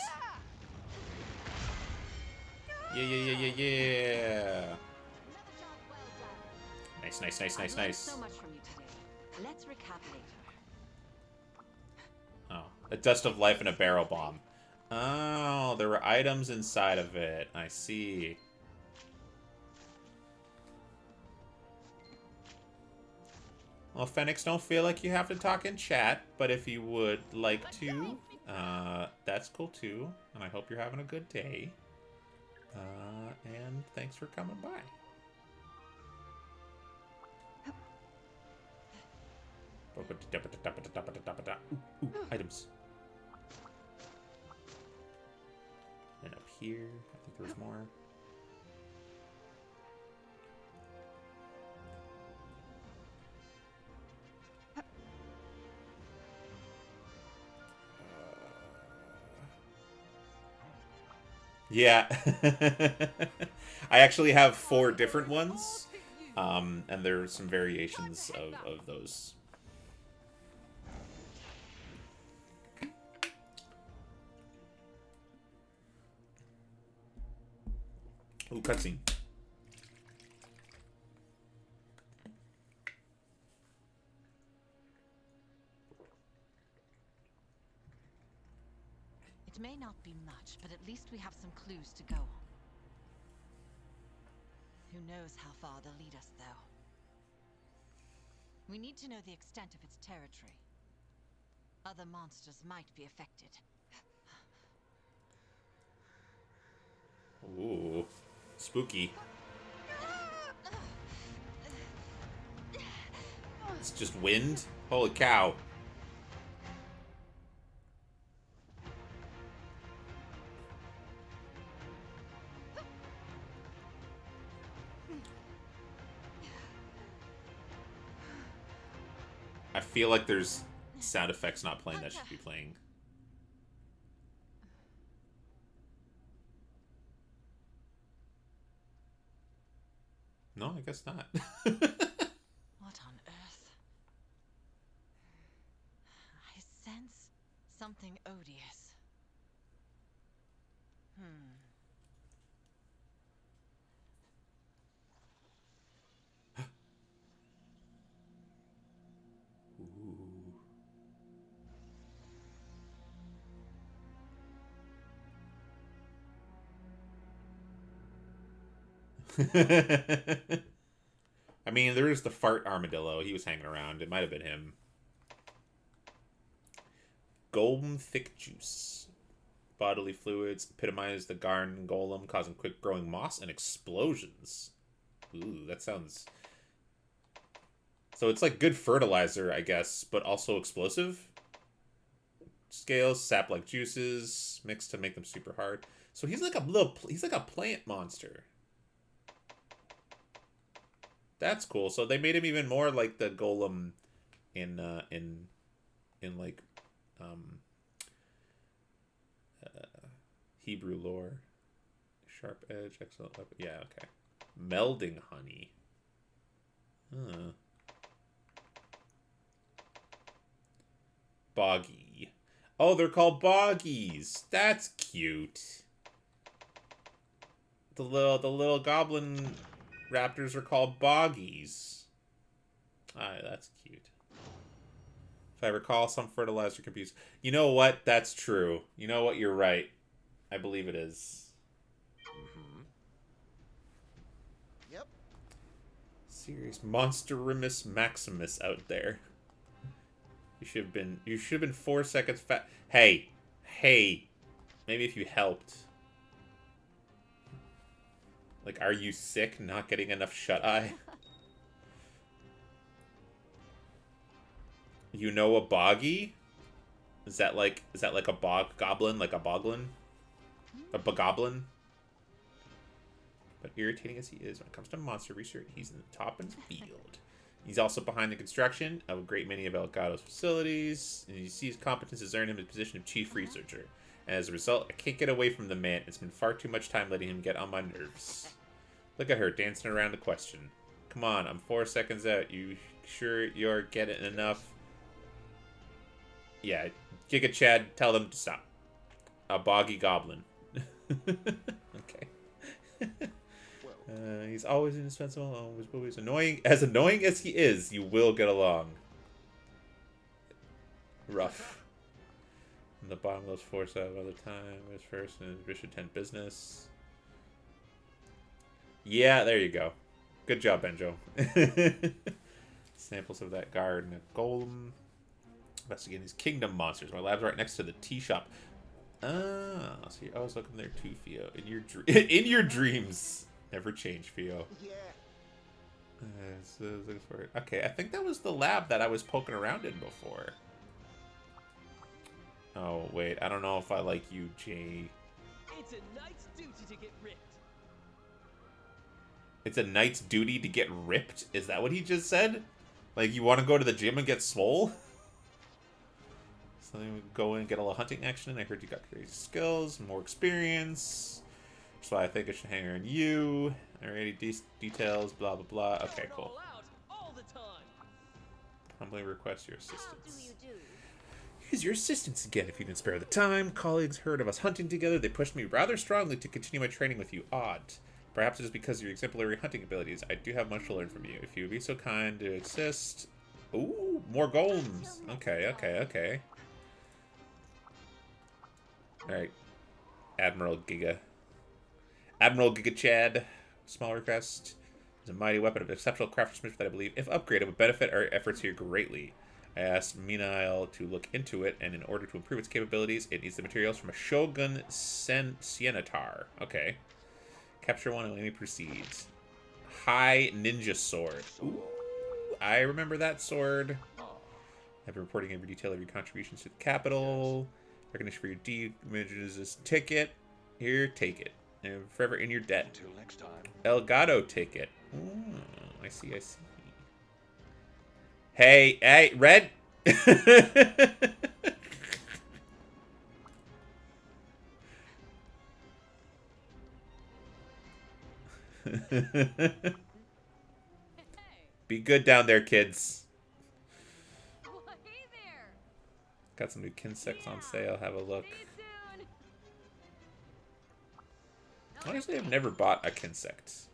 Speaker 1: Yeah, yeah, yeah, yeah, yeah. Nice, nice, nice, nice,
Speaker 6: I've learned
Speaker 1: nice.
Speaker 6: so much from you today. Let's recap later.
Speaker 1: Oh, a dust of life and a barrel bomb. Oh, there were items inside of it. I see. Well, Phoenix, don't feel like you have to talk in chat, but if you would like to, that's cool too. And I hope you're having a good day. And thanks for coming by. Ooh, items. And up here, I think there was more. Yeah. I actually have 4 different ones. And there's some variations of those. Ooh, cutscene.
Speaker 6: It may not be much, but at least we have some clues to go on. Who knows how far they'll lead us, though. We need to know the extent of its territory. Other monsters might be affected.
Speaker 1: Ooh, spooky. It's just wind? Holy cow. I feel like there's sound effects not playing that should be playing. No, I guess not.
Speaker 6: What on earth? I sense something odious.
Speaker 1: I mean, there is the fart armadillo. He was hanging around. It might have been him. Golem thick juice. Bodily fluids epitomize the Garn golem, causing quick growing moss and explosions. Ooh, that sounds... So it's like good fertilizer, I guess, but also explosive? Scales, sap-like juices, mixed to make them super hard. So he's like a plant monster. That's cool. So they made him even more like the golem in like Hebrew lore. Sharp edge, excellent weapon. Yeah, okay. Melding honey. Huh. Boggy. Oh, they're called boggies. That's cute. The little goblin raptors are called boggies. Ah, that's cute. If I recall, some fertilizer can be used. You know what? That's true. You know what? You're right. I believe it is.
Speaker 7: Yep.
Speaker 1: Serious Monstrous Maximus out there. You should have been 4 seconds fat. Hey. Maybe if you helped. Like, are you sick? Not getting enough shut-eye? You know a boggy? Is that like a bog goblin? Like a boglin? A bogoblin? But irritating as he is when it comes to monster research, he's in the top in the field. He's also behind the construction of a great many of Elgato's facilities, and you see his competence has earned him the position of chief researcher. And as a result, I can't get away from the man. It's been far too much time letting him get on my nerves. Look at her dancing around the question. Come on, I'm 4 seconds out. You sure you're getting enough? Yeah, Giga Chad, tell them to stop. A boggy goblin. Okay. He's always indispensable, always annoying. As annoying as he is, you will get along. Rough. On the bottom of those 4 7 other time is first and his should tend business. Yeah, there you go. Good job, Benjo. Samples of that guard and a golem. Investigating these kingdom monsters. My lab's right next to the tea shop. Ah, so you're always looking there too, Theo. In your dreams. Never change, Theo.
Speaker 7: Yeah.
Speaker 1: So looking for it. Okay, I think that was the lab that I was poking around in before. Oh, wait. I don't know if I like you, Jay.
Speaker 4: It's a knight's duty to get ripped.
Speaker 1: It's a knight's duty to get ripped? Is that what he just said? Like, you want to go to the gym and get swole? So then we go in and get a little hunting action. I heard you got crazy skills, more experience. That's why I think I should hang on you. Alrighty, details, blah, blah, blah. Okay, cool.
Speaker 4: All the time.
Speaker 1: Humbly request your
Speaker 2: How do
Speaker 1: assistance.
Speaker 2: you do?
Speaker 1: Here's your assistance again if you can spare the time. Colleagues heard of us hunting together. They pushed me rather strongly to continue my training with you. Odd. Perhaps it is because of your exemplary hunting abilities. I do have much to learn from you. If you would be so kind to assist... Ooh, more golems. Okay. Alright. Admiral Giga Chad. Small request. Is a mighty weapon of exceptional craftsmanship that I believe, if upgraded, would benefit our efforts here greatly. I asked Minail to look into it, and in order to improve its capabilities, it needs the materials from a Shogun Cienatar. Okay. Capture one and let me proceeds. High Ninja Sword. Ooh, I remember that sword. I've been reporting every detail of your contributions to the capital. Recognition for your deed. Images this ticket. Here, take it. And forever in your debt.
Speaker 8: Until next time.
Speaker 1: Elgato ticket. Ooh, I see. Hey, Red. Be good down there, kids.
Speaker 2: Well, hey there.
Speaker 1: Got some new Kinsects on sale. Have a look.
Speaker 2: See you soon.
Speaker 1: Honestly, I've never bought a Kinsect.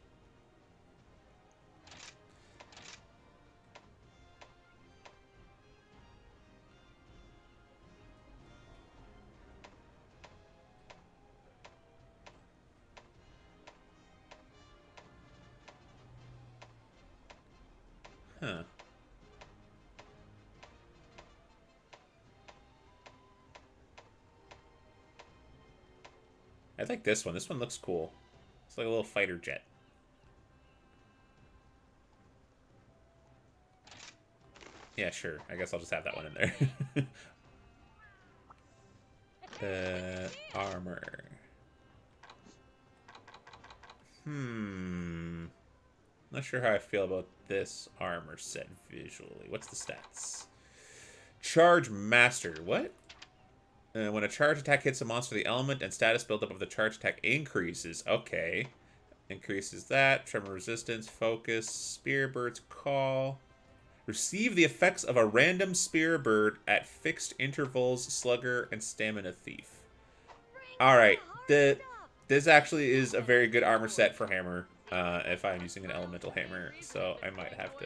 Speaker 1: Huh. I like this one. This one looks cool. It's like a little fighter jet. Yeah, sure. I guess I'll just have that one in there. Armor. Not sure how I feel about this armor set visually. What's the stats? Charge Master. What? When a charge attack hits a monster, the element and status buildup of the charge attack increases. Okay. Increases that. Tremor resistance, focus, spear bird's call. Receive the effects of a random spear bird at fixed intervals, slugger, and stamina thief. Alright. This actually is a very good armor set for hammer. If I'm using an elemental hammer. So I might have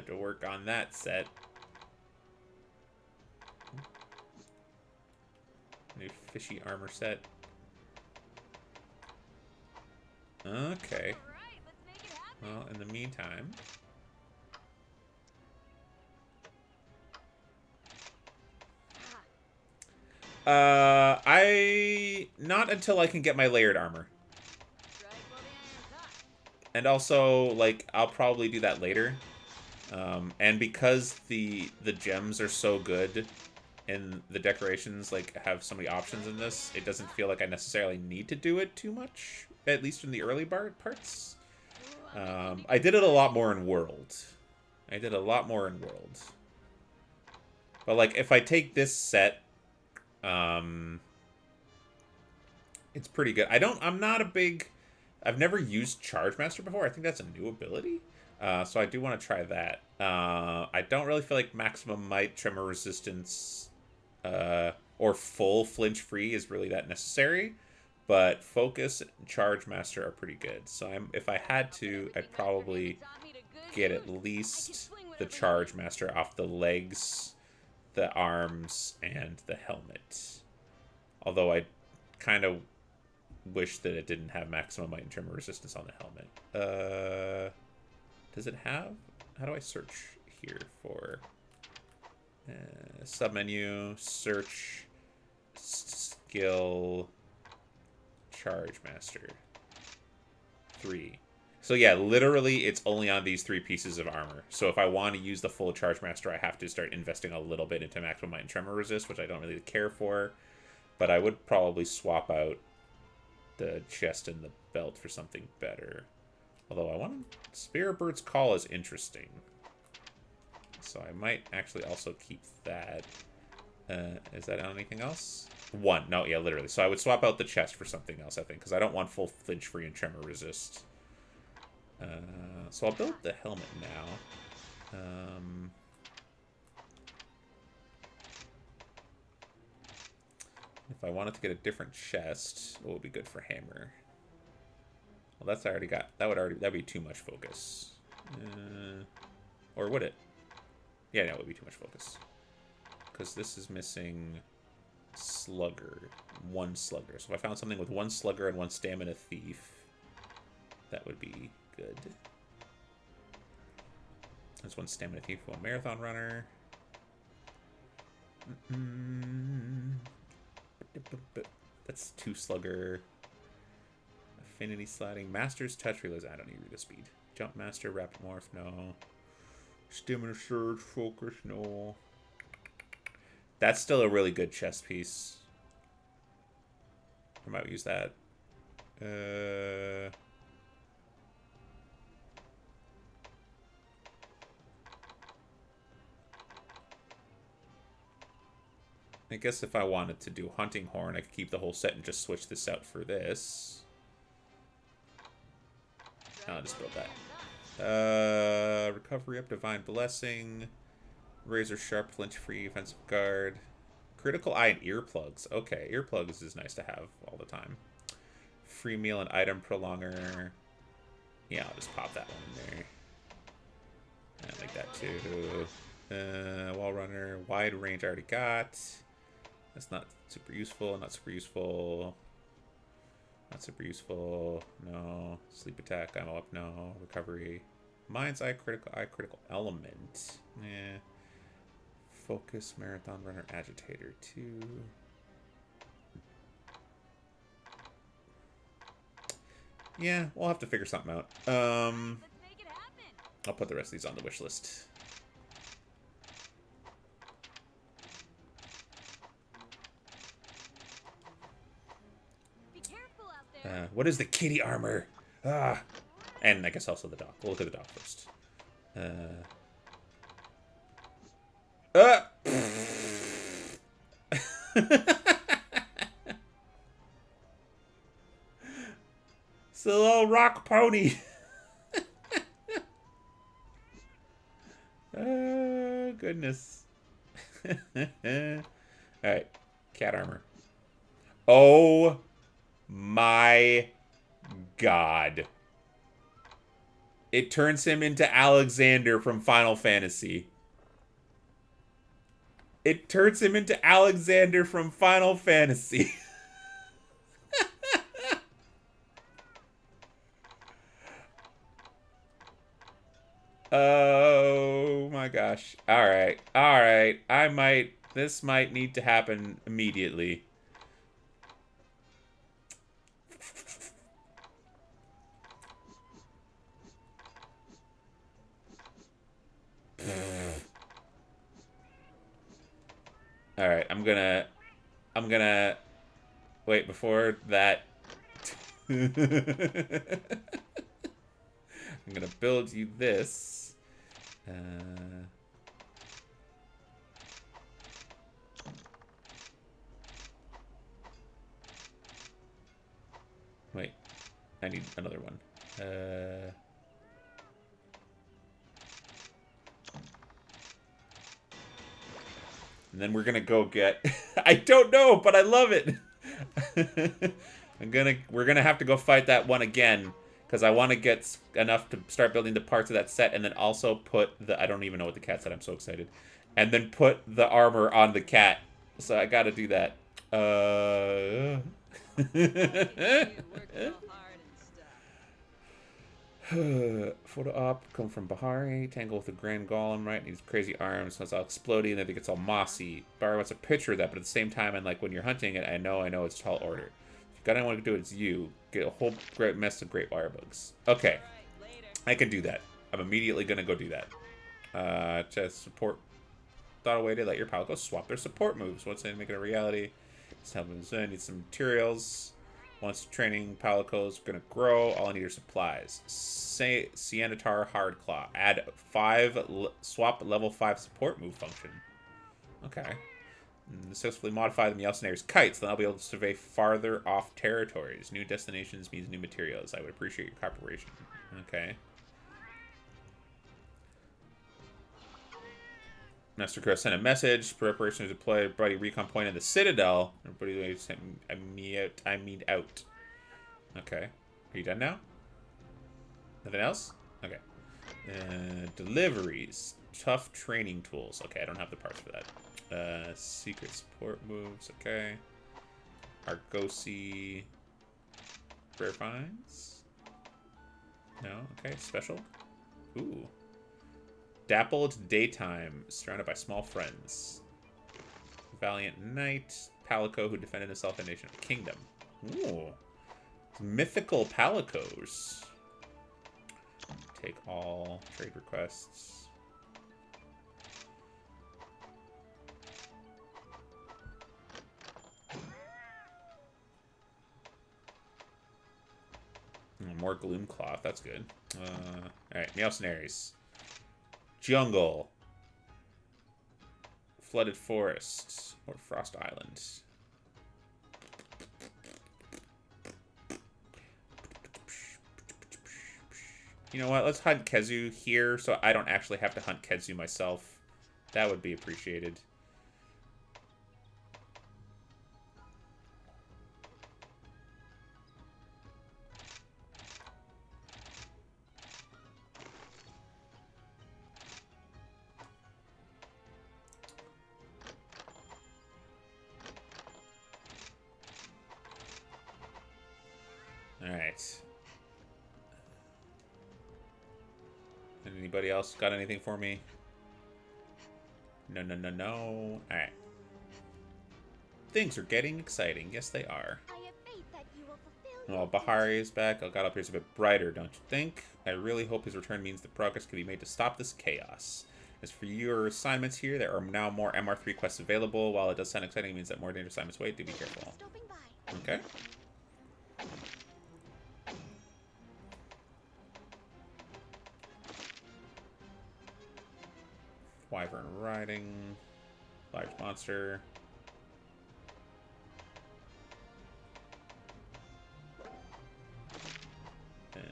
Speaker 1: to work on that set. New fishy armor set. Okay. Well, in the meantime... not until I can get my layered armor. And also, like, I'll probably do that later. And because the gems are so good and the decorations, like, have so many options in this, it doesn't feel like I necessarily need to do it too much, at least in the early parts. I did it a lot more in World. But, like, if I take this set... it's pretty good. I'm not a big... I've never used Charge Master before. I think that's a new ability. So I do want to try that. I don't really feel like Maximum Might, Tremor Resistance, or full Flinch Free is really that necessary. But Focus and Charge Master are pretty good. So if I had to, I'd probably get at least the Charge Master off the legs, the arms, and the helmet. Although I kind of wish that it didn't have Maximum Might and Tremor Resistance on the helmet. Does it have... How do I search here for... submenu, search, skill, Charge Master. 3. So yeah, literally it's only on these 3 pieces of armor. So if I want to use the full Charge Master, I have to start investing a little bit into Maximum Might and Tremor Resist, which I don't really care for. But I would probably swap out the chest and the belt for something better. Although I want Spear Bird's Call is interesting. So I might actually also keep that. Is that on anything else? 1. No, yeah, literally. So I would swap out the chest for something else, I think. Because I don't want full Flinch Free and Tremor Resist. So I'll build the helmet now. If I wanted to get a different chest, what would be good for hammer? Well, that's already got... That'd be too much focus. Or would it? Yeah, no, it would be too much focus. Because this is missing slugger. 1 slugger. So if I found something with 1 slugger and 1 stamina thief, that would be good. There's 1 stamina thief, 1 marathon runner. That's 2 slugger. Affinity sliding. Master's touch. Realize I don't need the speed. Jump master. Rapid morph. No. Stamina surge. Focus. No. That's still a really good chest piece. I might use that. I guess if I wanted to do Hunting Horn, I could keep the whole set and just switch this out for this. I'll just build that. Recovery up, Divine Blessing. Razor Sharp, Flinch Free, Offensive Guard. Critical Eye and Earplugs. Okay, earplugs is nice to have all the time. Free Meal and Item Prolonger. Yeah, I'll just pop that one in there. I like that too. Wall Runner. Wide Range I already got. That's not super useful. Not super useful. Not super useful. No. Sleep Attack. I'm up. No. Recovery. Mind's eye, critical element. Yeah. Focus, marathon runner, agitator, 2. Yeah, we'll have to figure something out.
Speaker 2: Let's make it happen.
Speaker 1: I'll put the rest of these on the wish list.
Speaker 2: Be careful out there.
Speaker 1: What is the kitty armor? Ah. And I guess also the dog. We'll look at the dog first. It's a little rock pony. Oh, goodness. Alright. Cat armor. Oh my god. It turns him into Alexander from Final Fantasy. It turns him into Alexander from Final Fantasy. Oh my gosh. Alright. Alright. This might need to happen immediately. Alright, I'm gonna wait before that. I'm gonna build you this. Wait, I need another one. And then we're gonna go get. I don't know, but I love it. We're gonna have to go fight that one again because I want to get enough to start building the parts of that set, and then also put the. I don't even know what the cat said. I'm so excited. And then put the armor on the cat. So I gotta do that. Photo op, come from Bahari, tangle with the Grand Golem, right? Needs crazy arms, so it's all exploding, and then it gets all mossy. Bahari wants a picture of that, but at the same time, and like when you're hunting it, I know it's tall order. If you gotta want to do it, it's you. Get a whole great mess of great wire bugs. Okay, I can do that. I'm immediately gonna go do that. Just support. Thought a way to let your pal go swap their support moves. Once they make it a reality, just help them. Need some materials. Once training Palico is going to grow, all I need are supplies. Say Siennatar Hardclaw. Add 5, swap level 5 support move function. Okay. Successfully modify the Meowsnaire's kites, then I'll be able to survey farther off territories. New destinations means new materials. I would appreciate your cooperation. Okay. Master Crow sent a message. Preparation to deploy a buddy recon point in the Citadel. Everybody sent me out. I mean out. Okay. Are you done now? Nothing else? Okay. Deliveries. Tough training tools. Okay, I don't have the parts for that. Secret support moves. Okay. Argosy. Rare finds? No? Okay. Special? Ooh. Dappled Daytime, surrounded by small friends. Valiant Knight, Palico, who defended himself in the nation of the kingdom. Ooh. Mythical Palicos. Take all trade requests. More Gloom Cloth, that's good. Alright, Meowsnaires. Jungle. Flooded Forest. Or Frost Island. You know what? Let's hunt Kezu here so I don't actually have to hunt Kezu myself. That would be appreciated. Alright. Anybody else got anything for me? No, no, no, no. Alright. Things are getting exciting. Yes, they are.
Speaker 3: I have faith that you will fulfill
Speaker 1: Well,
Speaker 3: your
Speaker 1: Bahari is back. El Gato appears a bit brighter, don't you think? I really hope his return means that progress can be made to stop this chaos. As for your assignments here, there are now more MR3 quests available. While it does sound exciting, it means that more dangerous assignments wait. Do be careful.
Speaker 3: stopping by.
Speaker 1: Okay. Wyvern riding. Large monster.
Speaker 3: Take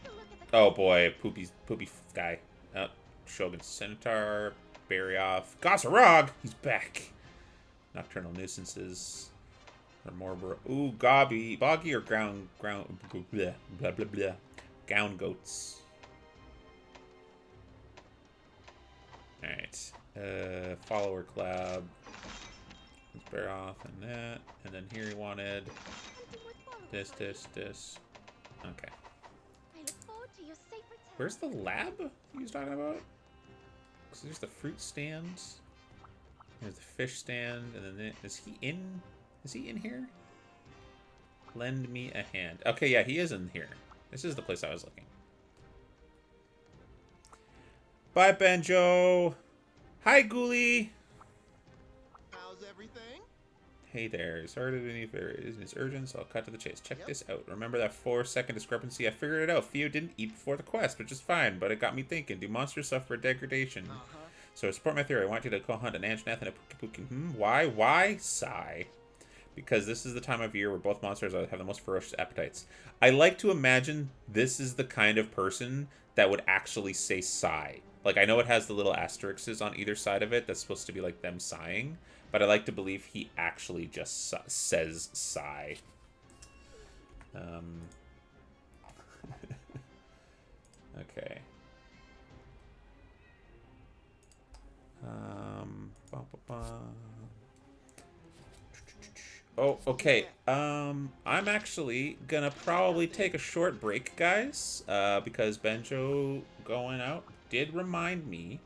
Speaker 3: a look at the
Speaker 1: Oh boy, poopy guy. Shogun Centaur, Barryoff, Gossarog! He's back. Nocturnal nuisances. Or more ooh, Boggy or ground blah blah blah blah. Gown goats. Alright. Follower collab. Let's bear off and that. And then here he wanted
Speaker 3: hunting with borrowed
Speaker 1: this. Okay.
Speaker 3: I look forward to your safe return.
Speaker 1: Where's the lab he was talking about? Because there's the fruit stand. There's the fish stand. And then is he in here? Lend me a hand. Okay, yeah, he is in here. This is the place I was looking. Bye, Banjo. Hi, Ghoulie.
Speaker 7: How's everything?
Speaker 1: Hey there. Sorry to be it's urgent, so I'll cut to the chase. Check this out. Remember that 4-second discrepancy? I figured it out. Theo didn't eat before the quest, which is fine, but it got me thinking. Do monsters suffer degradation? So to support my theory, I want you to go hunt an Anjanath and a Puki. Why? Why? Sigh. Because this is the time of year where both monsters have the most ferocious appetites. I like to imagine this is the kind of person that would actually say sigh. Like, I know it has the little asterisks on either side of it that's supposed to be like them sighing, but I like to believe he actually just says sigh. Okay. Oh, okay. I'm actually gonna probably take a short break, guys, because Benjo going out did remind me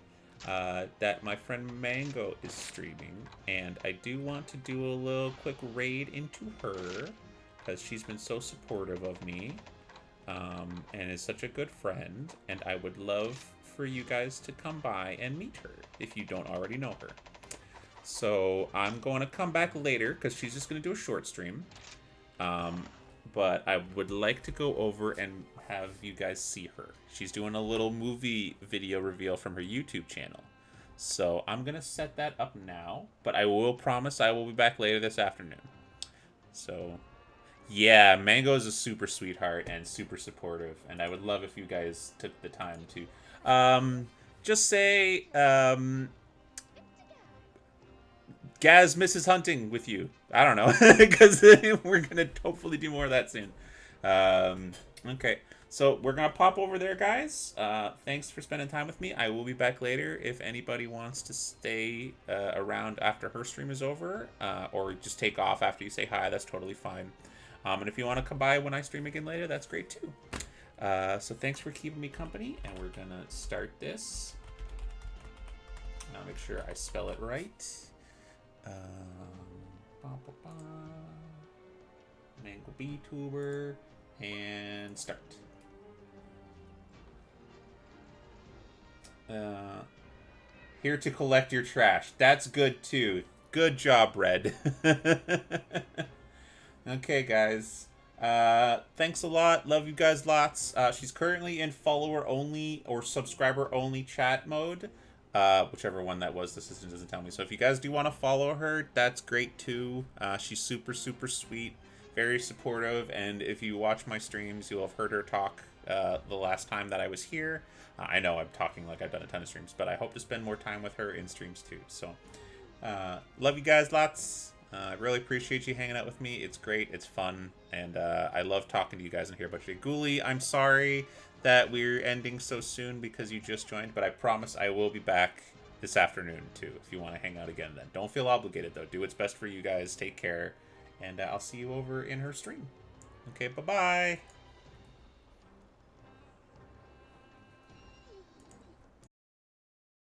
Speaker 1: that my friend Mango is streaming, and I do want to do a little quick raid into her, because she's been so supportive of me, and is such a good friend, and I would love for you guys to come by and meet her, if you don't already know her. So I'm going to come back later, because she's just going to do a short stream, but I would like to go over and have you guys see her. She's doing a little movie video reveal from her YouTube channel. So I'm going to set that up now, but I will promise I will be back later this afternoon. So yeah, Mango is a super sweetheart and super supportive, and I would love if you guys took the time to just say Gaz misses hunting with you. I don't know, because we're going to hopefully do more of that soon. Okay, so we're going to pop over there, guys. Thanks for spending time with me. I will be back later if anybody wants to stay around after her stream is over, or just take off after you say hi. That's totally fine. And if you want to come by when I stream again later, that's great too. So thanks for keeping me company, and we're going to start this. Now make sure I spell it right. Mango VTuber, and start. Here to collect your trash. That's good too. Good job, Red. Okay, guys. Thanks a lot. Love you guys lots. She's currently in follower only or subscriber only chat mode. Whichever one that was, the system doesn't tell me. So if you guys do want to follow her, that's great too. She's super, super sweet, very supportive, and if you watch my streams, you'll have heard her talk the last time that I was here. I know I'm talking like I've done a ton of streams, but I hope to spend more time with her in streams too. So, love you guys lots. I really appreciate you hanging out with me. It's great, it's fun, and I love talking to you guys and hear about you. Ghoulie, I'm sorry that we're ending so soon because you just joined, but I promise I will be back this afternoon too if you want to hang out again then. Don't feel obligated though. Do what's best for you guys. Take care, and I'll see you over in her stream. Okay, bye-bye.